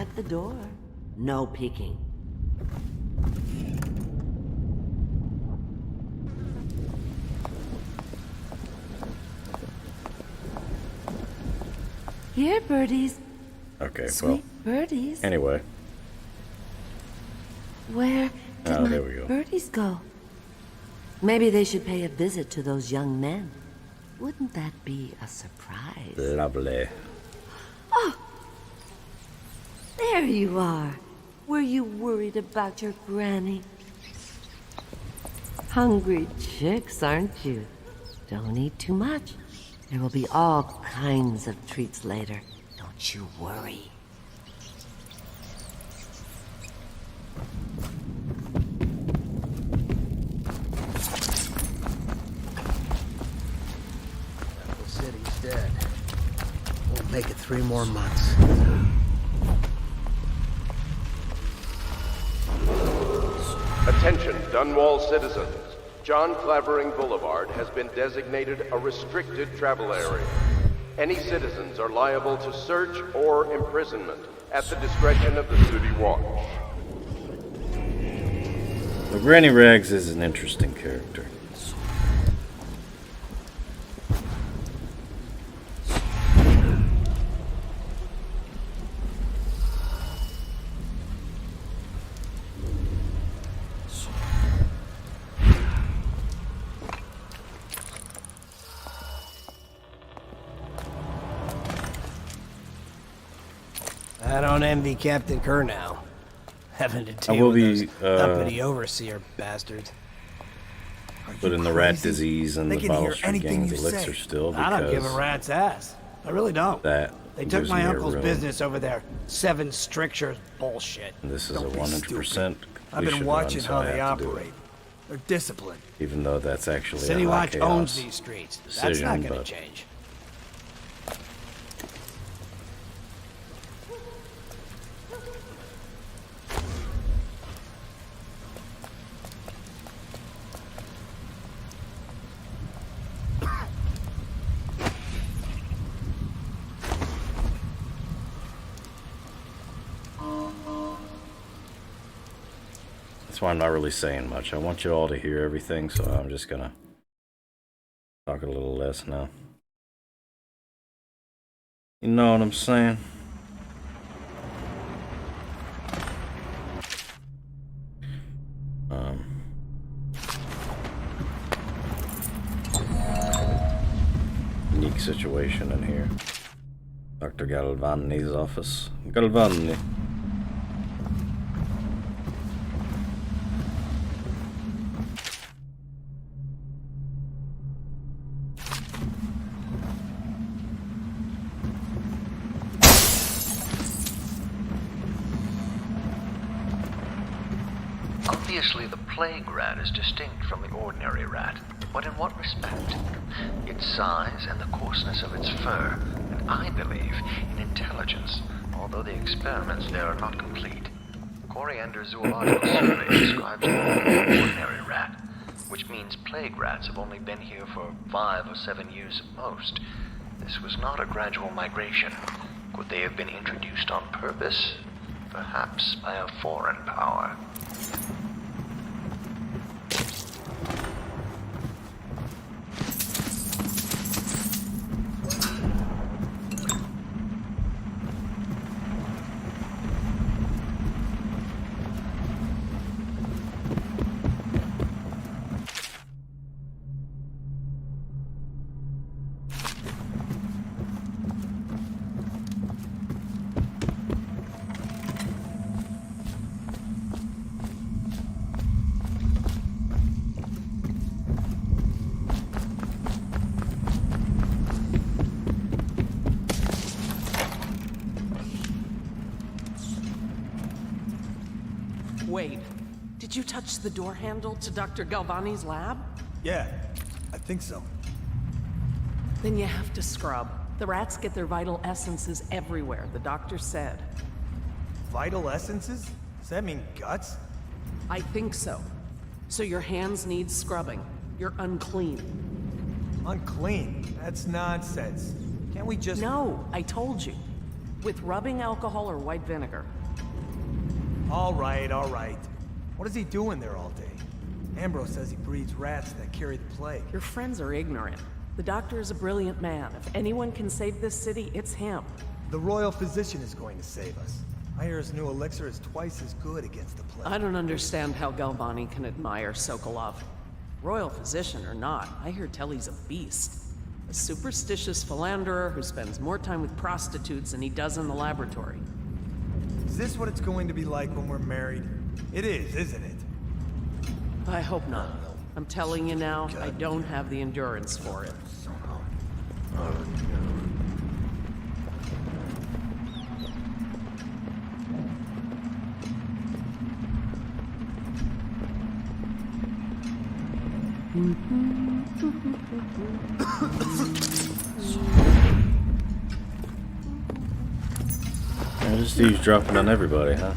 shut the door. No peeking. Here, birdies. Okay, Sweet birdies. Anyway. Where did my there we go. birdies go? Maybe they should pay a visit to those young men. Wouldn't that be a surprise? Lovely. Oh! There you are. Were you worried about your granny? Hungry chicks, aren't you? Don't eat too much. There will be all kinds of treats later. Don't you worry. The city's dead. Won't make it 3 more months. Attention, Dunwall citizens. John Clavering Boulevard has been designated a restricted travel area. Any citizens are liable to search or imprisonment at the discretion of the city watch. Well, Granny Rags is an interesting character. I don't envy Captain Kernow. Having to I deal will with be, those uppity overseer bastards. Put in the rat disease and They the can bottle hear street anything gang's you elixir say. still I don't give a because rat's ass. I really don't. that They took gives my me a uncle's real- business over there. 7 strictures bullshit. This is Don't a be 100% I've been completion watching run, so how I they have to do it. operate. They're disciplined. Even though that's actually City a high Watch owns chaos these streets. That's decision, not gonna but change. that's why I'm not really saying much. I want you all to hear everything, so I'm just gonna talk a little less now. You know what I'm saying? Unique situation in here. Dr. Galvani's office. Galvani. Obviously, the plague rat is distinct from the ordinary rat, but in what respect? Its size and the coarseness of its fur, and I believe in intelligence, although the experiments there are not complete. Coriander Zoological Survey describes it as an ordinary rat, which means plague rats have only been here for 5 or 7 years at most. This was not a gradual migration. Could they have been introduced on purpose? Perhaps by a foreign power. Wait, did you touch the door handle to Dr. Galvani's lab? Yeah, I think so. Then you have to scrub. The rats get their vital essences everywhere, the doctor said. Vital essences? Does that mean guts? I think so. So your hands need scrubbing. You're unclean. Unclean? That's nonsense. Can't we just... No, I told you. With rubbing alcohol or white vinegar. All right, all right. What is he doing there all day? Ambrose says he breeds rats that carry the plague. Your friends are ignorant. The doctor is a brilliant man. If anyone can save this city, it's him. The royal physician is going to save us. I hear his new elixir is twice as good against the plague. I don't understand how Galvani can admire Sokolov. Royal physician or not, I hear Telly's a beast. A superstitious philanderer who spends more time with prostitutes than he does in the laboratory. Is this what it's going to be like when we're married? It is, isn't it? I hope not. I'm telling you now, I don't have the endurance for it. Yeah, just eavesdropping on everybody, huh?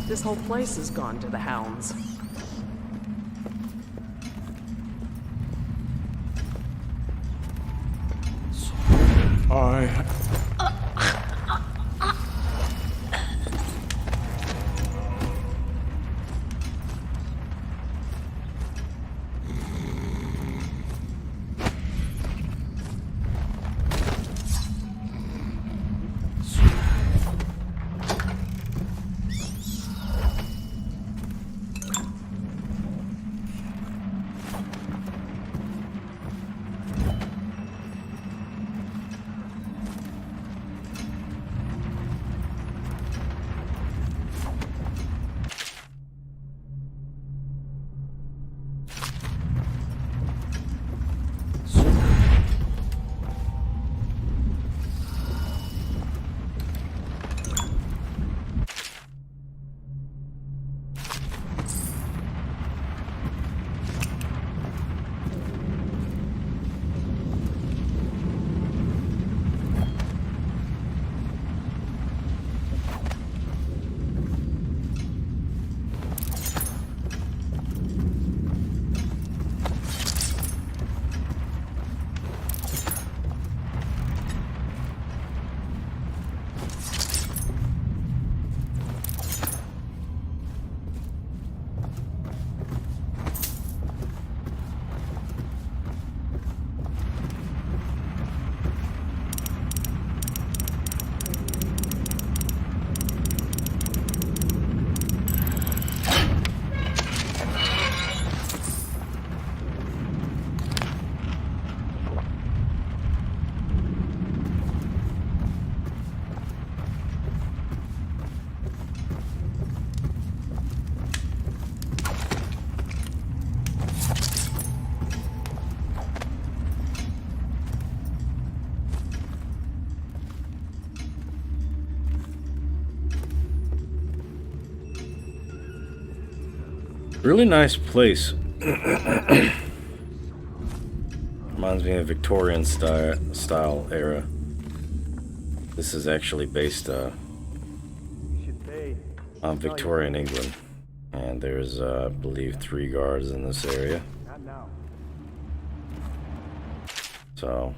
This whole place has gone to the hounds. Really nice place. Reminds me of Victorian style era. This is actually based on Victorian England. And there's, I believe, 3 guards in this area. So...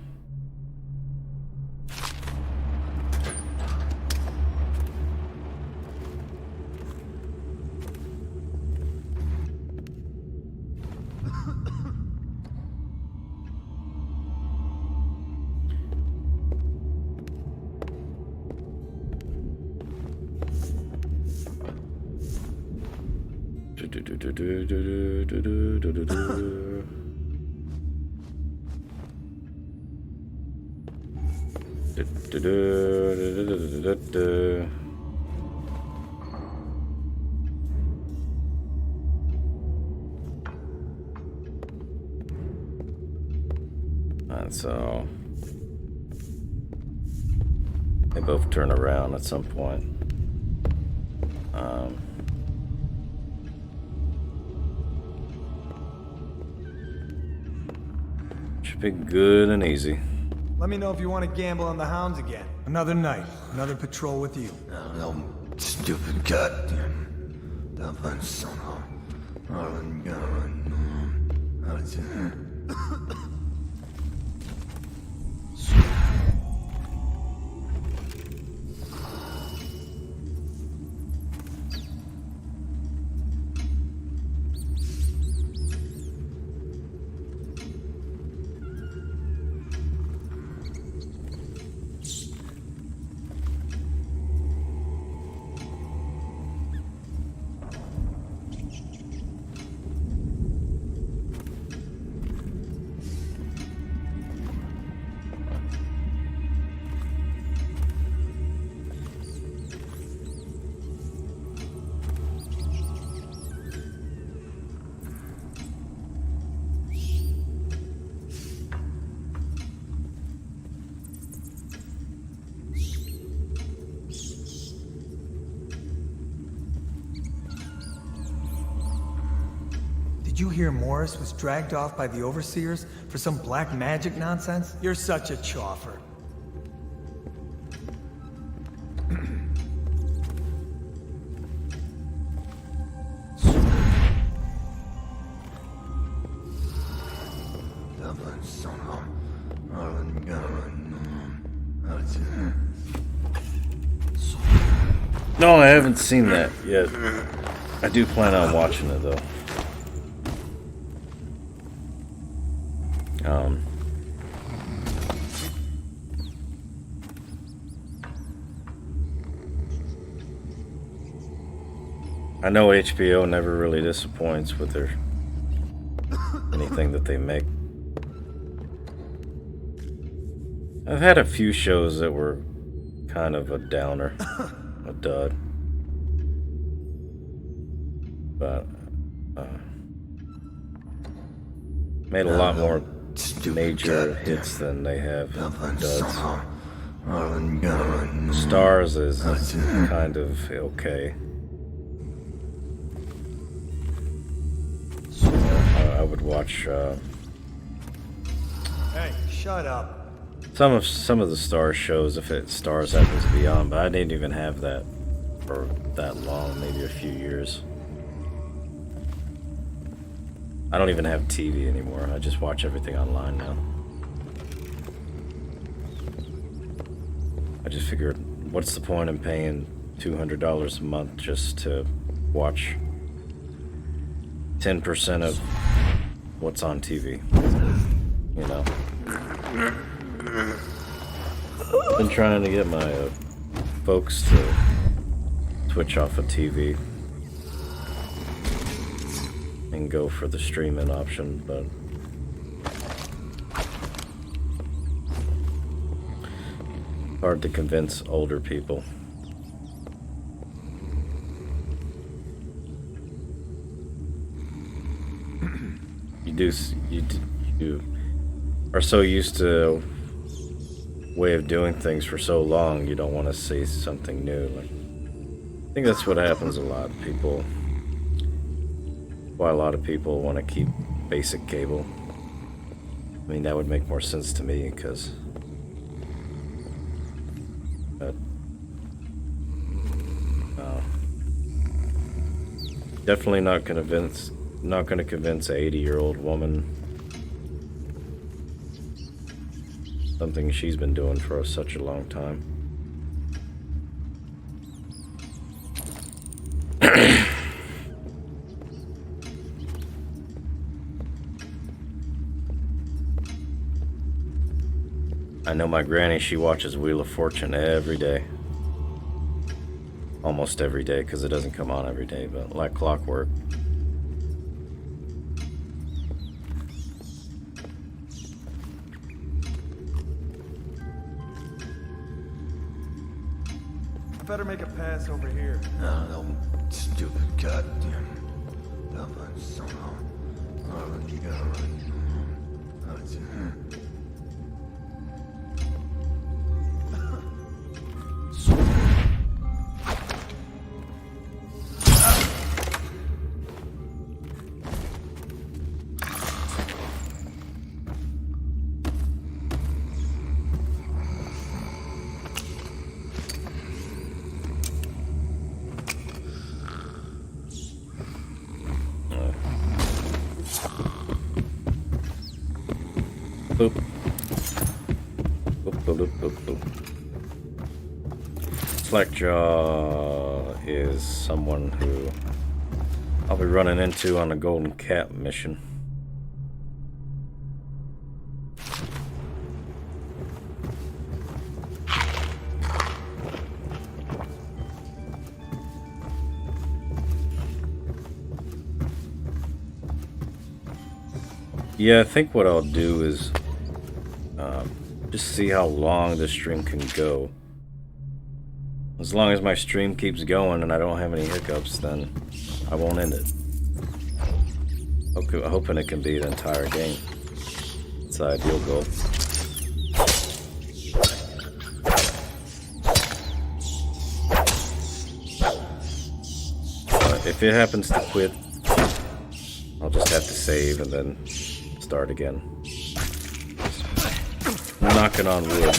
And so they both turn around at some point. Should be good and easy. Let me know if you want to gamble on the hounds again. Another night, another patrol with you. Stupid goddamn. That son of Did you hear Morris was dragged off by the Overseers for some black magic nonsense? You're such a choffer. No, I haven't seen that yet. I do plan on watching it though. I know HBO never really disappoints with their anything that they make. I've had a few shows that were kind of a downer, a dud, but made a lot more major hits than they have duds. Stars is kind of okay. I would watch Hey, shut up. some of the Stars shows if it Stars happens to be on, but I didn't even have that for that long, maybe a few years. I don't even have TV anymore. I just watch everything online now. I just figured, what's the point in paying $200 a month just to watch 10% of what's on TV? You know? Been trying to get my folks to switch off of TV and go for the streaming option, but hard to convince older people. You are so used to a way of doing things for so long, you don't want to see something new. Like, I think that's what happens a lot. Why a lot of people want to keep basic cable. I mean, that would make more sense to me, because definitely not going to convince an 80-year-old woman something she's been doing for such a long time. I know my granny, she watches Wheel of Fortune every day. Almost every day, because it doesn't come on every day, but like clockwork. I better make a pass over here. No, stupid goddamn. Slackjaw is someone who I'll be running into on the Golden Cap mission. Yeah, I think what I'll do is just see how long this stream can go. As long as my stream keeps going and I don't have any hiccups, then I won't end it. Okay, hoping it can be the entire game. It's the ideal goal. If it happens to quit, I'll just have to save and then start again. Knocking on wood.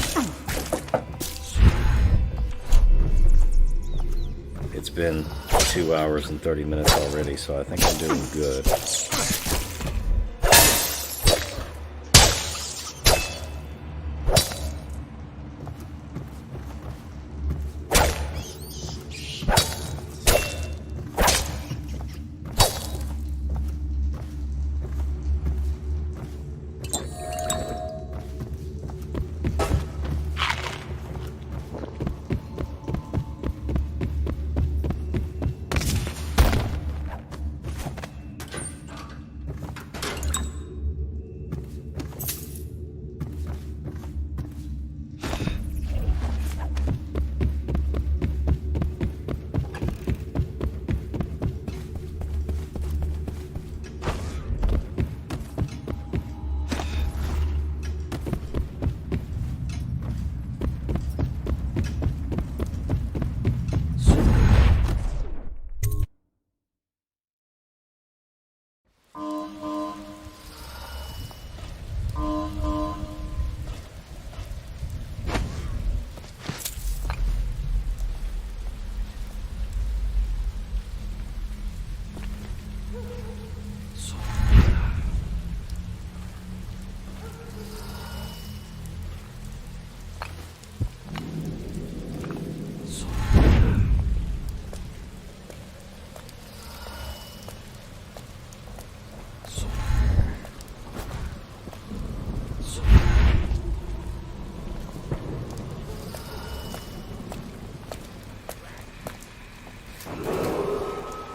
It's been 2 hours and 30 minutes already, so I think I'm doing good.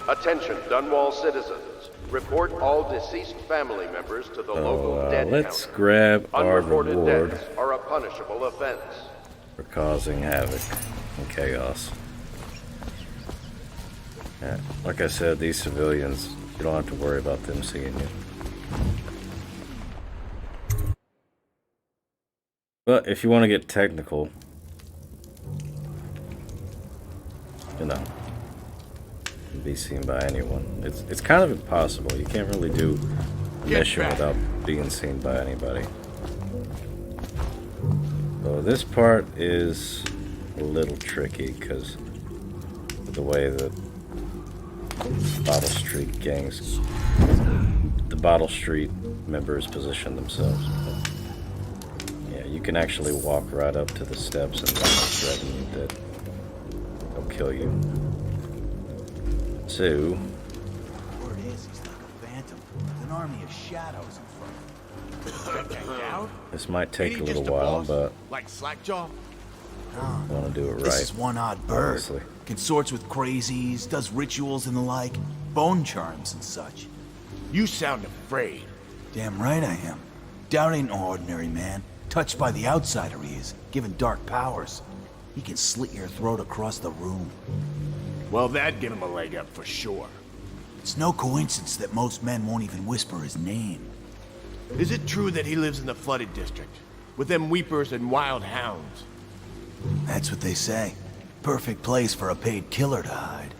Attention, Dunwall citizens. Report all deceased family members to the local dead let's counter. grab our Unreported reward deaths are a punishable offense. for causing havoc and chaos. Yeah, like I said, these civilians, you don't have to worry about them seeing you. But if you want to get technical, you know, be seen by anyone. It's kind of impossible. You can't really do a mission without being seen by anybody. So this part is a little tricky because of the way that Bottle Street gangs, the Bottle Street members position themselves. But yeah, you can actually walk right up to the steps and threaten you that they'll kill you. So, Word is, he's like a phantom with an army of shadows in front of him. this might take a little while, but Like Slackjaw? I want to do it right. This is one odd bird. Honestly. Consorts with crazies, does rituals and the like, bone charms and such. You sound afraid. Damn right I am. Doubt ain't no ordinary man. Touched by the outsider he is, given dark powers. He can slit your throat across the room. Well, that'd give him a leg up for sure. It's no coincidence that most men won't even whisper his name. Is it true that he lives in the flooded district? With them weepers and wild hounds? That's what they say. Perfect place for a paid killer to hide.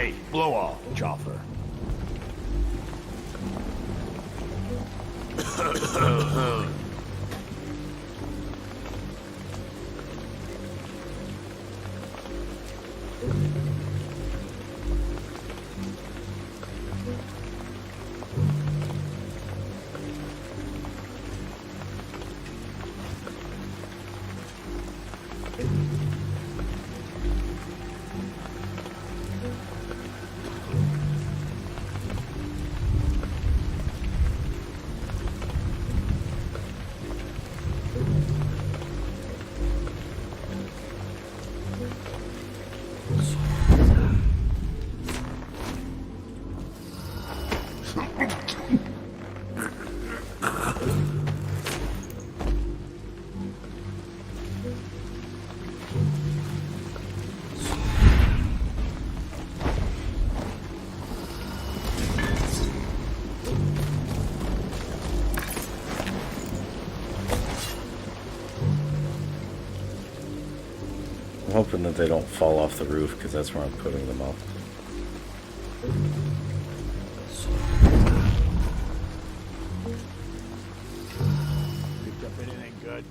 Hey, blow off, Chopper. I'm hoping that they don't fall off the roof, because that's where I'm putting them up. Picked up anything good?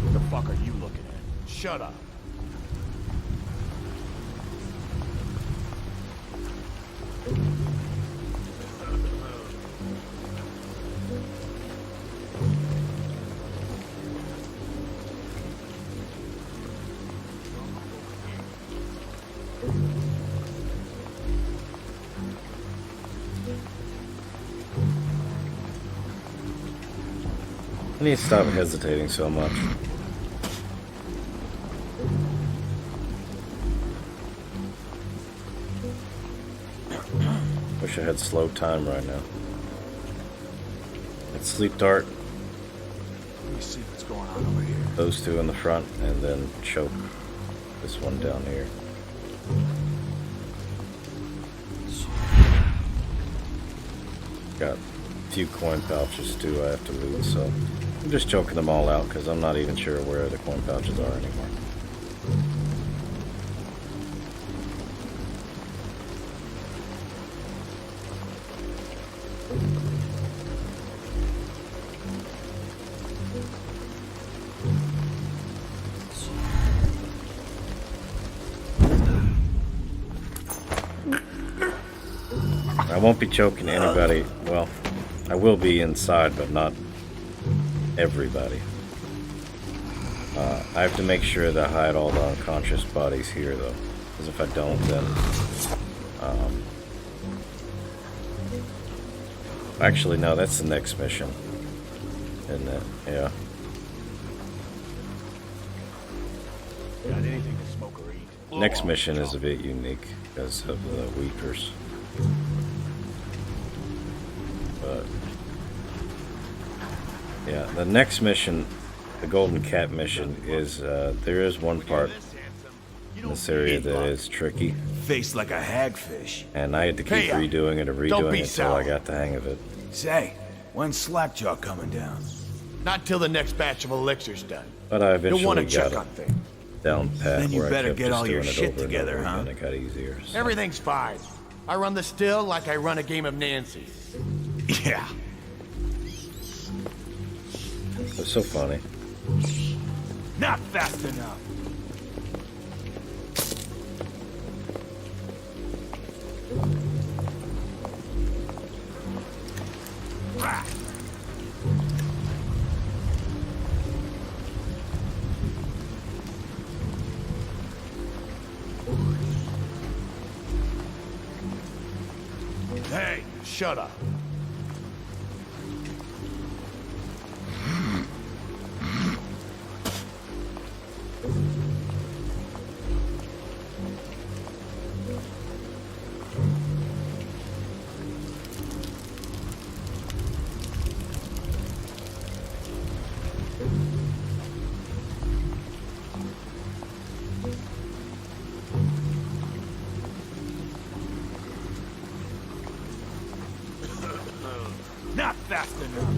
What the fuck are you looking at? Shut up. I need to stop hesitating so much. Wish I had slow time right now. Let's sleep dart. Let me see what's going on over here. Those two in the front, and then choke this one down here. Got a few coin pouches too I have to loot, so I'm just choking them all out because I'm not even sure where the coin pouches are anymore. I won't be choking anybody. Well, I will be inside, but not everybody. I have to make sure that I hide all the unconscious bodies here, though. Because if I don't, then... Actually, no, that's the next mission. Isn't it? Yeah. Got anything to smoke or eat? Next mission is a bit unique because of the Weepers. But yeah, the next mission, the Golden Cat mission, is there is one part in this area that is tricky. Face like a hagfish. And I had to keep redoing it and redoing it until I got the hang of it. Say, when's Slackjaw coming down? Not till the next batch of elixirs done. But I You'll want eventually to check got on it things. down pat Then you where better I kept get just all your doing it shit over and together, over, huh? and it got easier. So. Everything's fine. I run the still like I run a game of Nancy. Yeah. It's so funny. Not fast enough. Hey, shut up. Not fast enough.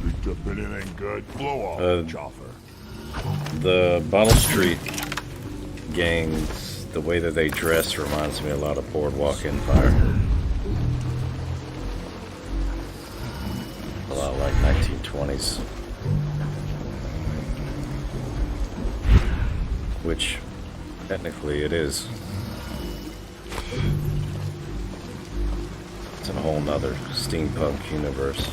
Picked up anything good? Blow off, Choffer. The Bottle Street gangs, the way that they dress reminds me a lot of Boardwalk Empire. A lot like 1920s. Which, technically, it is. It's a whole nother steampunk universe.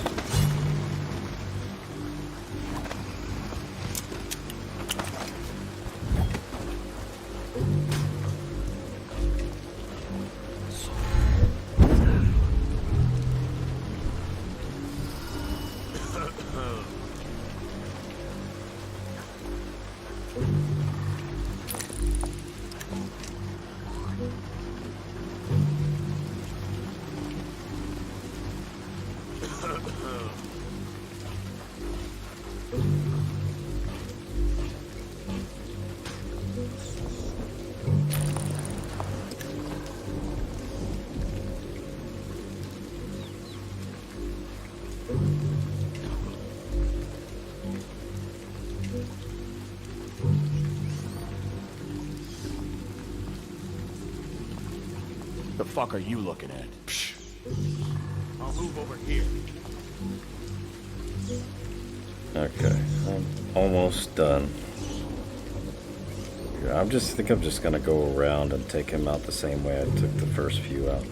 The fuck are you looking at? Psh. I'll move over here. Okay, I'm almost done. Yeah, I'm just gonna go around and take him out the same way I took the first few out.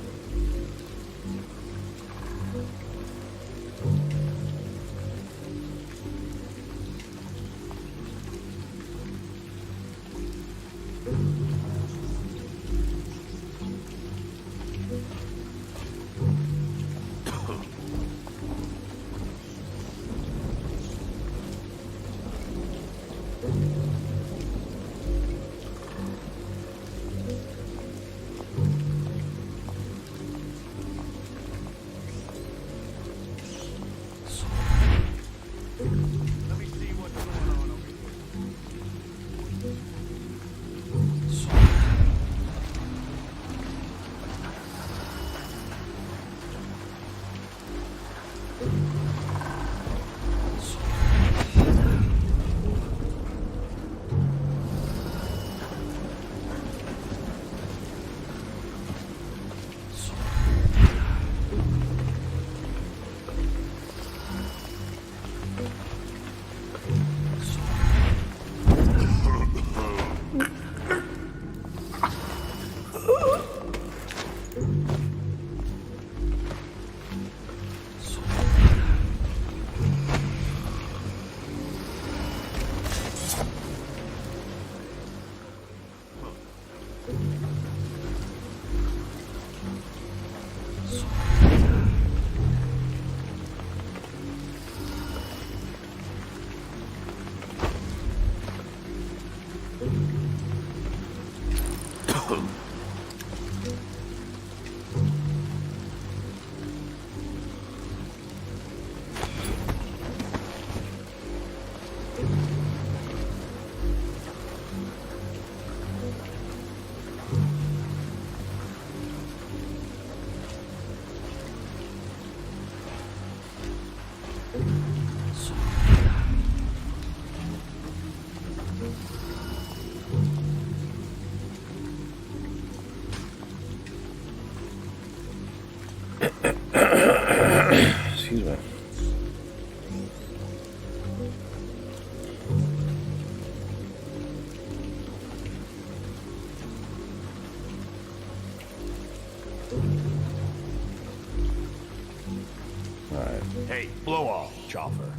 Alright. Hey, blow off, chopper.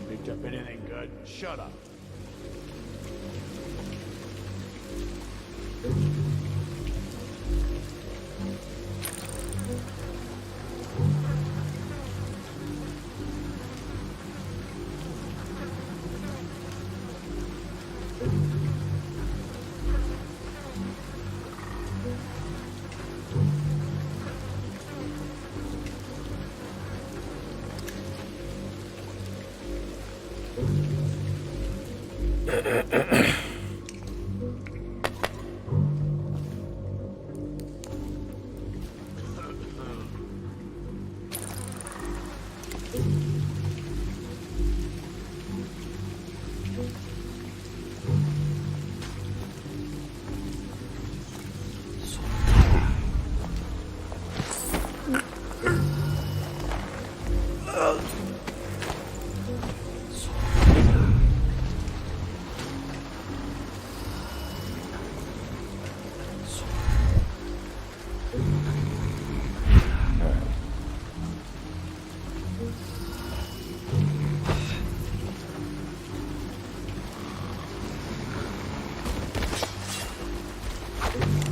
Picked up anything good? Shut up.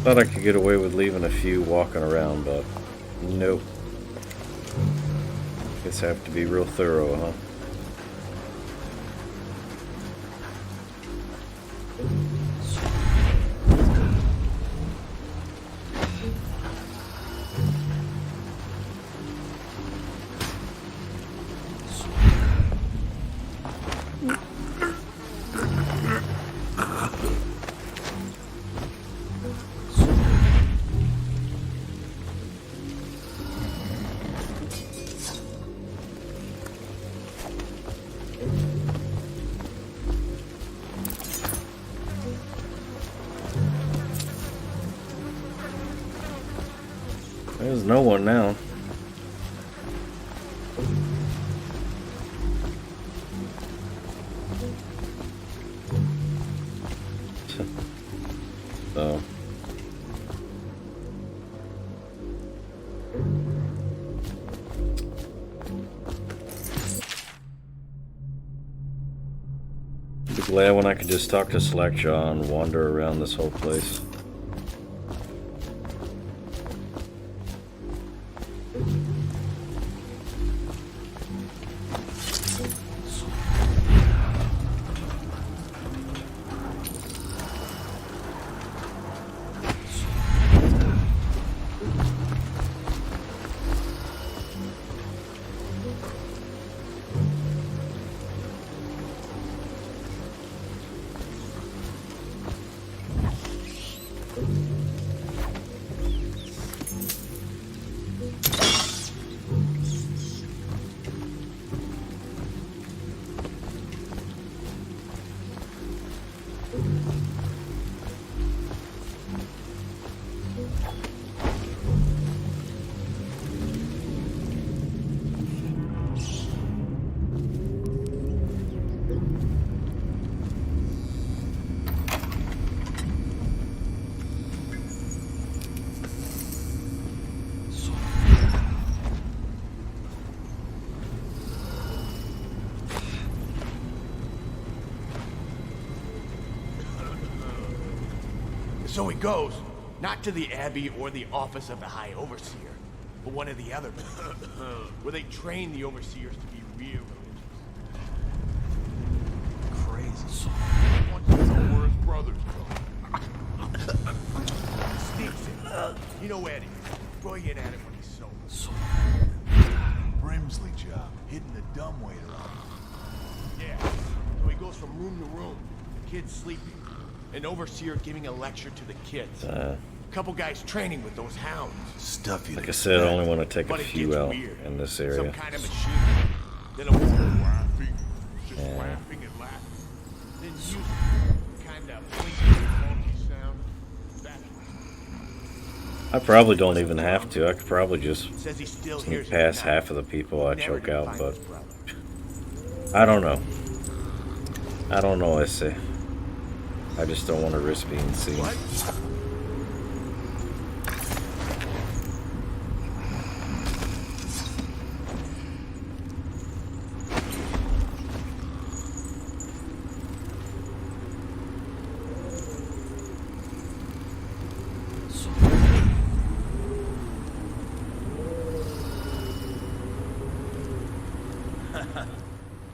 Thought I could get away with leaving a few walking around, but nope. Guess I have to be real thorough, huh? There's no one now. So. I'd be glad when I could just talk to Slackjaw and wander around this whole place. So he goes, not to the Abbey or the Office of the High Overseer, but one of the other places, where they train the Overseers to be real religious. Crazy. Wants to know where his brothers go. Sneaks in. You know Eddie. Brilliant at it when he's sober. Brimsley job, hitting the dumbwaiter on. Yeah. So he goes from room to room, the kids sleeping, an overseer giving a lecture to the kids. A couple guys training with those hounds. Stuff you Like I said, I only want to take a few out in this area. Some kind of machine. Then a woman laughing, just laughing and laughing. Then music, kind of blinking, funky sound. I probably don't even have to. I could probably just Says he still sneak hears past him at night. half of the people I Never choke gonna out, find but his brother. I don't know. I don't know, I say. I just don't want to risk being seen. What?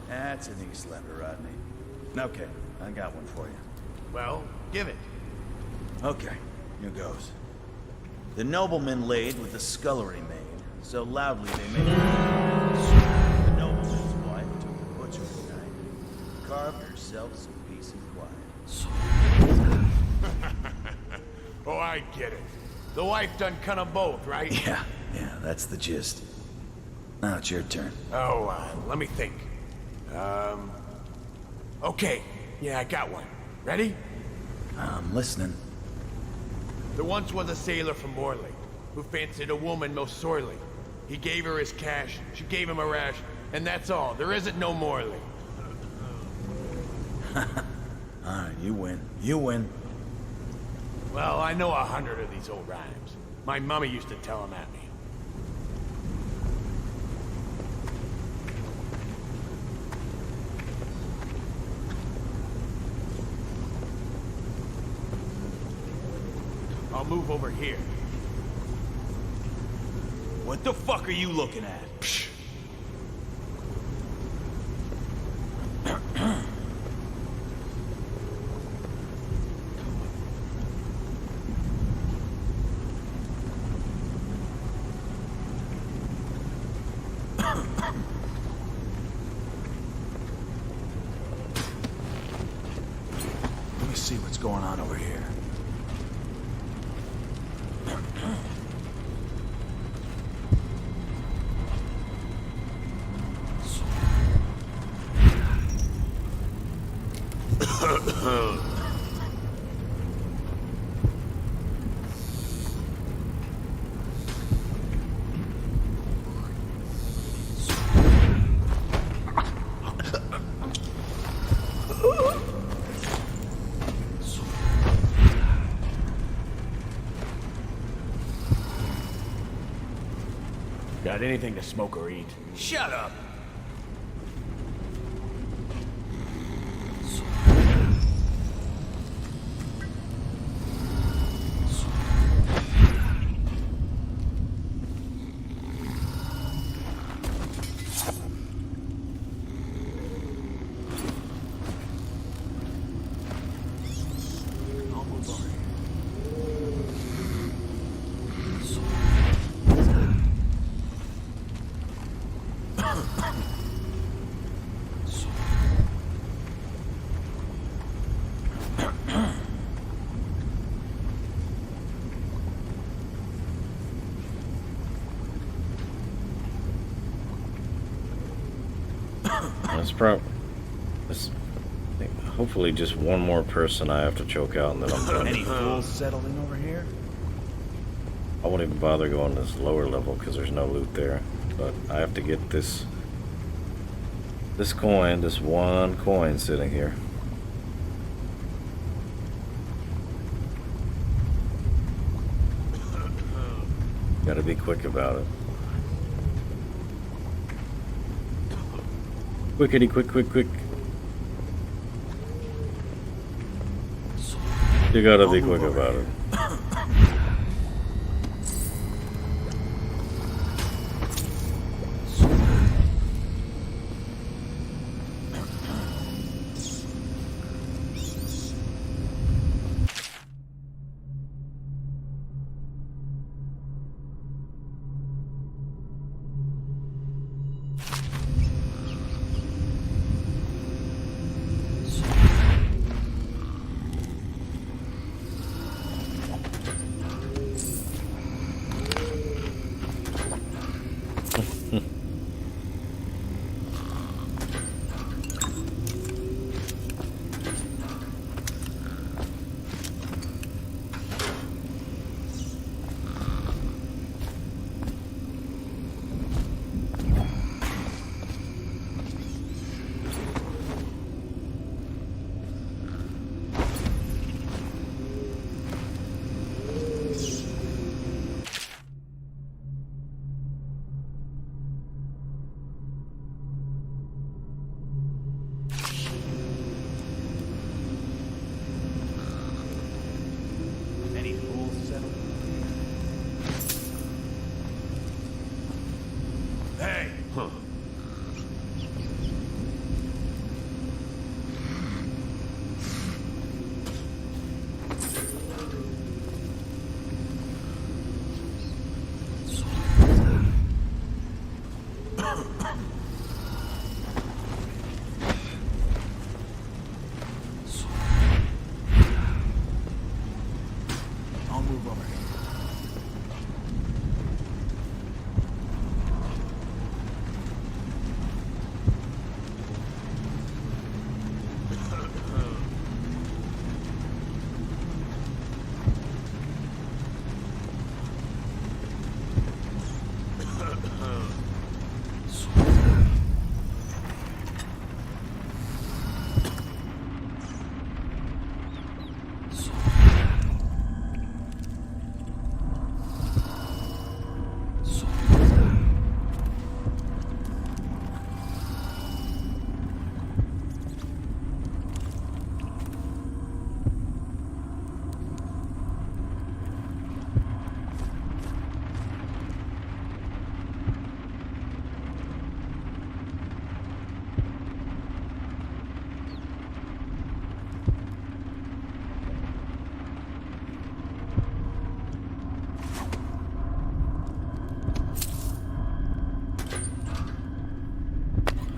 That's an East Lever, Rodney. Okay, I got one for you. Well, give it. Okay, here goes. The nobleman laid with the scullery maid, so loudly they made it. The nobleman's wife took the butcher's knife, carved herself some peace and quiet. Oh, I get it. The wife done cut them both, right? Yeah, that's the gist. Now it's your turn. Oh, let me think. Okay. Yeah, I got one. Ready? I'm listening. There once was a sailor from Morley who fancied a woman most sorely. He gave her his cash, she gave him a rash, and that's all. There isn't no Morley. Alright, you win. You win. Well, I know 100 of these old rhymes. My mummy used to tell them at me. I'll move over here. What the fuck are you looking at? Psh. Let me see what's going on over here. Got anything to smoke or eat? Shut up! That's hopefully just one more person I have to choke out and then I'm done. Any fools settling over here? I won't even bother going to this lower level because there's no loot there. But I have to get this coin, this one coin sitting here. Gotta be quick about it. Quickity, quick. You gotta be quick about it.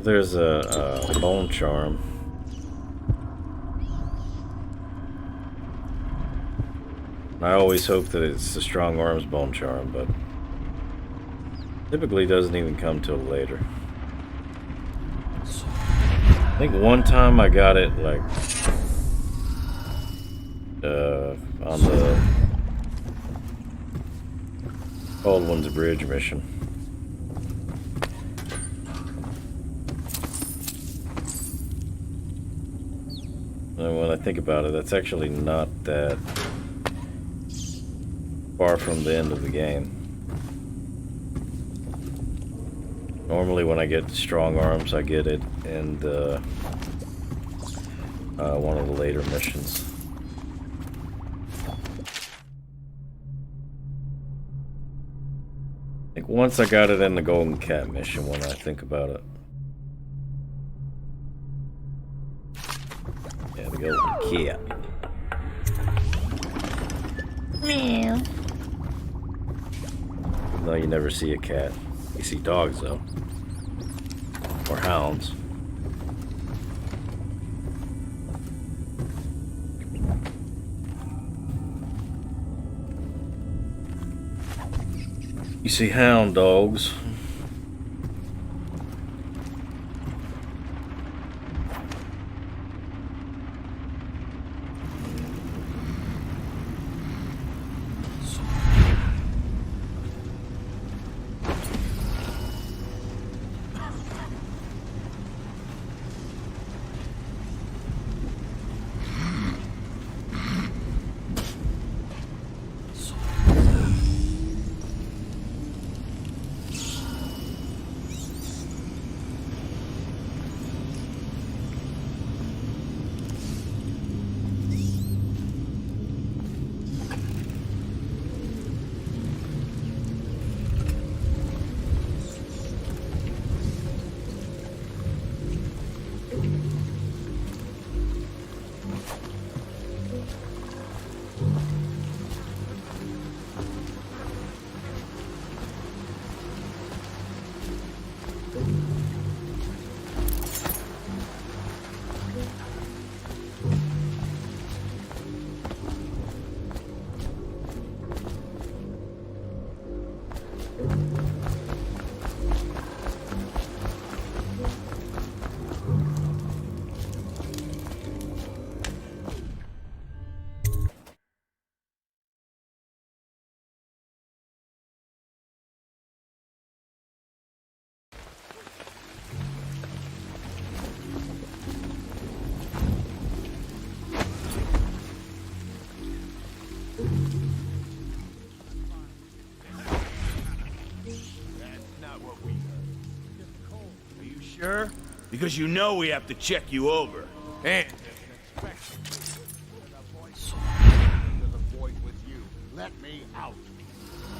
There's a bone charm. I always hope that it's the strong arms bone charm, but typically doesn't even come till later. I think one time I got it like on the Baldwin's Bridge mission. And when I think about it, that's actually not that far from the end of the game. Normally when I get strong arms, I get it in one of the later missions. I think once I got it in the Golden Cat mission when I think about it. Yeah, the Golden Cat. Meow. No, you never see a cat. You see dogs, though. Or hounds. You see hound dogs. Sure? Because you know we have to check you over. And Let me out.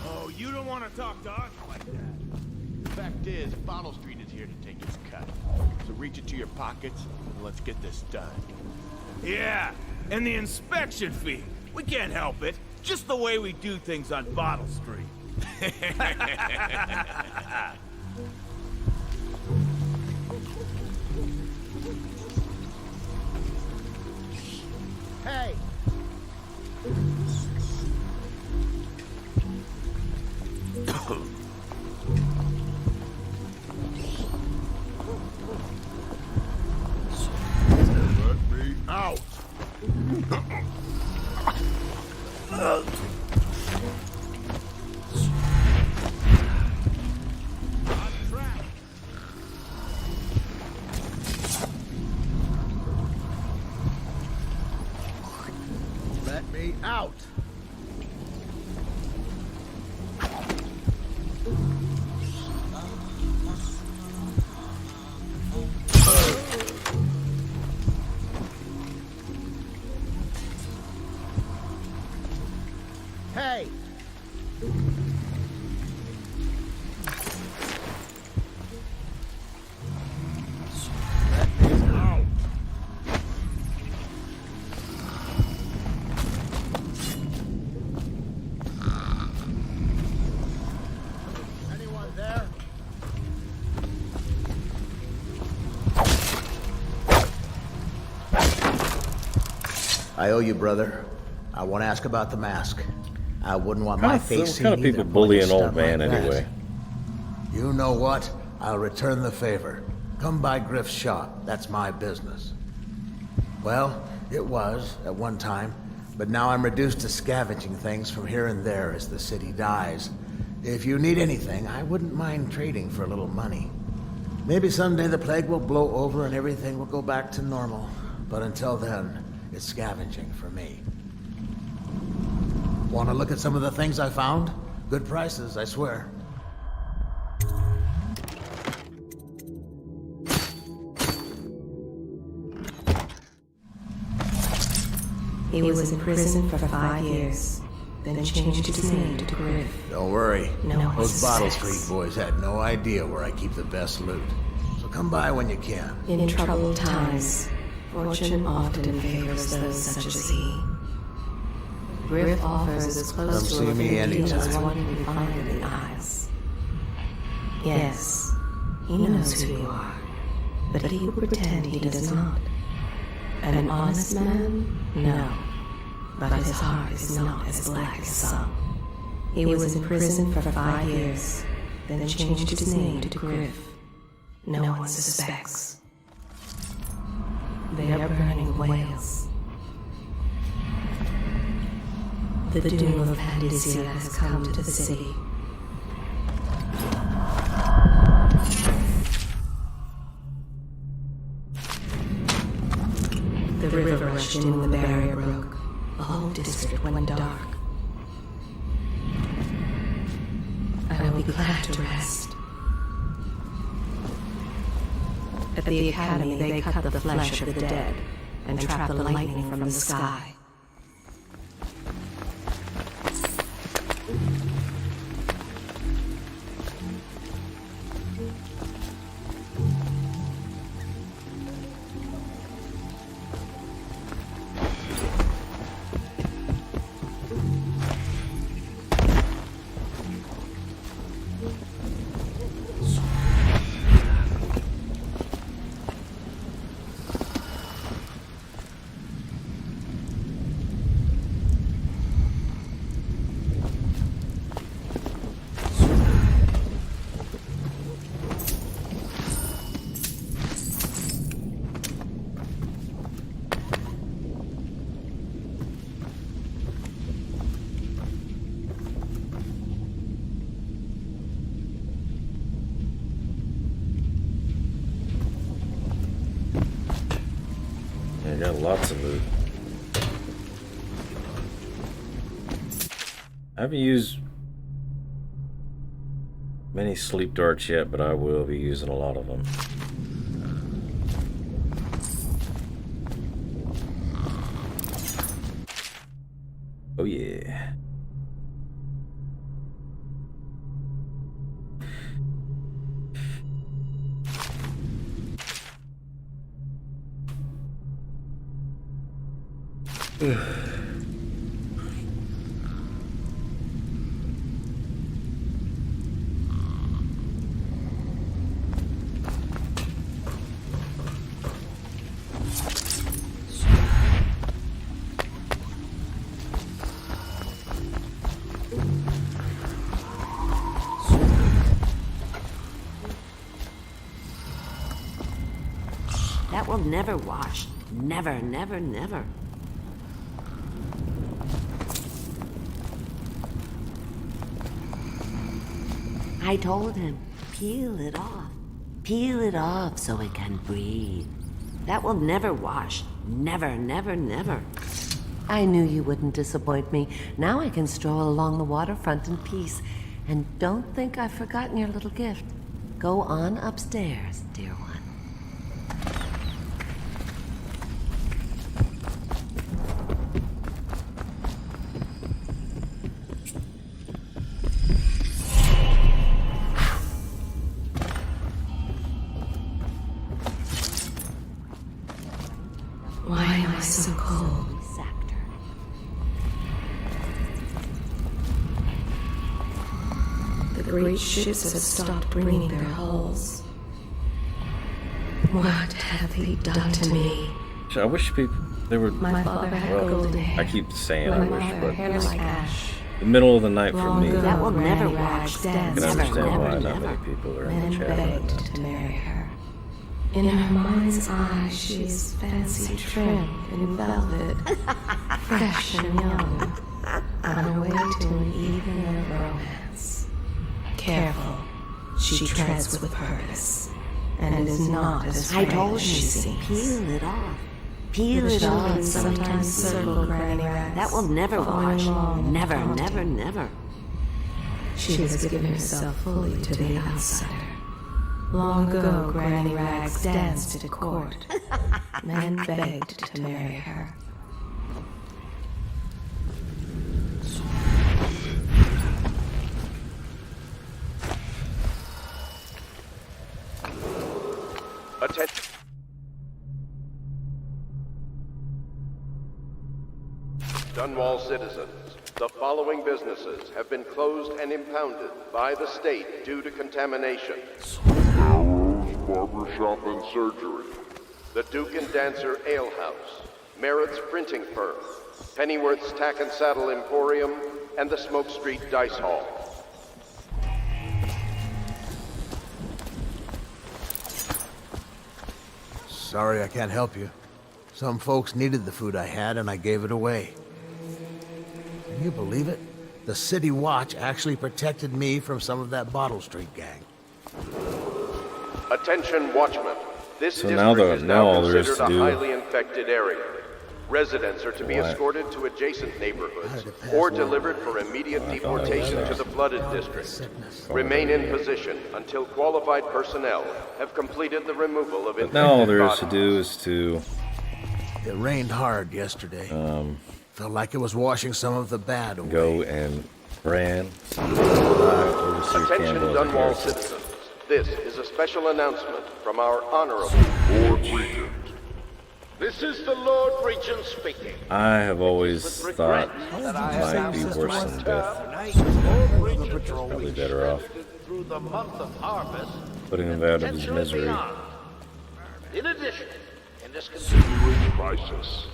oh, you don't want to talk to us like that. The fact is, Bottle Street is here to take its cut. So reach into your pockets and let's get this done. Yeah, and the inspection fee. We can't help it. Just the way we do things on Bottle Street. Hey! Let me out. Let me out. Hey! Let me out. Anyone there? I owe you, brother. I want to ask about the mask. I wouldn't want my face seen What kind of people either bully pulling a an old stunt like man that. anyway? You know what? I'll return the favor. Come by Griff's shop. That's my business. Well, it was at one time, but now I'm reduced to scavenging things from here and there as the city dies. If you need anything, I wouldn't mind trading for a little money. Maybe someday the plague will blow over and everything will go back to normal. But until then, it's scavenging for me. Want to look at some of the things I found? Good prices, I swear. He was in prison for 5 years, then changed his name to Griff. Don't worry. No one Those Bottle suspects. Street boys had no idea where I keep the best loot. So come by when you can. In troubled times, fortune often favors those such as he. Griff offers as close Come to see a me guarantee as anytime. one can find in the Isles. Yes, he knows who you are, but he will pretend he does not. An honest man? No. But his heart is not as black as some. He was in prison for 5 years, then changed his name to Griff. No one suspects. They are burning whales. The doom of Pandasia has come to the city. The river rushed in when the barrier broke. The whole district went dark. I will be glad to rest. At the academy, they cut the flesh of the dead and trap the lightning from the sky. I got lots of loot. I haven't used many sleep darts yet, but I will be using a lot of them. Oh yeah. That will never wash. Never, never, never. I told him, peel it off. Peel it off so it can breathe. That will never wash. Never, never, never. I knew you wouldn't disappoint me. Now I can stroll along the waterfront in peace. And don't think I've forgotten your little gift. Go on upstairs, dear one. Why am I so cold? The great ships have stopped bringing their hulls. What have they done to me? I wish people they were. My father had golden hair. I keep saying I My wish, mother but hair like ash. the middle of the night for me. That will never wash. I can understand why not many people are in the Men chat. begged to marry her. In her mind's eye, she is fancy trim in velvet, fresh and young, on her way to an evening of romance. Careful, she treads with purpose, and it is not as I frail told as she you, seems. peel it off. Peel The it off. children sometimes circle Granny Rags, That will never following wash. along and Never, taunting. never, never. She has given herself fully to the outsider. Long ago, Granny Rags danced at court. Men begged to marry her. Attention. Dunwall citizens, the following businesses have been closed and impounded by the state due to contamination. Arrow's Barbershop and Surgery. The Duke and Dancer Ale House, Merritt's Printing Firm, Pennyworth's Tack and Saddle Emporium, and the Smoke Street Dice Hall. Sorry I can't help you. Some folks needed the food I had, and I gave it away. Can you believe it? The City Watch actually protected me from some of that Bottle Street gang. Attention, watchmen. This So district is now all there is considered to a do- highly infected area. Residents are to be What? escorted to adjacent neighborhoods or delivered for immediate deportation to the flooded district. Remain in position until qualified personnel have completed the removal of But now all infected there is to bodies. do is to It rained hard yesterday. Felt like it was washing some of the bad away. go and brand some overseer Attention, Campbell as a Dunwall character. citizens. This is a special announcement from our honorable Lord Regent. This is the Lord Regent speaking. I have always thought that I it might have be announced worse my than term death. as Lord Regent Probably better off through the month of harvest. putting him out of his potentially misery. beyond. In addition, in this Continuing crisis.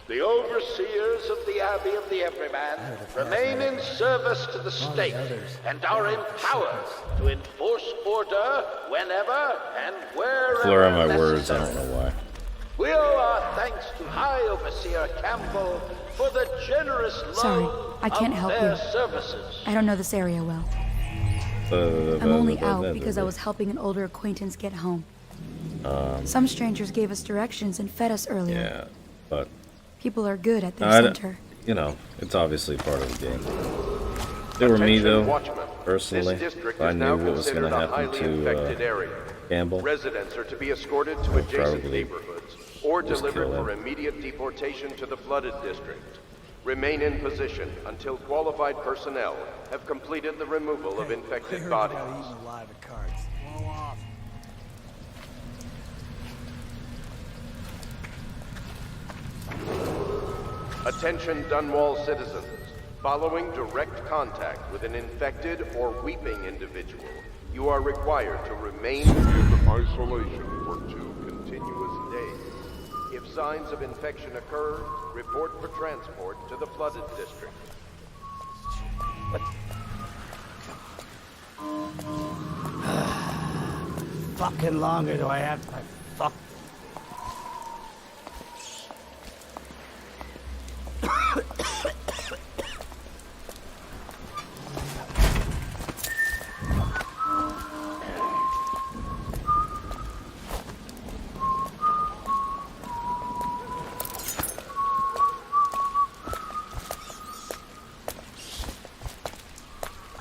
the overseers of the Abbey of the Everyman remain in service to the state and are empowered to enforce order whenever and wherever Slur on my necessary. words, I don't know why. We owe our thanks to High Overseer Campbell for the generous Sorry, loan I can't of help their you. services. I don't know this area well. I'm only out because I was helping an older acquaintance get home. Some strangers gave us directions and fed us earlier. Yeah, but People are good at their I don't- center. you know, it's obviously part of the game. If it were me though, personally, This district if I is knew now what was going considered to a happen highly to infected area. Campbell, Residents are to be escorted to I'd adjacent probably neighborhoods or just delivered kill for him. immediate deportation to the flooded district. Remain in position until qualified personnel have completed the removal of infected bodies. Eaten alive at cards. Blow off. Attention Dunwall citizens. Following direct contact with an infected or weeping individual, you are required to remain in isolation for 2 continuous days. If signs of infection occur, report for transport to the flooded district. Fucking longer do I have to fuck?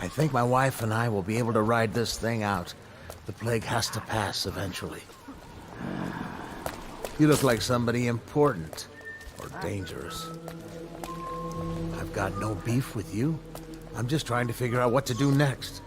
I think my wife and I will be able to ride this thing out. The plague has to pass eventually. You look like somebody important or dangerous. I've got no beef with you. I'm just trying to figure out what to do next.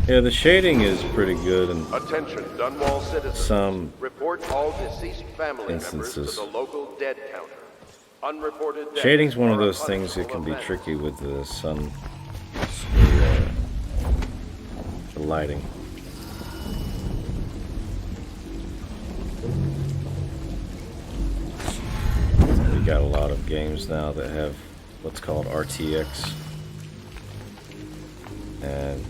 Yeah, the shading is pretty good in Attention, Dunwall citizens. some report all deceased family instances. members to the local dead counter. Unreported deaths Shading's one of are a those things that can be punishable tricky with the sun, the lighting. We got a lot of games now that have what's called RTX, and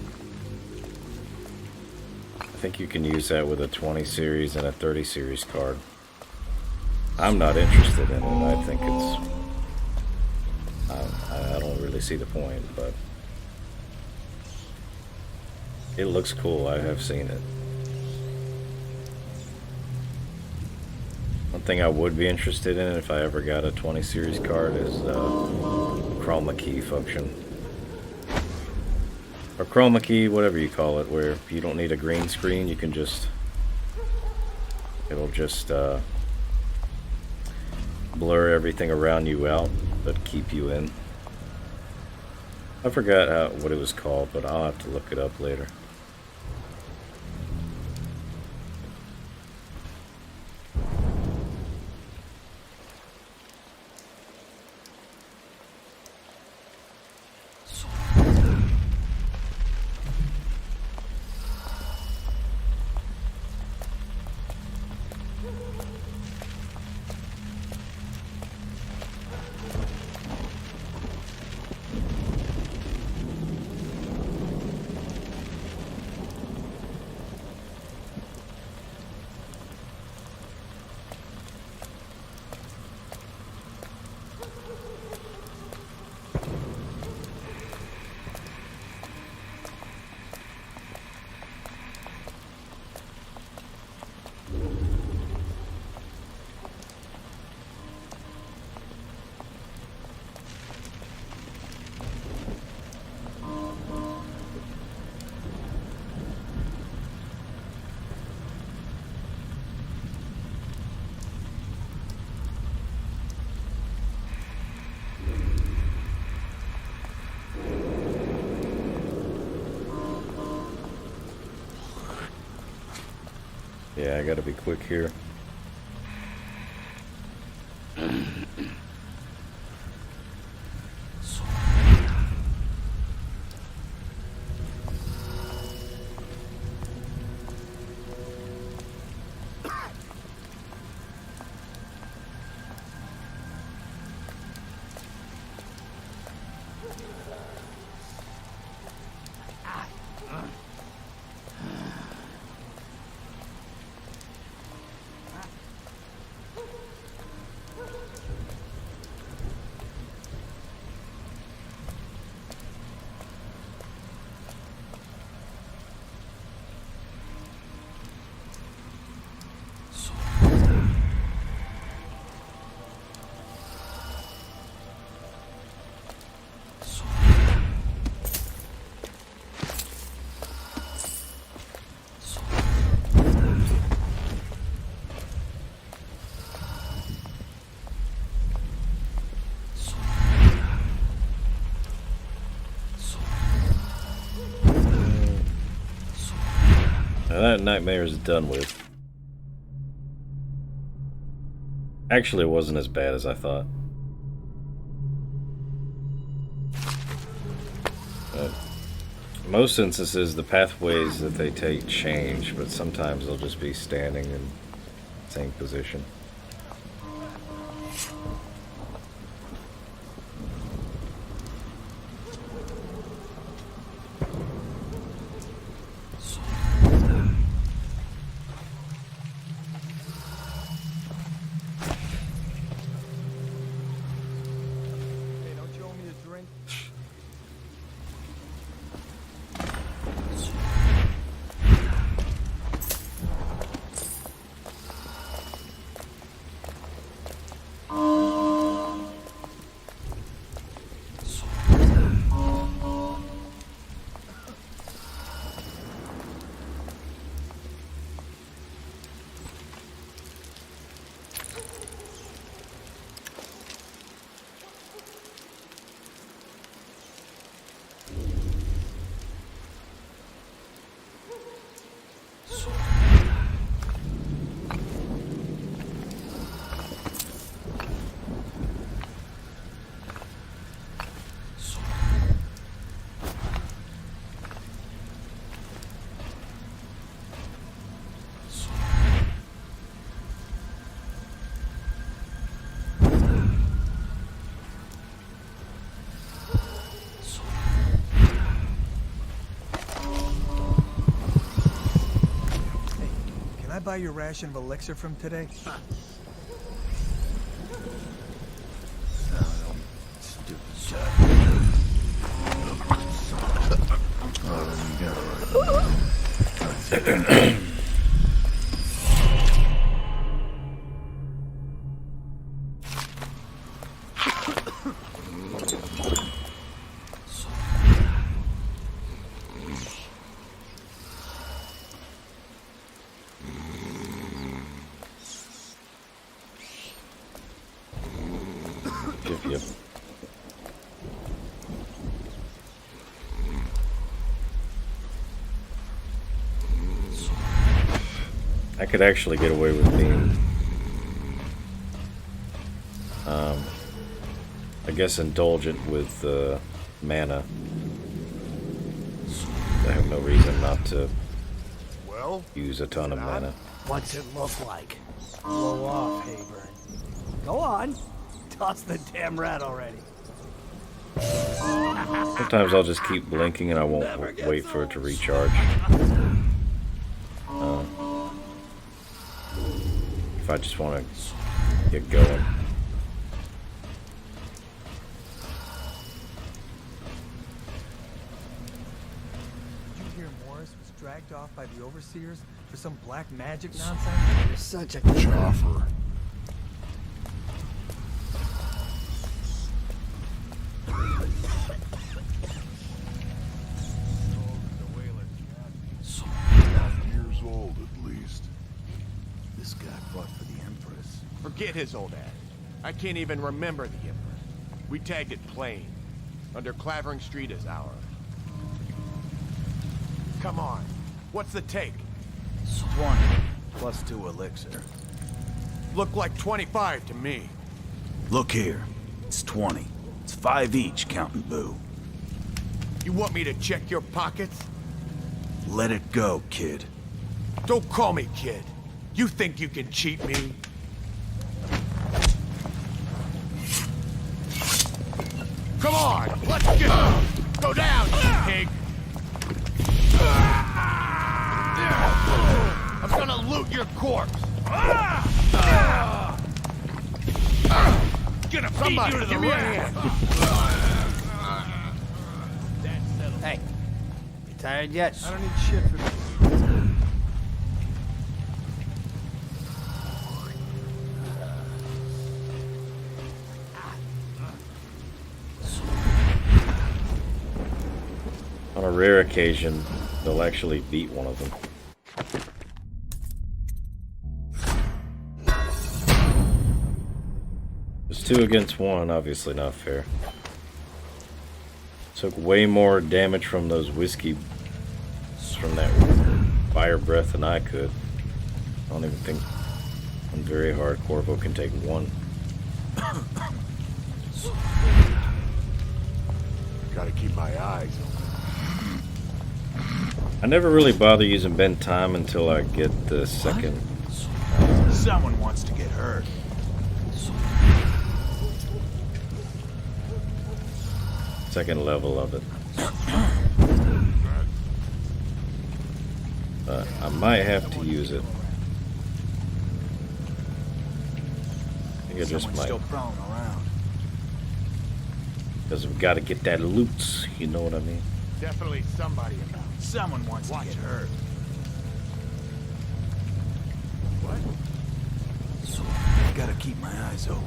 I think you can use that with a 20 series and a 30 series card. I'm not interested in it. I think it's... I don't really see the point, but... it looks cool. I have seen it. One thing I would be interested in if I ever got a 20 series card is chroma key function. Or chroma key, whatever you call it, where you don't need a green screen, you can just... it'll just blur everything around you out, but keep you in. I forgot what it was called, but I'll have to look it up later. Yeah, I gotta be quick here. Now that nightmare is done with. Actually, it wasn't as bad as I thought. Most instances, the pathways that they take change, but sometimes they'll just be standing in the same position. Buy your ration of elixir from today? Yep. I could actually get away with being, I guess, indulgent with mana. I have no reason not to use a ton of mana. What's it look like? Blow off, Hayburn. Go on. Toss the damn rat already. Sometimes I'll just keep blinking and I won't wait for it to recharge. If I just want to get going. Did you hear Morris was dragged off by the overseers for some black magic nonsense? You're such a choffer. Years old, at least. This guy fought for the Empress. Forget his old ass. I can't even remember the Empress. We tagged it plain. Under Clavering Street is ours. Come on. What's the take? 20 plus 2 elixir. Look like 25 to me. Look here. It's 20. It's 5 each, counting Boo. You want me to check your pockets? Let it go, kid. Don't call me kid. You think you can cheat me? Come on, let's go down, you pig. I'm gonna loot your corpse. Gonna feed you to the rat. Hey, you tired yet? I don't need shit for this. On a rare occasion, they'll actually beat one of them. It's 2 against 1, obviously not fair. Took way more damage from those whiskey, from that fire breath than I could. I don't even think I'm very hard. Corvo can take one. Gotta keep my eyes open. I never really bother using bend time until I get the second. Someone wants to get hurt. Second level of it. I might have to use it. I think I just might. Still prowling around. Because we've got to get that loot, you know what I mean? Definitely somebody about. Someone wants to get hurt. What? Gotta keep my eyes open.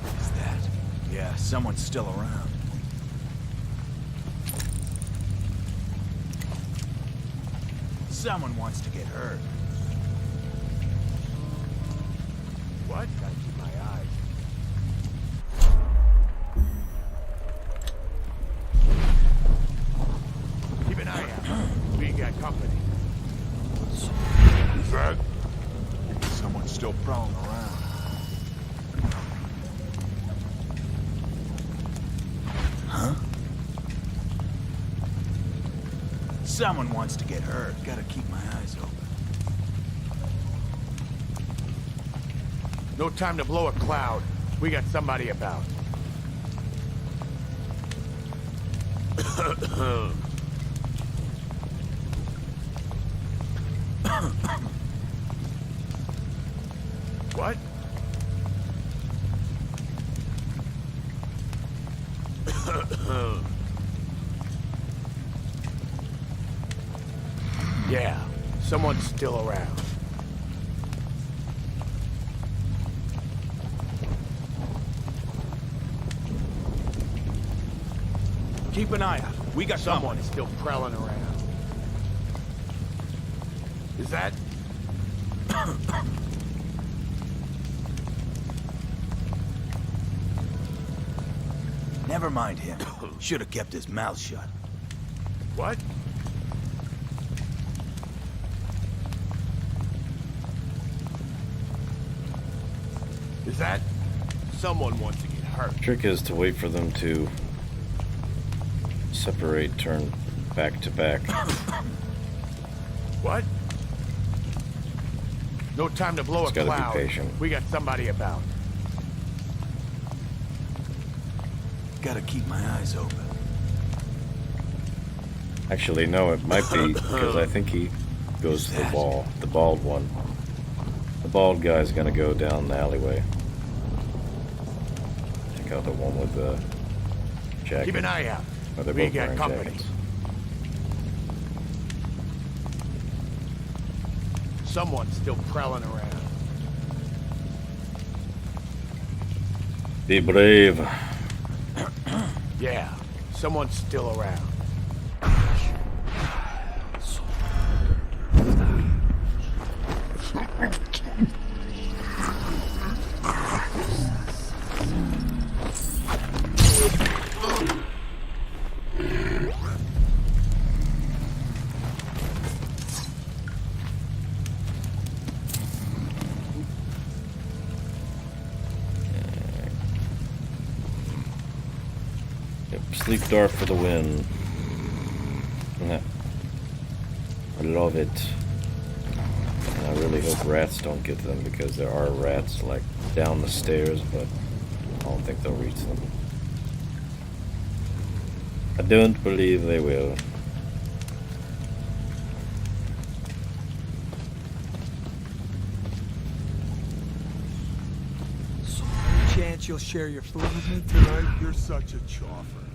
What's that? Yeah, someone's still around. Someone wants to get hurt. What? Gotta keep my eyes. Keep an eye out. We got company. Who's that? Someone's still prowling around. Huh? Someone wants to get hurt. Gotta keep my eyes open. No time to blow a cloud. We got somebody about. What? Yeah, someone's still around. Keep an eye out. We got Someone is still prowling around. Is that? Never mind him. Should have kept his mouth shut. What? Is that? Someone wants to get hurt. Trick is to wait for them to separate, turn back to back. What? No time to blow Just a gotta cloud. be patient. We got somebody about. Gotta keep my eyes open. Actually, no, it might be because I think he goes to the wall. The bald one. The bald guy's gonna go down the alleyway. Check out the one with the jacket. Keep an eye out. Oh, they're We both got wearing company. jackets. Someone's still prowling around. Be brave. Yeah, someone's still around. Sleep dart for the win. Yeah. I love it. And I really hope rats don't get them because there are rats like down the stairs, but I don't think they'll reach them. I don't believe they will. Any chance you'll share your food with me tonight? You're such a choffer.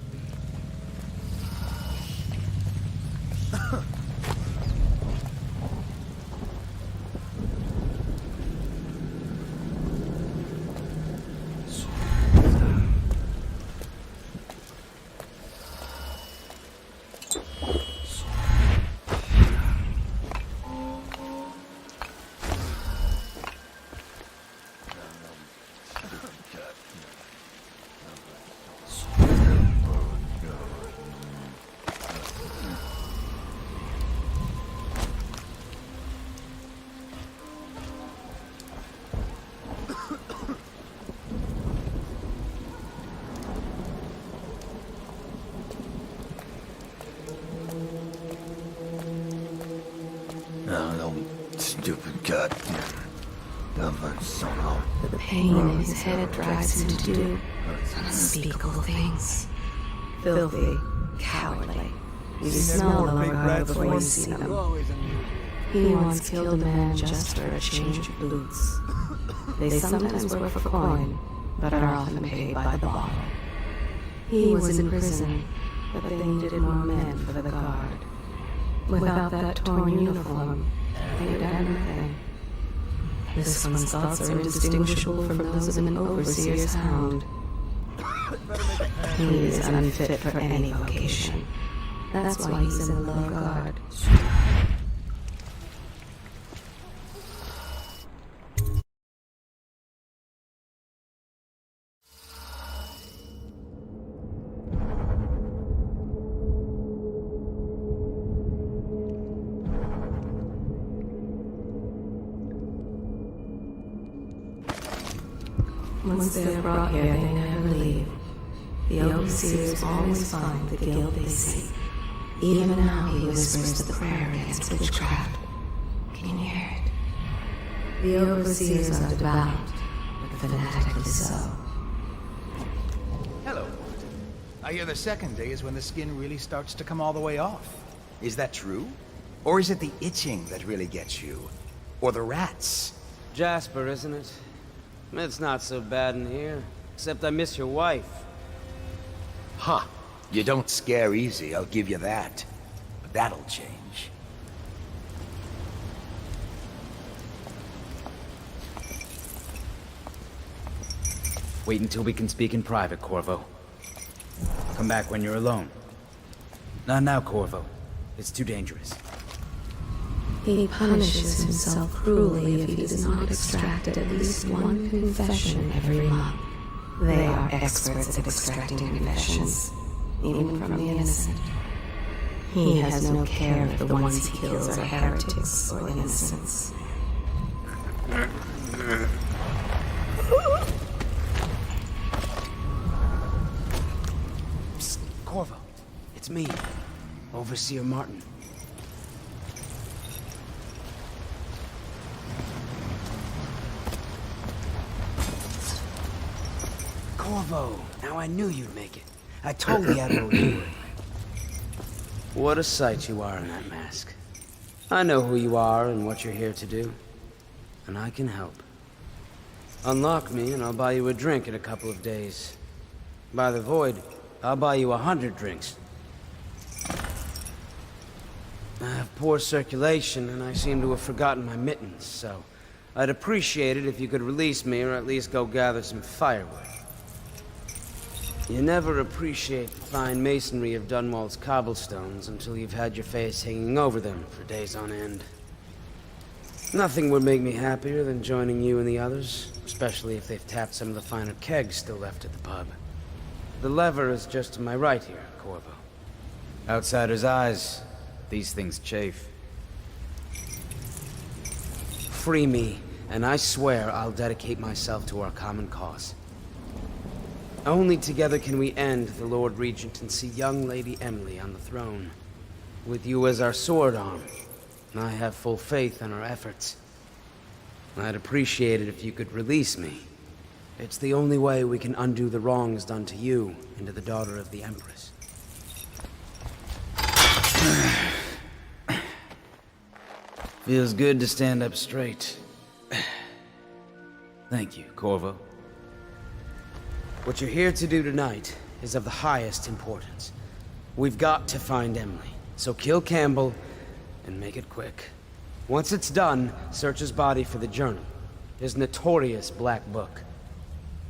Goddamn. Davansono. The pain in his head drives him to do unspeakable things. Filthy, cowardly. You smell the lower guard before you see them. He once killed a man just for a change of boots. They sometimes work for coin, but are often paid by the bottle. He was in prison, but they needed more men for the guard. Without that torn uniform, they would have nothing. This one's thoughts are indistinguishable from those of an overseer's hound. He is unfit for any vocation. That's why he's in the lower guard. Once they are brought here, they never leave. The overseers always find the guilt they seek. Even now he whispers the prayer against witchcraft. Can you hear it? The overseers are devout, but fanatically so. Hello. I hear the second day is when the skin really starts to come all the way off. Is that true? Or is it the itching that really gets you? Or the rats? Jasper, isn't it? It's not so bad in here. Except I miss your wife. Huh. You don't scare easy, I'll give you that. But that'll change. Wait until we can speak in private, Corvo. Come back when you're alone. Not now, Corvo. It's too dangerous. He punishes himself cruelly if he does not extract at least one confession every month. They are experts at extracting confessions, even from the innocent. He has no care if the ones he kills are heretics or innocents. Psst, Corvo. It's me, Overseer Martin. Corvo, now I knew you'd make it. I told the Admiral you would. What a sight you are in that mask. I know who you are and what you're here to do. And I can help. Unlock me and I'll buy you a drink in a couple of days. By the Void, I'll buy you 100 drinks. I have poor circulation and I seem to have forgotten my mittens, so I'd appreciate it if you could release me or at least go gather some firewood. You never appreciate the fine masonry of Dunwall's cobblestones until you've had your face hanging over them for days on end. Nothing would make me happier than joining you and the others, especially if they've tapped some of the finer kegs still left at the pub. The lever is just to my right here, Corvo. Outsider's eyes, these things chafe. Free me, and I swear I'll dedicate myself to our common cause. Only together can we end the Lord Regent and see young Lady Emily on the throne. With you as our sword arm, I have full faith in our efforts. I'd appreciate it if you could release me. It's the only way we can undo the wrongs done to you and to the daughter of the Empress. Feels good to stand up straight. Thank you, Corvo. What you're here to do tonight is of the highest importance. We've got to find Emily, so kill Campbell and make it quick. Once it's done, search his body for the journal, his notorious black book,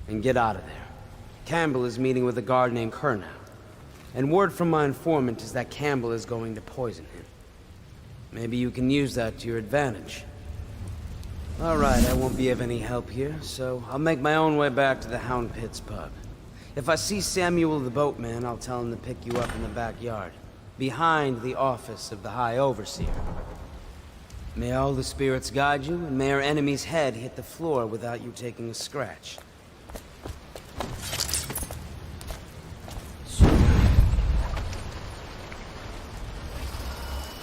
and get out of there. Campbell is meeting with a guard named Kernow, and word from my informant is that Campbell is going to poison him. Maybe you can use that to your advantage. All right, I won't be of any help here, so I'll make my own way back to the Hound Pits pub. If I see Samuel the boatman, I'll tell him to pick you up in the backyard, behind the office of the High Overseer. May all the spirits guide you, and may our enemy's head hit the floor without you taking a scratch.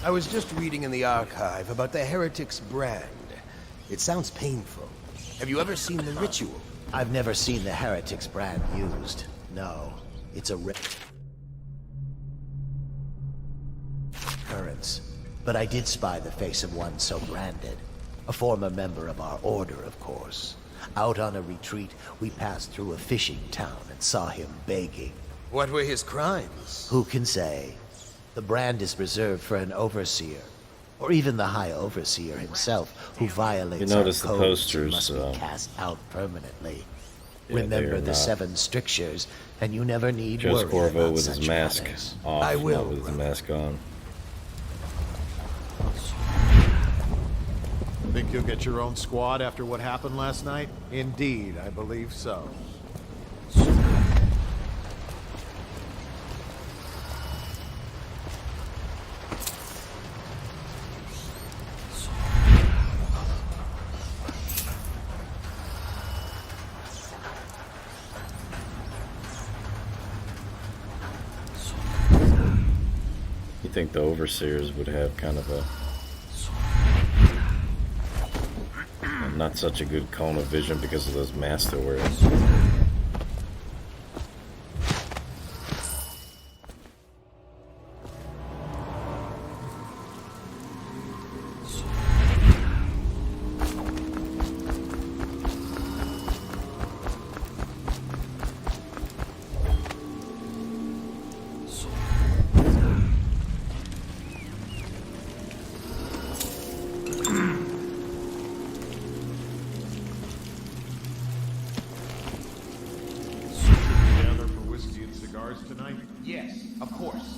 I was just reading in the archive about the Heretic's brand. It sounds painful. Have you ever seen the ritual? I've never seen the Heretics brand used. No, it's a occurrence. But I did spy the face of one so branded. A former member of our order, of course. Out on a retreat, we passed through a fishing town and saw him begging. What were his crimes? Who can say? The brand is reserved for an overseer, or even the High Overseer himself, who violates our codes, the posters, must be cast out permanently. Yeah, Remember the 7 strictures, and you never need Just worry Corvo about with such his mask matters. off, I will, not with his mask on. Think you'll get your own squad after what happened last night? Indeed, I believe so. You think the overseers would have kind of a not such a good cone of vision because of those masks they're wearing? Tonight? Yes, of course.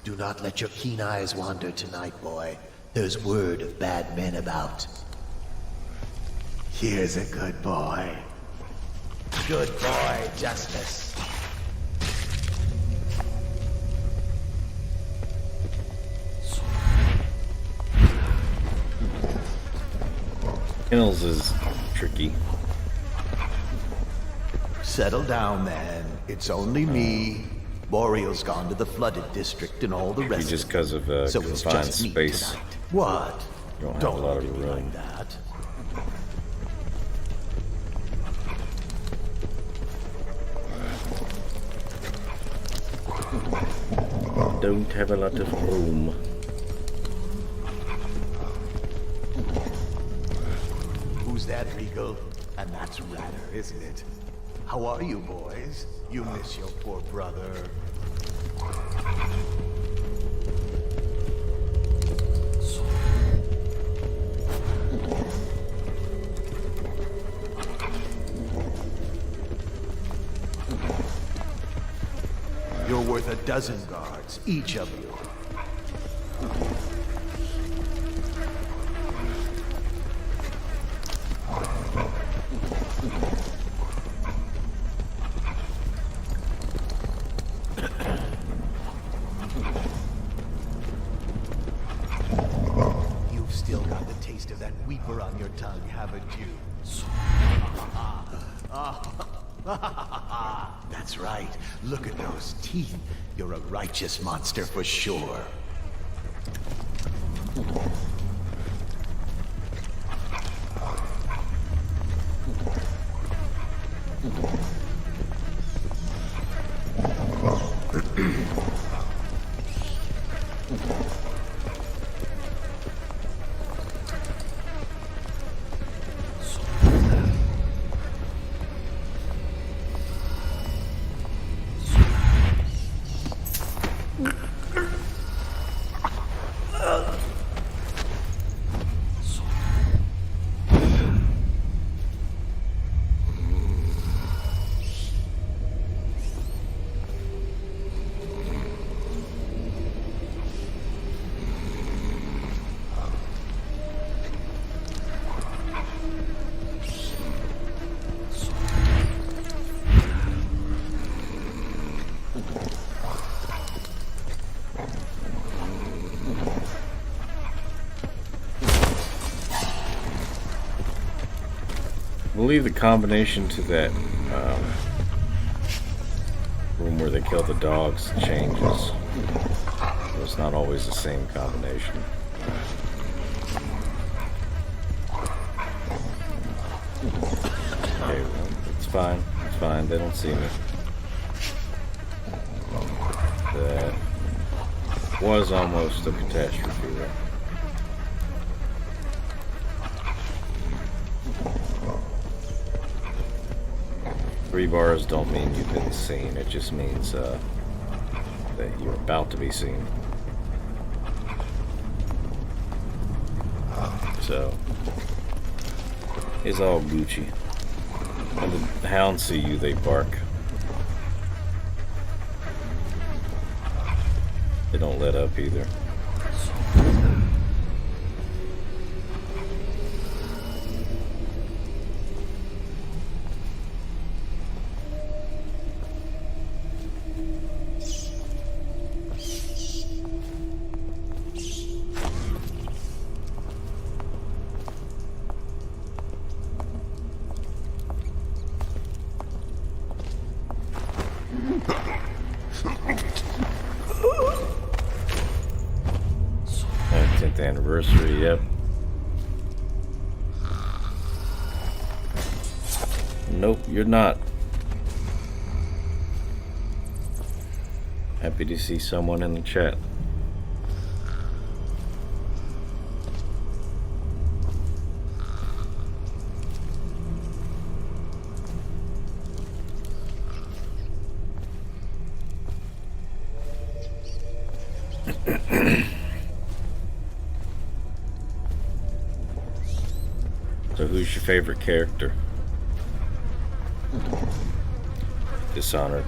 Do not let your keen eyes wander tonight, boy. There's word of bad men about. Here's a good boy. Good boy, Justice. Kills is tricky. Settle down, man. It's only me. Boreal's gone to the flooded district and all the rest Just of because of so it's confined just me space. tonight. What? You don't have Don't a lot look of at me room. like that. Don't have a lot of room. Who's that, Regal? And that's Ratter, isn't it? How are you, boys? You miss your poor brother. You're worth a dozen guards, each of you. You've still got the taste of that weeper on your tongue, haven't you? That's right. Look at those teeth. You're a righteous monster for sure. believe the combination to that room where they kill the dogs changes. So it's not always the same combination. Okay, well, it's fine. It's fine. They don't see me. That was almost a catastrophe there. Three bars don't mean you've been seen. It just means that you're about to be seen. So it's all Gucci. When the hounds see you, they bark. They don't let up either. Anniversary, yep. Nope, you're not. Happy to see someone in the chat. So who's your favorite character? Dishonored.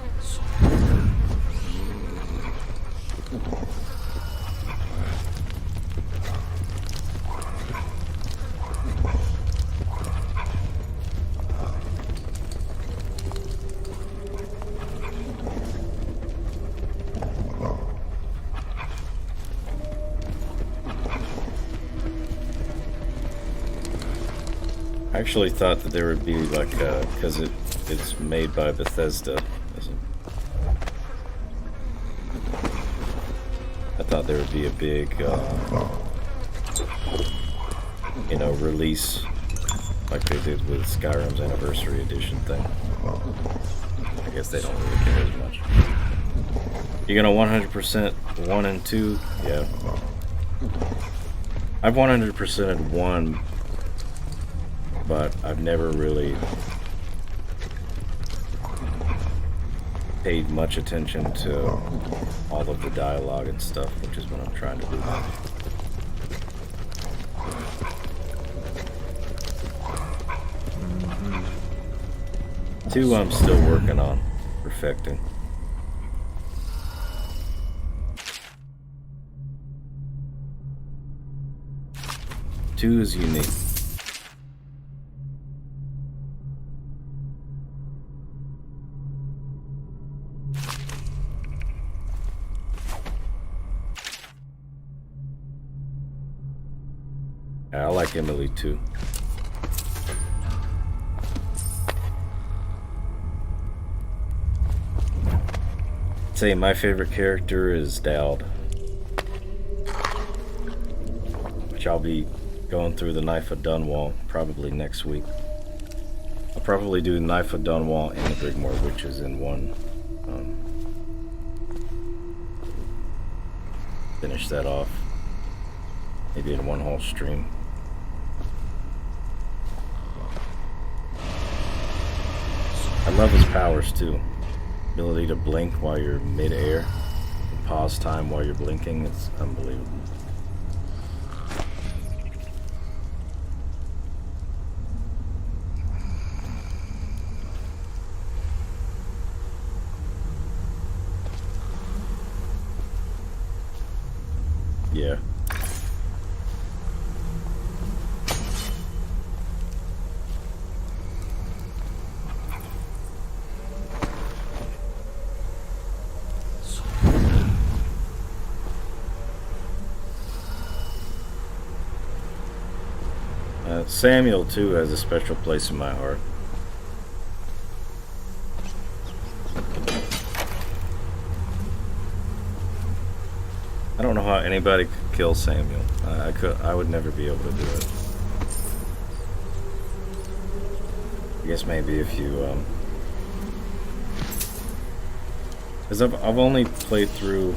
I actually thought that there would be like, because it's made by Bethesda. I thought there would be a big, you know, release like they did with Skyrim's Anniversary Edition thing. I guess they don't really care as much. You're gonna 100% 1 and 2? Yeah. I've 100%ed 1. But I've never really paid much attention to all of the dialogue and stuff, which is what I'm trying to do now. Two, I'm still working on perfecting. Two is unique. I like Emily too. I'd say my favorite character is Dowd, which I'll be going through the Knife of Dunwall probably next week. I'll probably do Knife of Dunwall and the Brigmore Witches in one. Finish that off. Maybe in one whole stream. I love his powers too. Ability to blink while you're mid-air. Pause time while you're blinking. It's unbelievable. Yeah. Samuel, too, has a special place in my heart. I don't know how anybody could kill Samuel. I would never be able to do it. I guess maybe if you, because I've only played through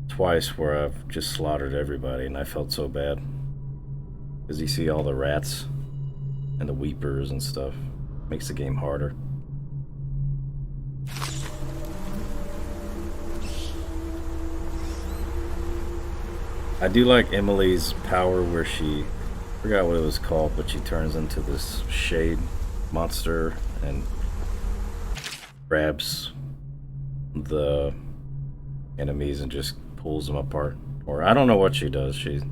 twice where I've just slaughtered everybody, and I felt so bad. Because you see all the rats and the weepers and stuff. Makes the game harder. I do like Emily's power where she, I forgot what it was called, but she turns into this shade monster and grabs the enemies and just pulls them apart. Or I don't know what she does. She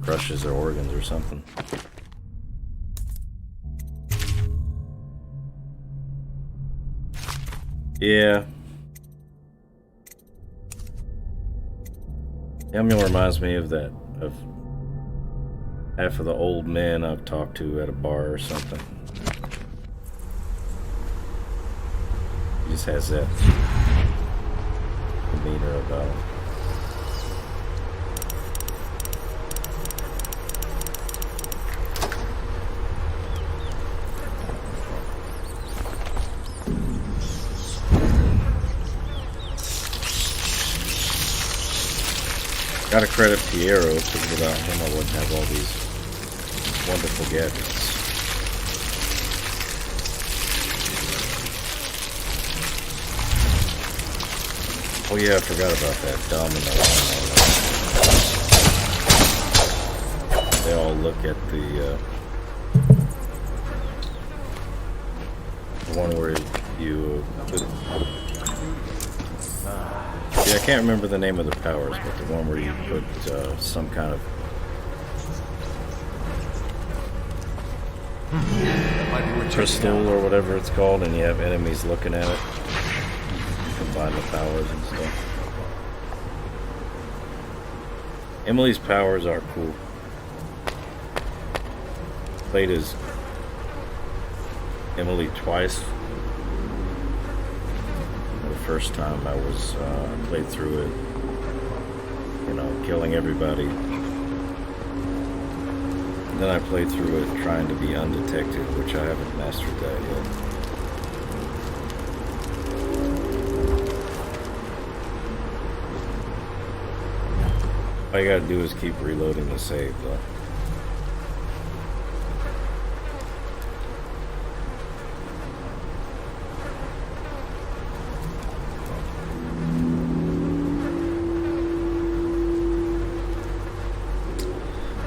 crushes their organs or something. Yeah. Samuel reminds me of that, of half of the old men I've talked to at a bar or something. He just has that demeanor about him. Gotta credit Piero, because without him I wouldn't have all these wonderful gadgets. Oh yeah, I forgot about that domino. They all look at the one where you put it. Yeah, I can't remember the name of the powers, but the one where you put some kind of crystal or whatever it's called, and you have enemies looking at it. Combine the powers and stuff. Emily's powers are cool. Played as Emily twice. First time I was played through it, you know, killing everybody. And then I played through it trying to be undetected, which I haven't mastered that yet. All you gotta do is keep reloading the save, though.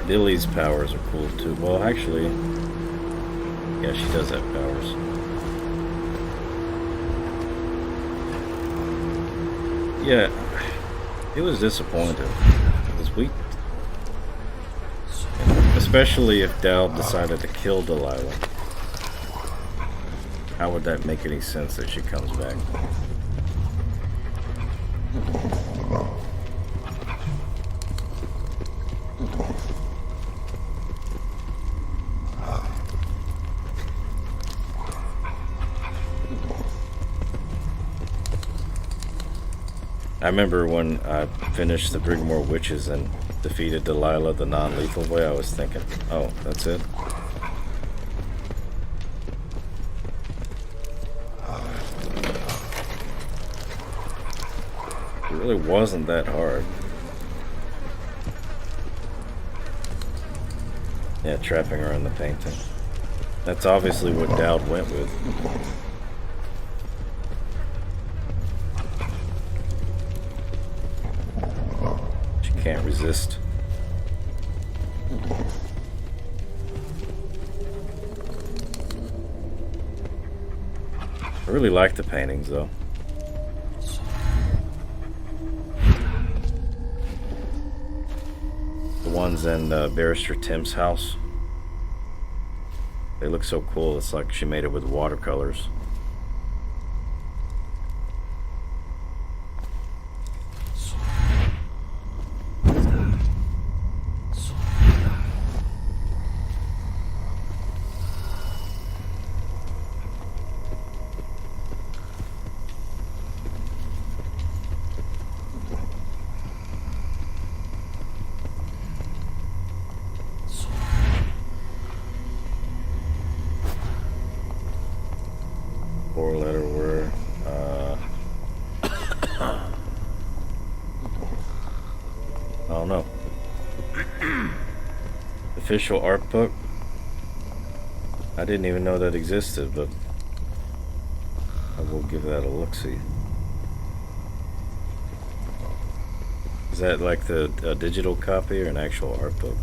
Lily's powers are cool too. Well, actually, yeah, she does have powers. Yeah, it was disappointing. Because especially if Dal decided to kill Delilah. How would that make any sense that she comes back? I remember when I finished the Brigmore Witches and defeated Delilah the non-lethal way, I was thinking, oh, that's it? It really wasn't that hard. Yeah, trapping her in the painting. That's obviously what Dowd went with. Can't resist. I really like the paintings though. The ones in Barrister Tim's house. They look so cool. It's like she made it with watercolors. 4-letter word. I don't know. Official art book. I didn't even know that existed, but I will give that a look-see. Is that like a digital copy or an actual art book?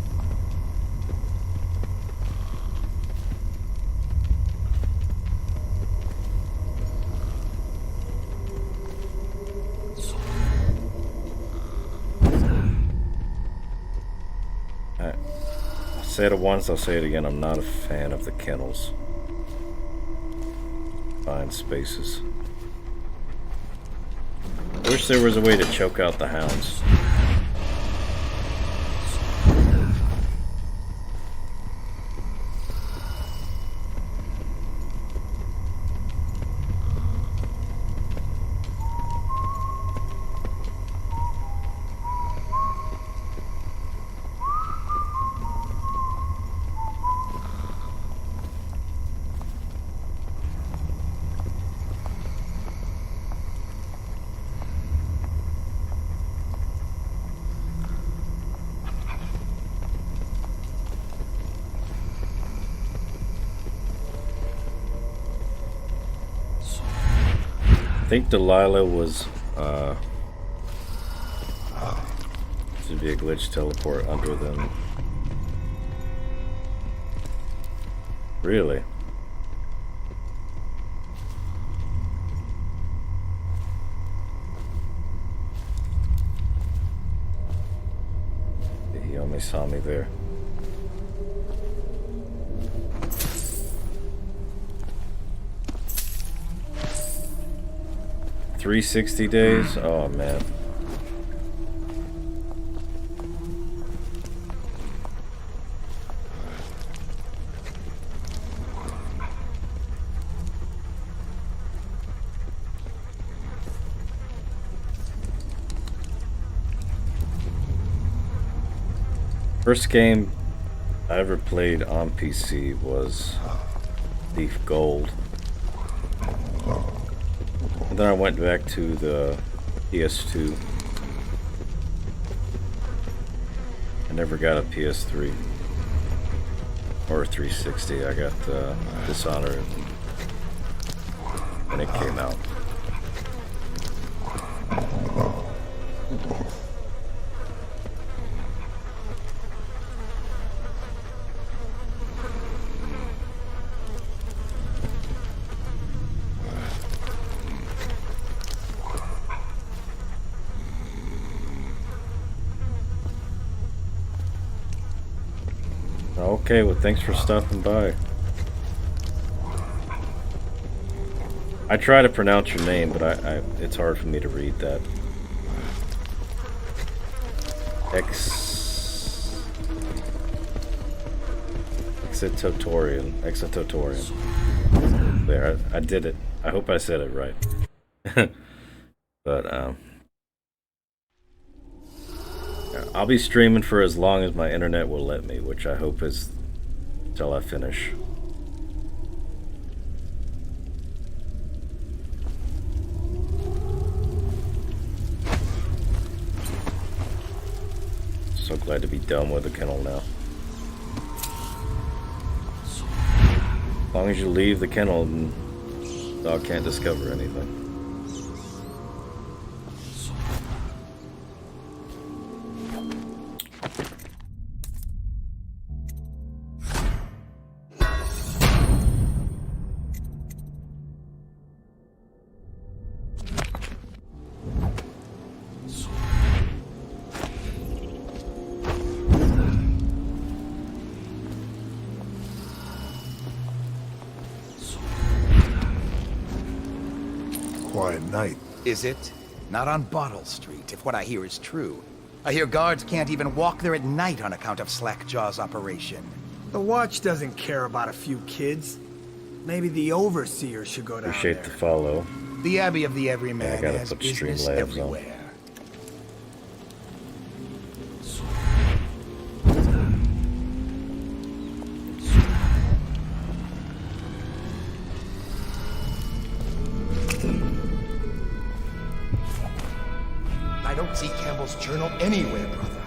I said it once, I'll say it again. I'm not a fan of the kennels. Find spaces. Wish there was a way to choke out the hounds. I think Delilah was, should be a glitch teleport under them. Really? He only saw me there. $360 days? Oh man. First game I ever played on PC was Thief Gold. And then I went back to the PS2. I never got a PS3 or 360. I got Dishonored when it came out. Okay, well, thanks for stopping by. I try to pronounce your name, but it's hard for me to read that. Exitotorian. There, I did it. I hope I said it right. But, I'll be streaming for as long as my internet will let me, which I hope is till I finish. So glad to be done with the kennel now. As long as you leave the kennel, the dog can't discover anything. Quiet night. Is it? Not on Bottle Street, if what I hear is true. I hear guards can't even walk there at night on account of Slackjaw's operation. The Watch doesn't care about a few kids. Maybe the Overseer should go down Appreciate there. the follow. The Abbey of the Everyman Yeah, I gotta has put business Streamlabs everywhere. Campbell's journal anywhere, brother.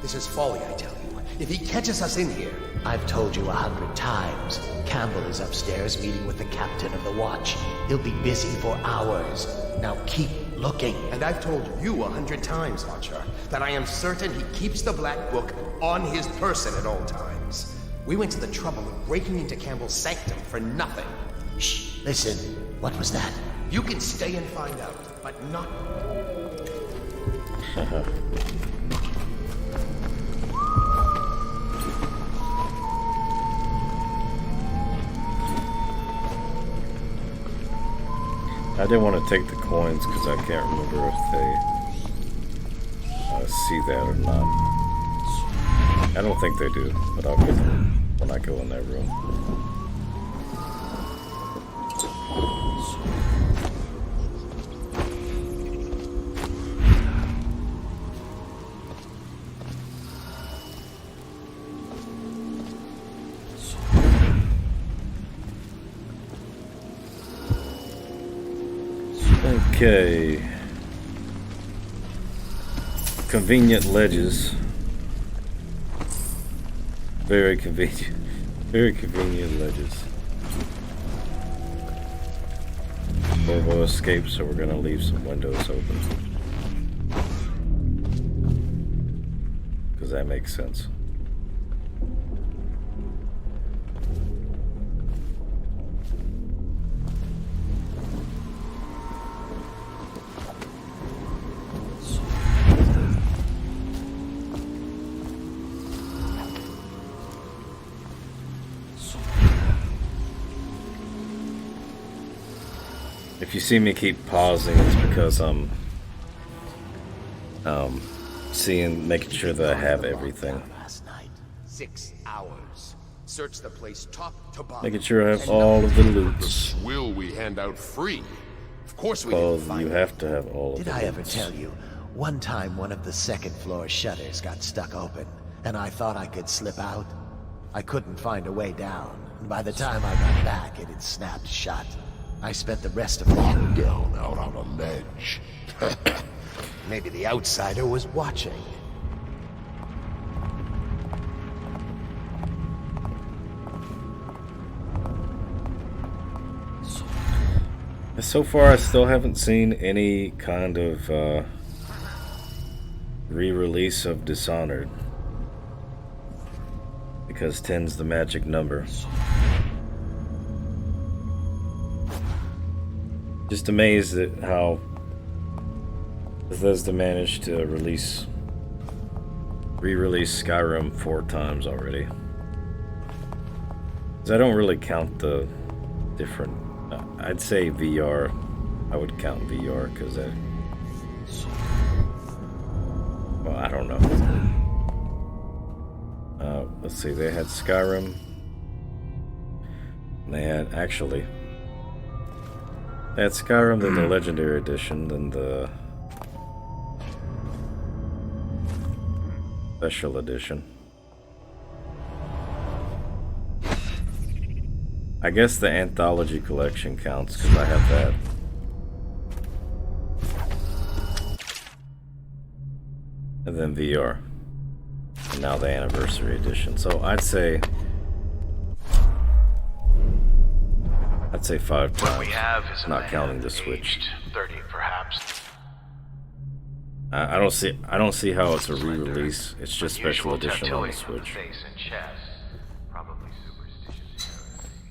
This is folly, I tell you. If he catches us in here... I've told you 100 times. Campbell is upstairs meeting with the captain of the watch. He'll be busy for hours. Now keep looking. And I've told you 100 times, Archer, that I am certain he keeps the Black Book on his person at all times. We went to the trouble of breaking into Campbell's sanctum for nothing. Shh, listen. What was that? You can stay and find out, but not... I didn't want to take the coins because I can't remember if they see that or not. I don't think they do, but I'll get them when I go in that room. Okay. Convenient ledges. Very convenient. Very convenient ledges. Corvo escaped, so we're gonna leave some windows open. Because that makes sense. If you see me keep pausing, it's because I'm making sure that I have everything. Last night, 6 hours. Search the place top to bottom. Making sure I have all of the loot. The swill we hand out free. Of course we Oh, didn't find you have to have all of Did the I ever loot. tell you? One time one of the second floor shutters got stuck open, and I thought I could slip out. I couldn't find a way down, and by the time I got back, it had snapped shut. I spent the rest of the down out on a ledge. Maybe the outsider was watching. So far, I still haven't seen any kind of re-release of Dishonored. Because 10's the magic number. Just amazed at how Bethesda managed to re-release Skyrim 4 times already. 'Cause I don't really count the different. I'd say VR. I would count VR because well, I don't know. Let's see. They had Skyrim. They had actually. They had Skyrim, then the Legendary Edition, then the Special Edition. I guess the Anthology Collection counts because I have that. And then VR. And now the Anniversary Edition. So I'd say 5 times. What we have is not counting the Switch. 30 perhaps. I don't see how it's a re-release. It's just special edition on the Switch. Face and chest. Probably superstitious heresy.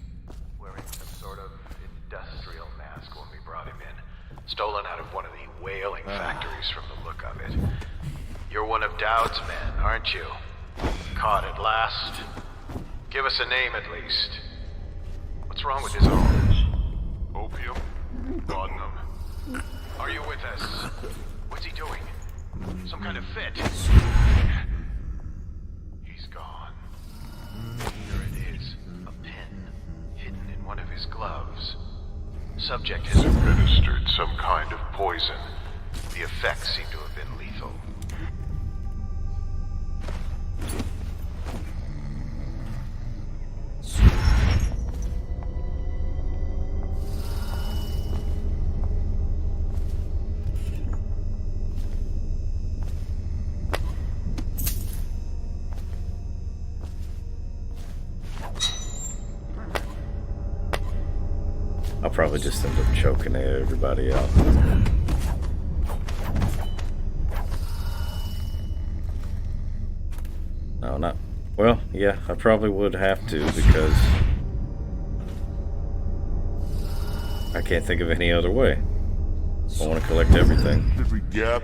Wearing some sort of industrial mask when we brought him in. Stolen out of one of the whaling factories from the look of it. You're one of Dowd's men, aren't you? Caught at last. Give us a name at least. What's wrong with his arms? Opium? Laudanum. Are you with us? What's he doing? Some kind of fit? He's gone. Here it is. A pin. Hidden in one of his gloves. Subject has Administered some kind of poison. The effects seem to have been lethal. I'll probably just end up choking everybody out. No, not... Well, yeah, I probably would have to because I can't think of any other way. I want to collect everything. Every gap.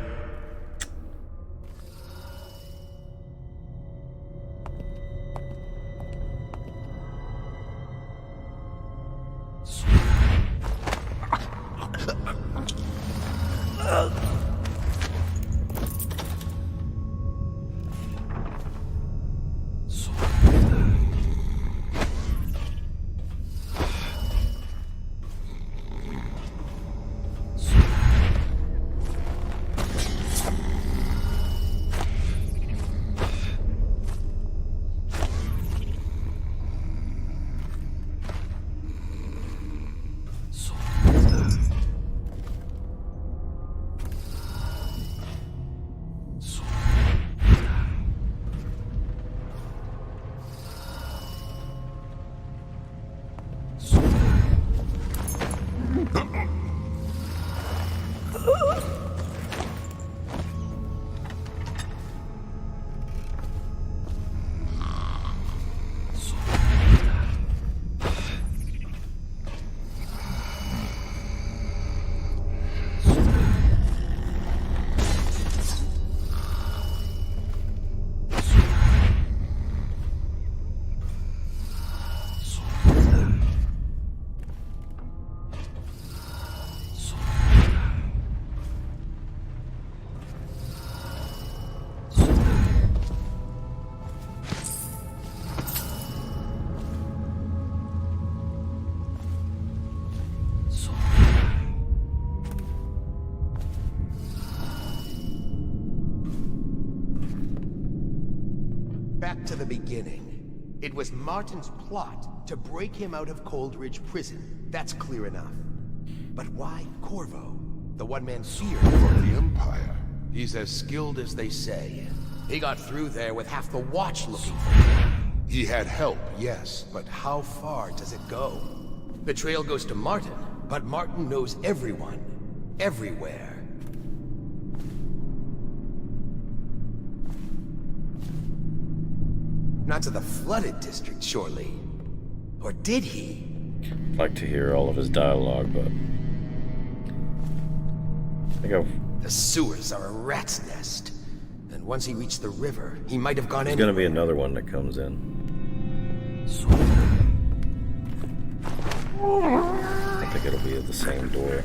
Back to the beginning. It was Martin's plot to break him out of Coldridge Prison. That's clear enough. But why Corvo? The one-man feared for the Empire. He's as skilled as they say. He got through there with half the watch looking for him. He had help, yes, But how far does it go? The trail goes to Martin, but Martin knows everyone. Everywhere. Not to the flooded district, surely. Or did he? I'd like to hear all of his dialogue, but I think The sewers are a rat's nest. And once he reached the river, he might have gone there's anywhere. gonna be another one that comes in. I think it'll be at the same door.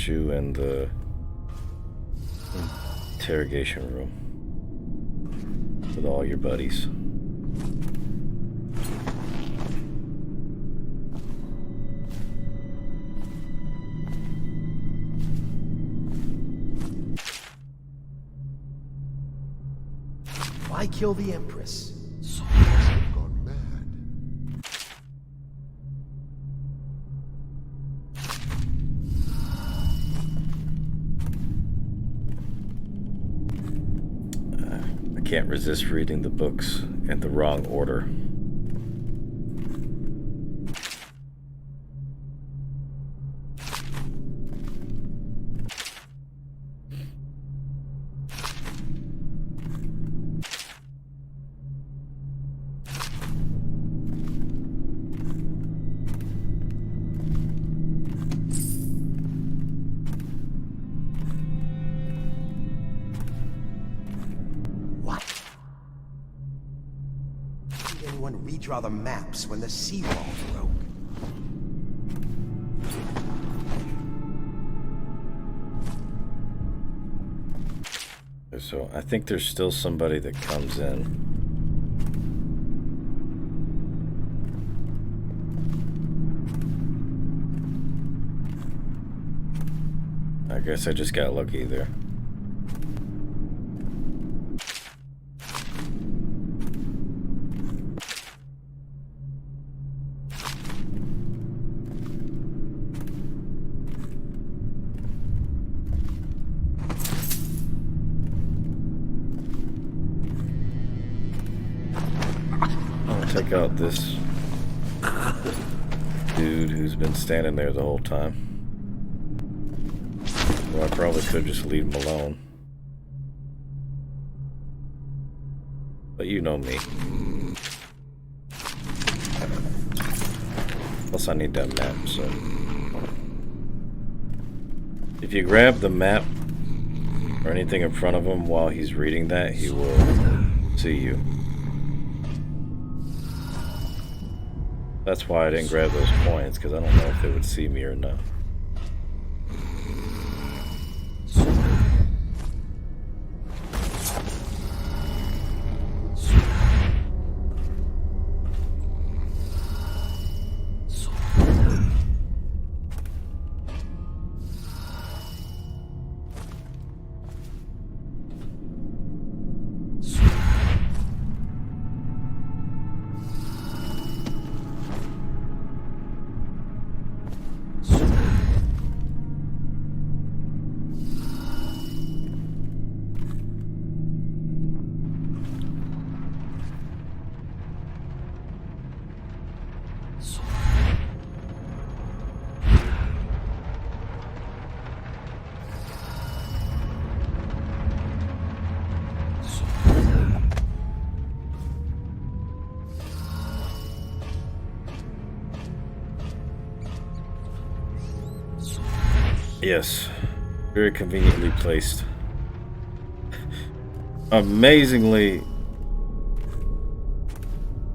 You in the interrogation room with all your buddies. Why kill the Empress? Can't resist reading the books in the wrong order. Redraw the maps when the seawall broke. So I think there's still somebody that comes in. I guess I just got lucky there. check out this dude who's been standing there the whole time. Well, I probably could just leave him alone. But you know me. Plus I need that map, so... If you grab the map or anything in front of him while he's reading that, he will see you. That's why I didn't grab those coins, because I don't know if they would see me or not. Yes, very conveniently placed. Amazingly,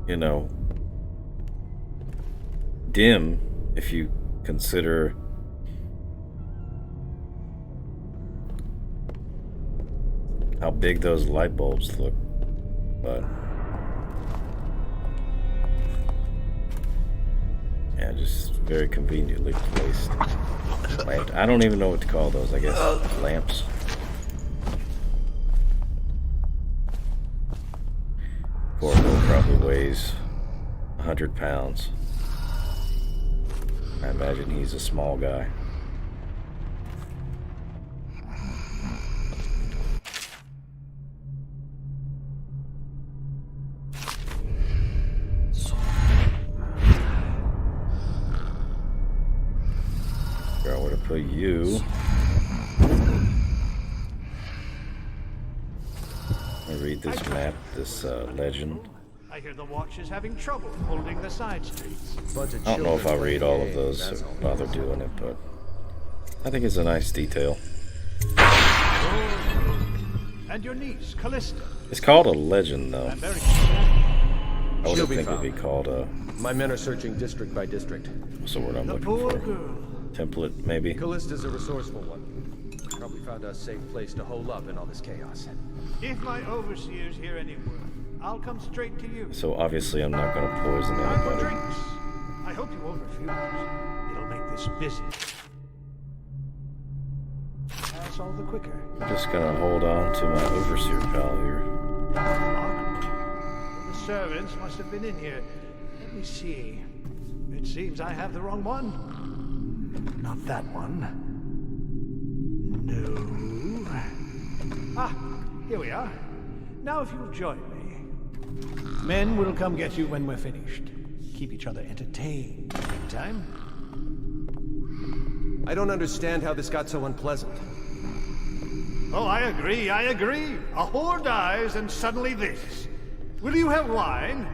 you know, dim if you consider how big those light bulbs look, but yeah, just very conveniently placed. I don't even know what to call those, I guess. Lamps. Corvo probably weighs 100 pounds. I imagine he's a small guy. For you, I read this map, this legend. I hear the watch is having trouble holding the side streets. I don't know if I'll read all of those or bother doing it, but I think it's a nice detail. And your niece, Callista. It's called a legend, though. I wouldn't think it'd be called a... My men are searching district by district. What's the word I'm looking for? Template, maybe? Callista's a resourceful one. Probably found a safe place to hole up in all this chaos. If my overseers hear any word, I'll come straight to you. So obviously I'm not going to poison anybody. Drinks. I hope you won't refuse. It'll make this busy. That's all the quicker. I'm just going to hold on to my overseer pal here. The servants must have been in here. Let me see. It seems I have the wrong one. Not that one. No. Ah, here we are. Now if you'll join me. Men will come get you when we're finished. Keep each other entertained. Meantime. I don't understand how this got so unpleasant. Oh, I agree. A whore dies and suddenly this. Will you have wine?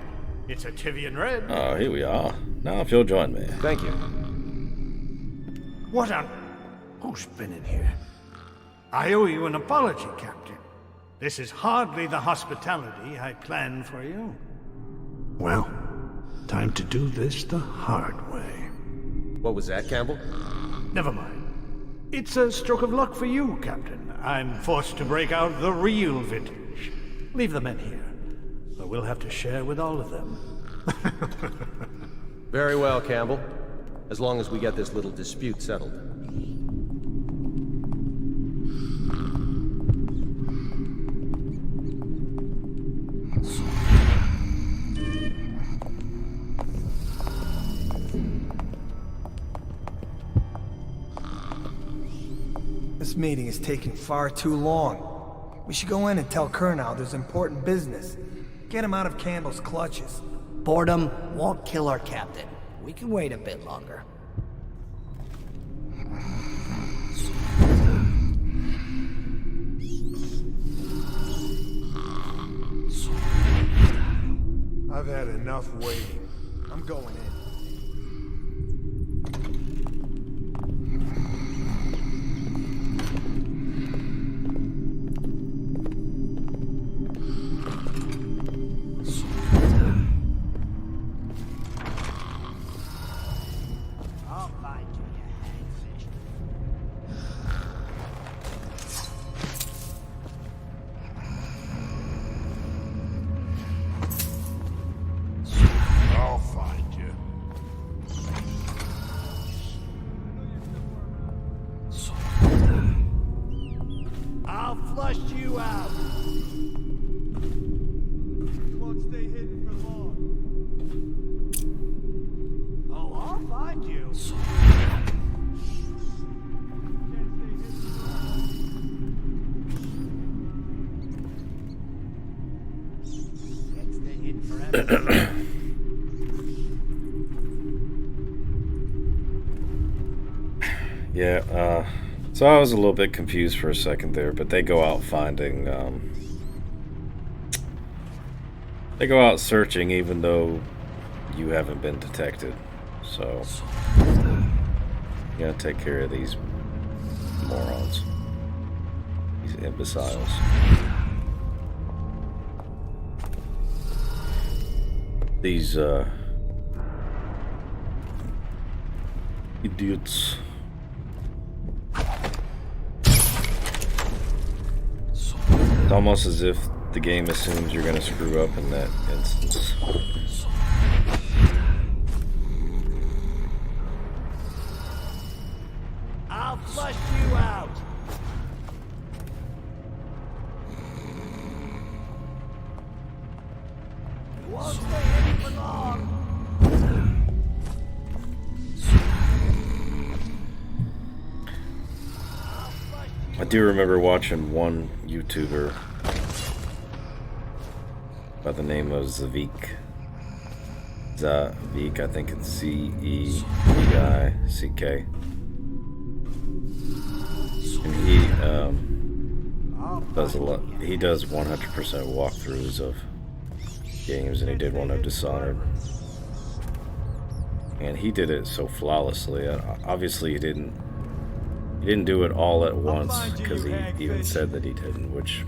It's a Tivian red. Oh, here we are. Now if you'll join me. Thank you. What on... Who's been in here? I owe you an apology, Captain. This is hardly the hospitality I planned for you. Well, time to do this the hard way. What was that, Campbell? Never mind. It's a stroke of luck for you, Captain. I'm forced to break out the real vintage. Leave the men here, or we'll have to share with all of them. Very well, Campbell. As long as we get this little dispute settled. This meeting is taking far too long. We should go in and tell Kurnow there's important business. Get him out of Campbell's clutches. Boredom won't kill our captain. We can wait a bit longer. I've had enough waiting. I'm going in. I'll find you, you hagfish. I'll find you. I'll flush you out. You won't stay hidden for long. Oh, I'll find you. Can't stay hidden forever. Yeah, so I was a little bit confused for a second there, but they go out finding, they go out searching even though you haven't been detected, so you gotta take care of these morons, these imbeciles. These, idiots. It's almost as if the game assumes you're gonna screw up in that instance. I'll flush you out. You won't stay hidden for long. I do remember watching one YouTuber by the name of Zavik. Zavik, I think it's Z-E-V-I-C-K. And he does a lot. He does 100% walkthroughs of games, and he did one of Dishonored. And he did it so flawlessly. Obviously, he didn't do it all at once, because he even said that he didn't, which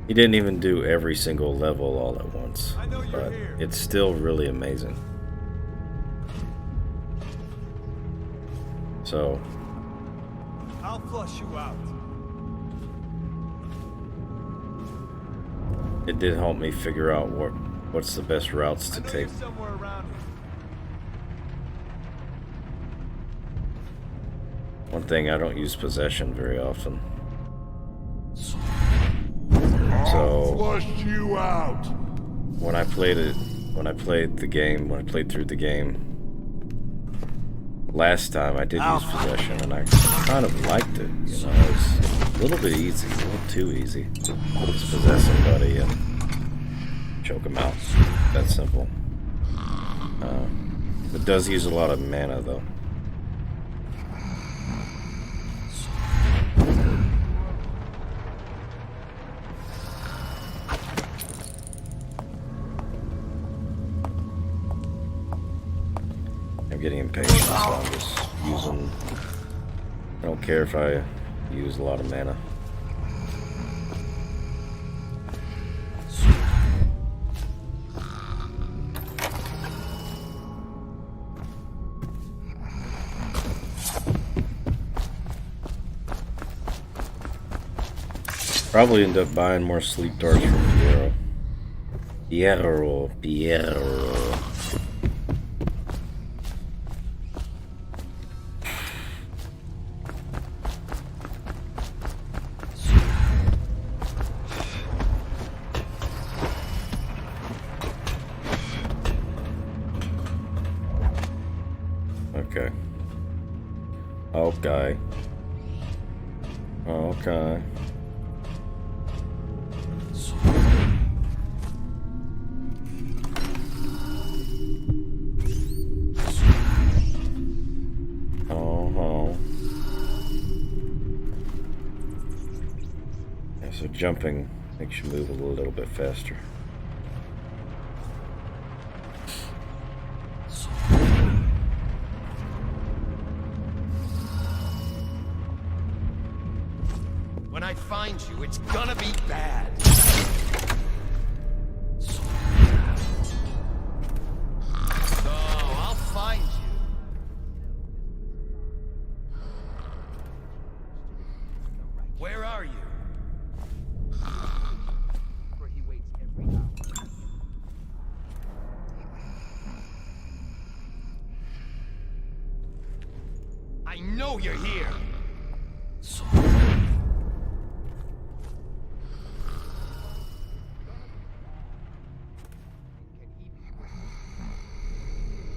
he didn't even do every single level all at once, but it's still really amazing. So I'll flush you out. it did help me figure out what's the best routes to take. Somewhere around here. One thing, I don't use possession very often. I'll flush you out. When I played through the game last time, I did use possession, and I kind of liked it. You know, it's a little bit easy, a little too easy. Just possess somebody and choke them out. That's simple. It does use a lot of mana, though. I'm getting impatient, so I'm just using... I don't care if I use a lot of mana. Probably end up buying more sleep darts from Piero. Okay. Okay. Okay. So jumping makes you move a little bit faster. When I find you, it's gonna be bad. Oh, I'll find you. Where are you? Where he waits every hour. I know you're here.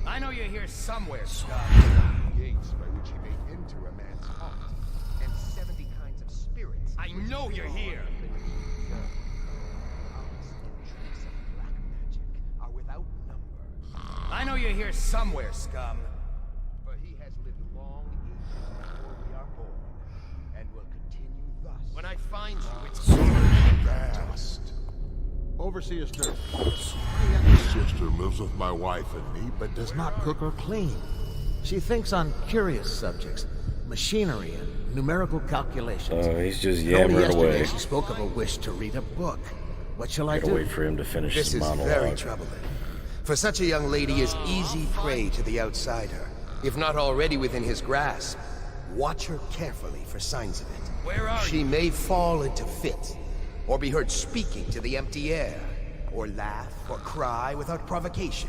I know you're here somewhere, Scott. Gates by which he may enter a man's heart, and 70 kinds of spirits. I know you're here. Are without number. I know you're here somewhere, scum. For he has lived long ages before we are born, and will continue thus. When I find you, it's dust. Overseer Sturgis. My younger sister lives with my wife and me, but does not cook or clean. She thinks on curious subjects, machinery and numerical calculations. Oh, he's just Only yammering yesterday away. she spoke of a wish to read a book. What shall I Gotta do? wait for him to finish This his is monologue. very troubling. For such a young lady is easy prey to the outsider, if not already within his grasp. Watch her carefully for signs of it. Where are She may fall into fits, or be heard speaking to the empty air, or laugh or cry without provocation.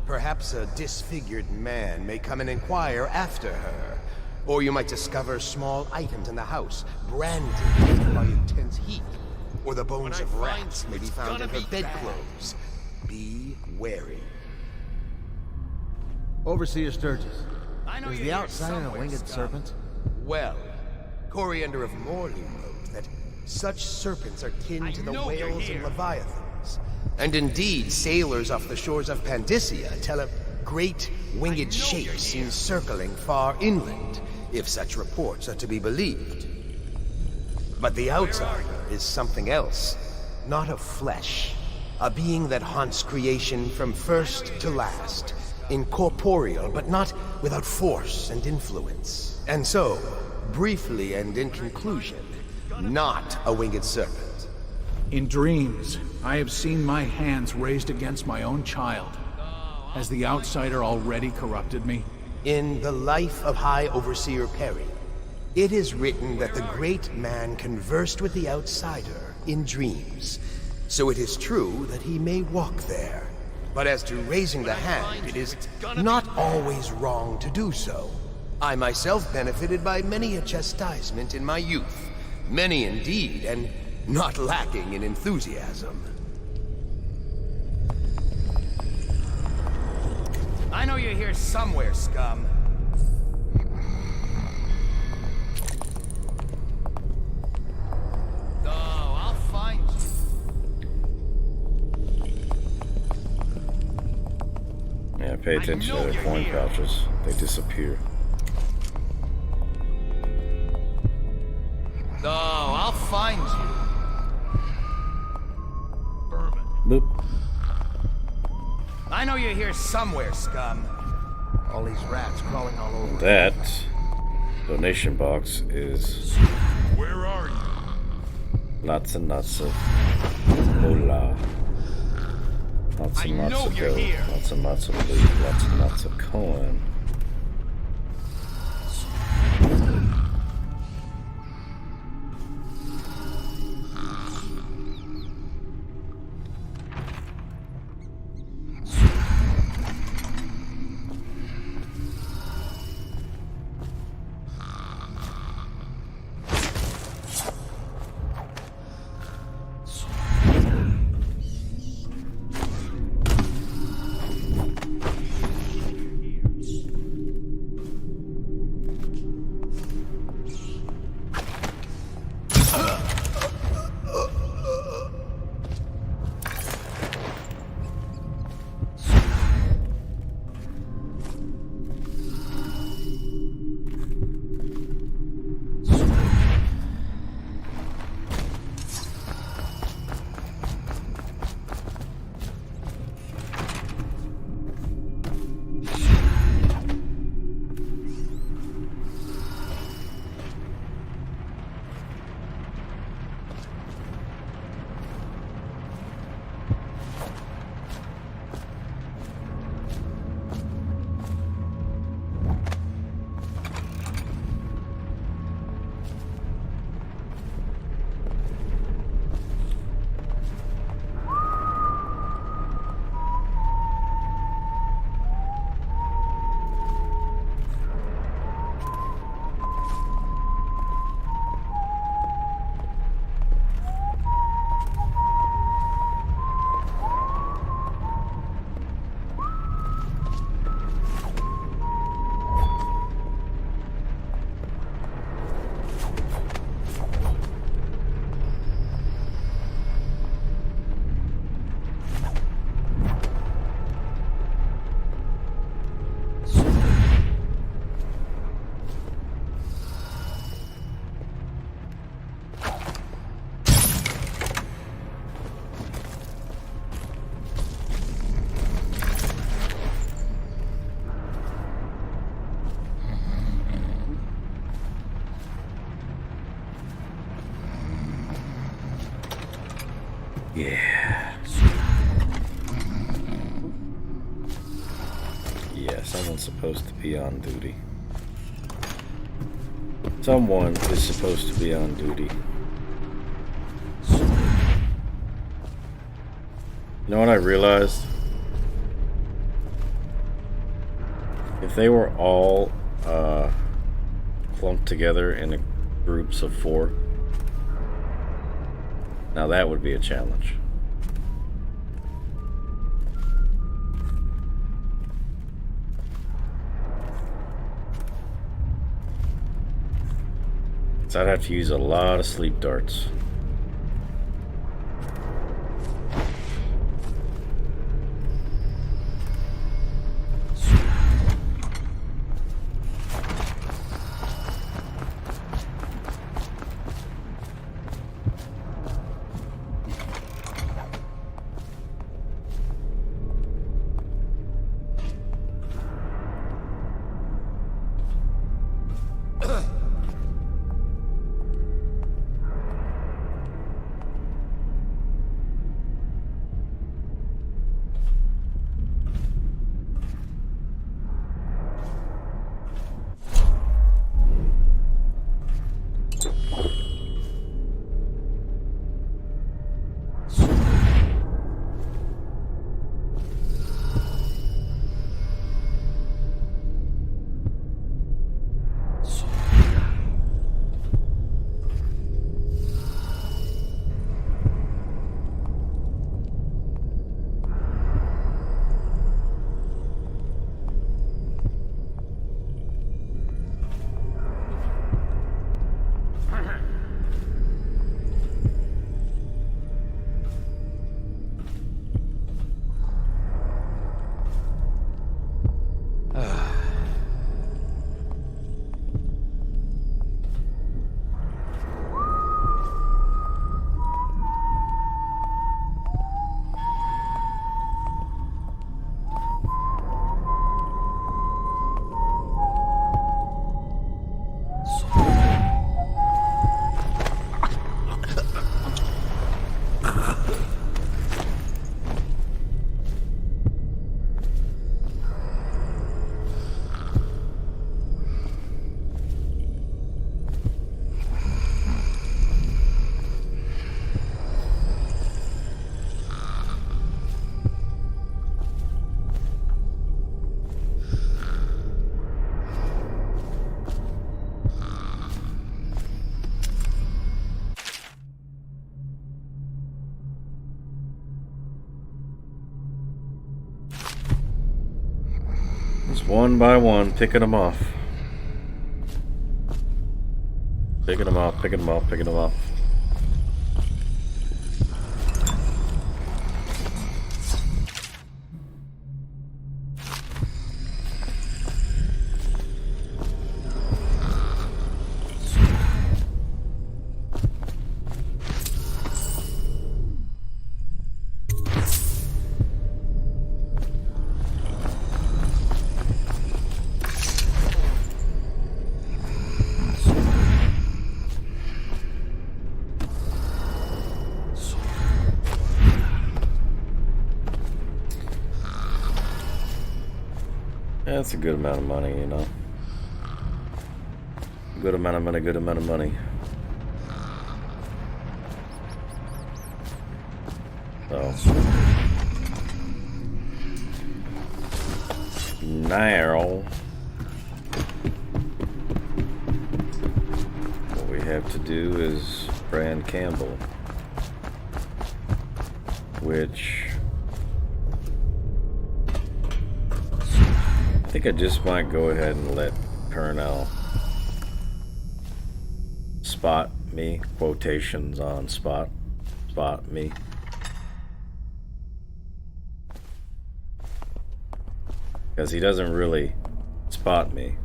Perhaps a disfigured man may come and inquire after her, or you might discover small items in the house, branded by intense heat, or the bones of rats may be found in her bedclothes. Be wary. Overseer Sturgis. I know Is you're the here outsider a somewhere, winged scum. serpent? Well, Coriander of Morley wrote that such serpents are kin to the know you're whales here. and leviathans. And indeed, sailors off the shores of Pandysia tell of great winged shapes seen circling far inland, if such reports are to be believed. But the outsider is something else, not of flesh. A being that haunts creation from first to last, incorporeal, but not without force and influence. And so, briefly and in conclusion, not a winged serpent. In dreams, I have seen my hands raised against my own child. Has the outsider already corrupted me? In the life of High Overseer Perry, it is written that the great man conversed with the outsider in dreams. So it is true that he may walk there. But as to raising the hand, it is not always wrong to do so. I myself benefited by many a chastisement in my youth. Many indeed, and not lacking in enthusiasm. I know you're here somewhere, scum. Oh, I'll find you. Yeah, pay attention to their coin pouches. They disappear. Oh, I'll find you. Boop. I know you're here somewhere, scum. All these rats crawling all over. That donation box is Where are you? lots and lots of moolah. Lots and lots of gold. Lots and lots of loot. Lots and lots of coin. Yeah. Yeah, someone's supposed to be on duty. Someone is supposed to be on duty. You know what I realized? If they were all clumped together in groups of 4, now that would be a challenge. So I'd have to use a lot of sleep darts. One by one, picking them off. Picking them off, picking them off, picking them off. That's a good amount of money, you know. Good amount of money, good amount of money. So. Now, what we have to do is brand Campbell, which I think I just might go ahead and let Colonel spot me, quotations on spot me. Because he doesn't really spot me.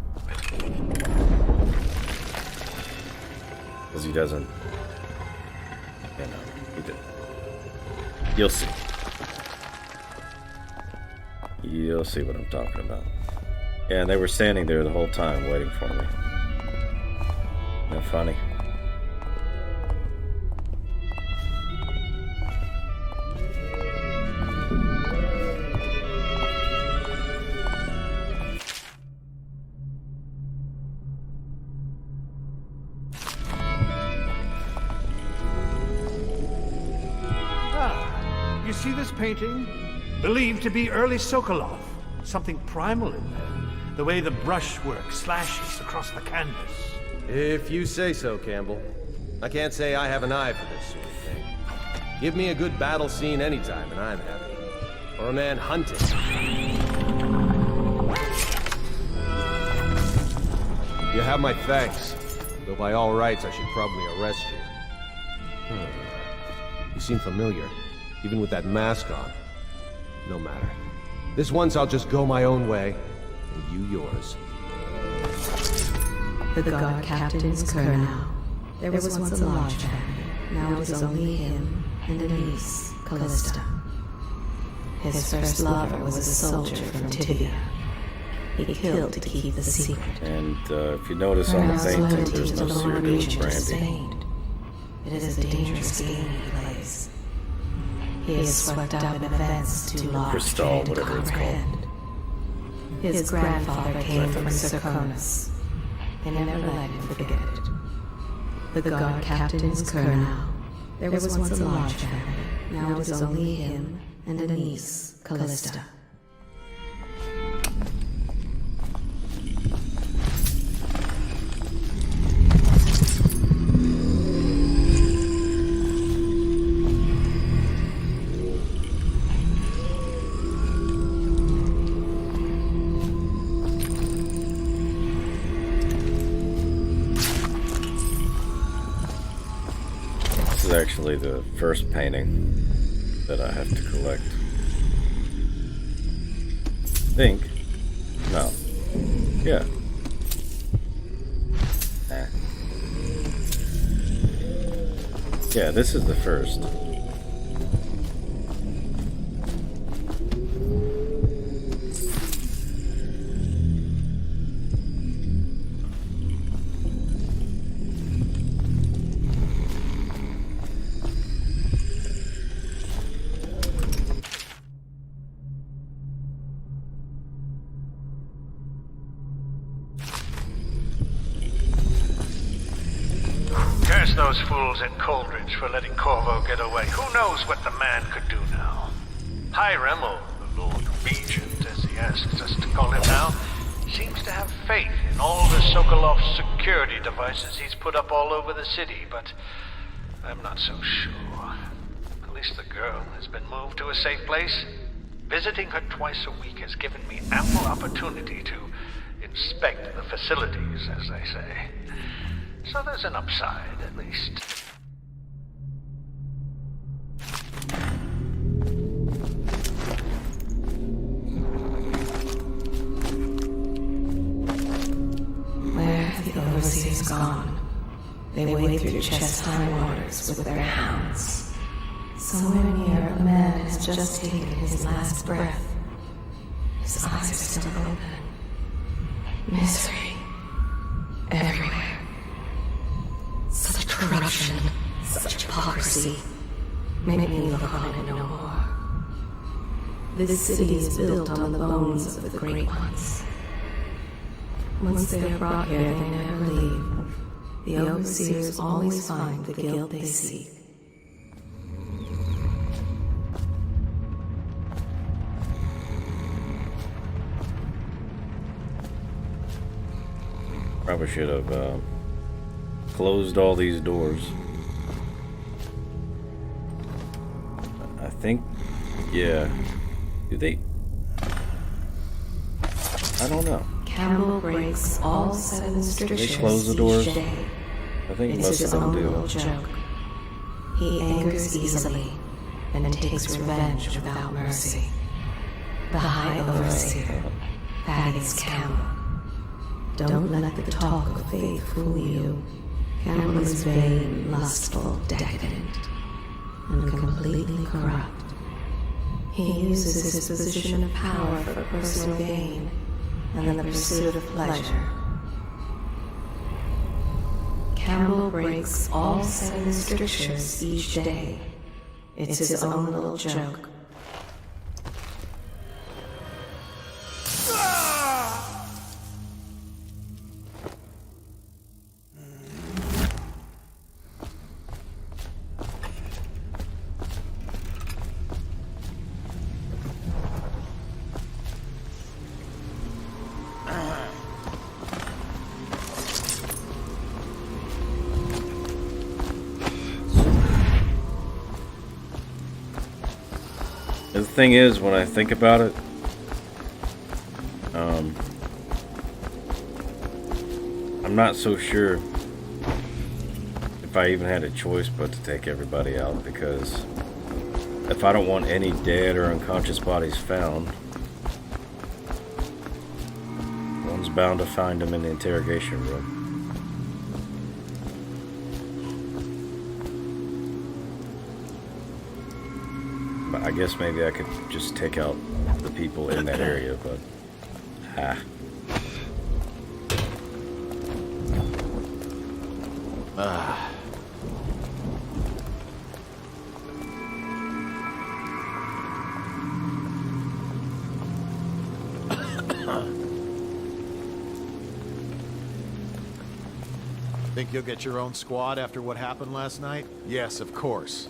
Because he doesn't, you know, you'll see. You'll see what I'm talking about. Yeah, and they were standing there the whole time waiting for me. Isn't that funny? you see this painting? Believed to be early Sokolov. Something primal in there. The way the brushwork slashes across the canvas. If you say so, Campbell. I can't say I have an eye for this sort of thing. Give me a good battle scene anytime, and I'm happy. Or a man hunting. You have my thanks. Though by all rights, I should probably arrest you. You seem familiar, even with that mask on. No matter. This once I'll just go my own way, and you yours. The guard captain's Colonel. There was once a large family. Now it is only him and a niece, Callista. His first lover was a soldier from Tibia. He killed to keep the secret. And if you notice on the painting, there's no Cyrodiil brandy. It is a dangerous game he plays. He is swept up in events too large Crystal, to whatever it's called. comprehend. His grandfather came from Serkonus. They never let him forget it. The guard captain's Colonel. There was once a large family. Now it is only him and a niece, Callista. This is actually the first painting that I have to collect. Think? No. Yeah. Nah. Yeah, this is the first. Curse those fools at Coldridge for letting Corvo get away. Who knows what the man could do now? Hiram, or the Lord Regent, as he asks us to call him now, seems to have faith in all the Sokolov security devices he's put up all over the city, but I'm not so sure. At least the girl has been moved to a safe place. Visiting her twice a week has given me ample opportunity to inspect the facilities, as they say. So there's an upside, at least. Where have the overseers gone? They wade through chest-high waters with their hounds. Somewhere near, a man has just taken his last breath. His eyes are still open. Misery. Everywhere. Such corruption, such hypocrisy. Make me look on it no more. This city is built on the bones of the great ones. Once they are brought here, they never leave. The overseers always find the guilt they seek. Probably should have closed all these doors. I think, yeah. Do they? I don't know. Campbell breaks all 7 strictures. They close the doors? Each day. I think It's most his of them own do. little joke. He angers easily and takes revenge without mercy. The High Overseer, Thaddeus Campbell. Don't let the talk of faith fool you. Campbell is vain, lustful, decadent, and completely corrupt. He uses his position of power for personal gain and the pursuit of pleasure. Campbell breaks all 7 strictures each day. It's his own little joke. The thing is, when I think about it, I'm not so sure if I even had a choice but to take everybody out, because if I don't want any dead or unconscious bodies found, one's bound to find them in the interrogation room. But I guess maybe I could just take out the people in that area, but Think you'll get your own squad after what happened last night? Yes, of course.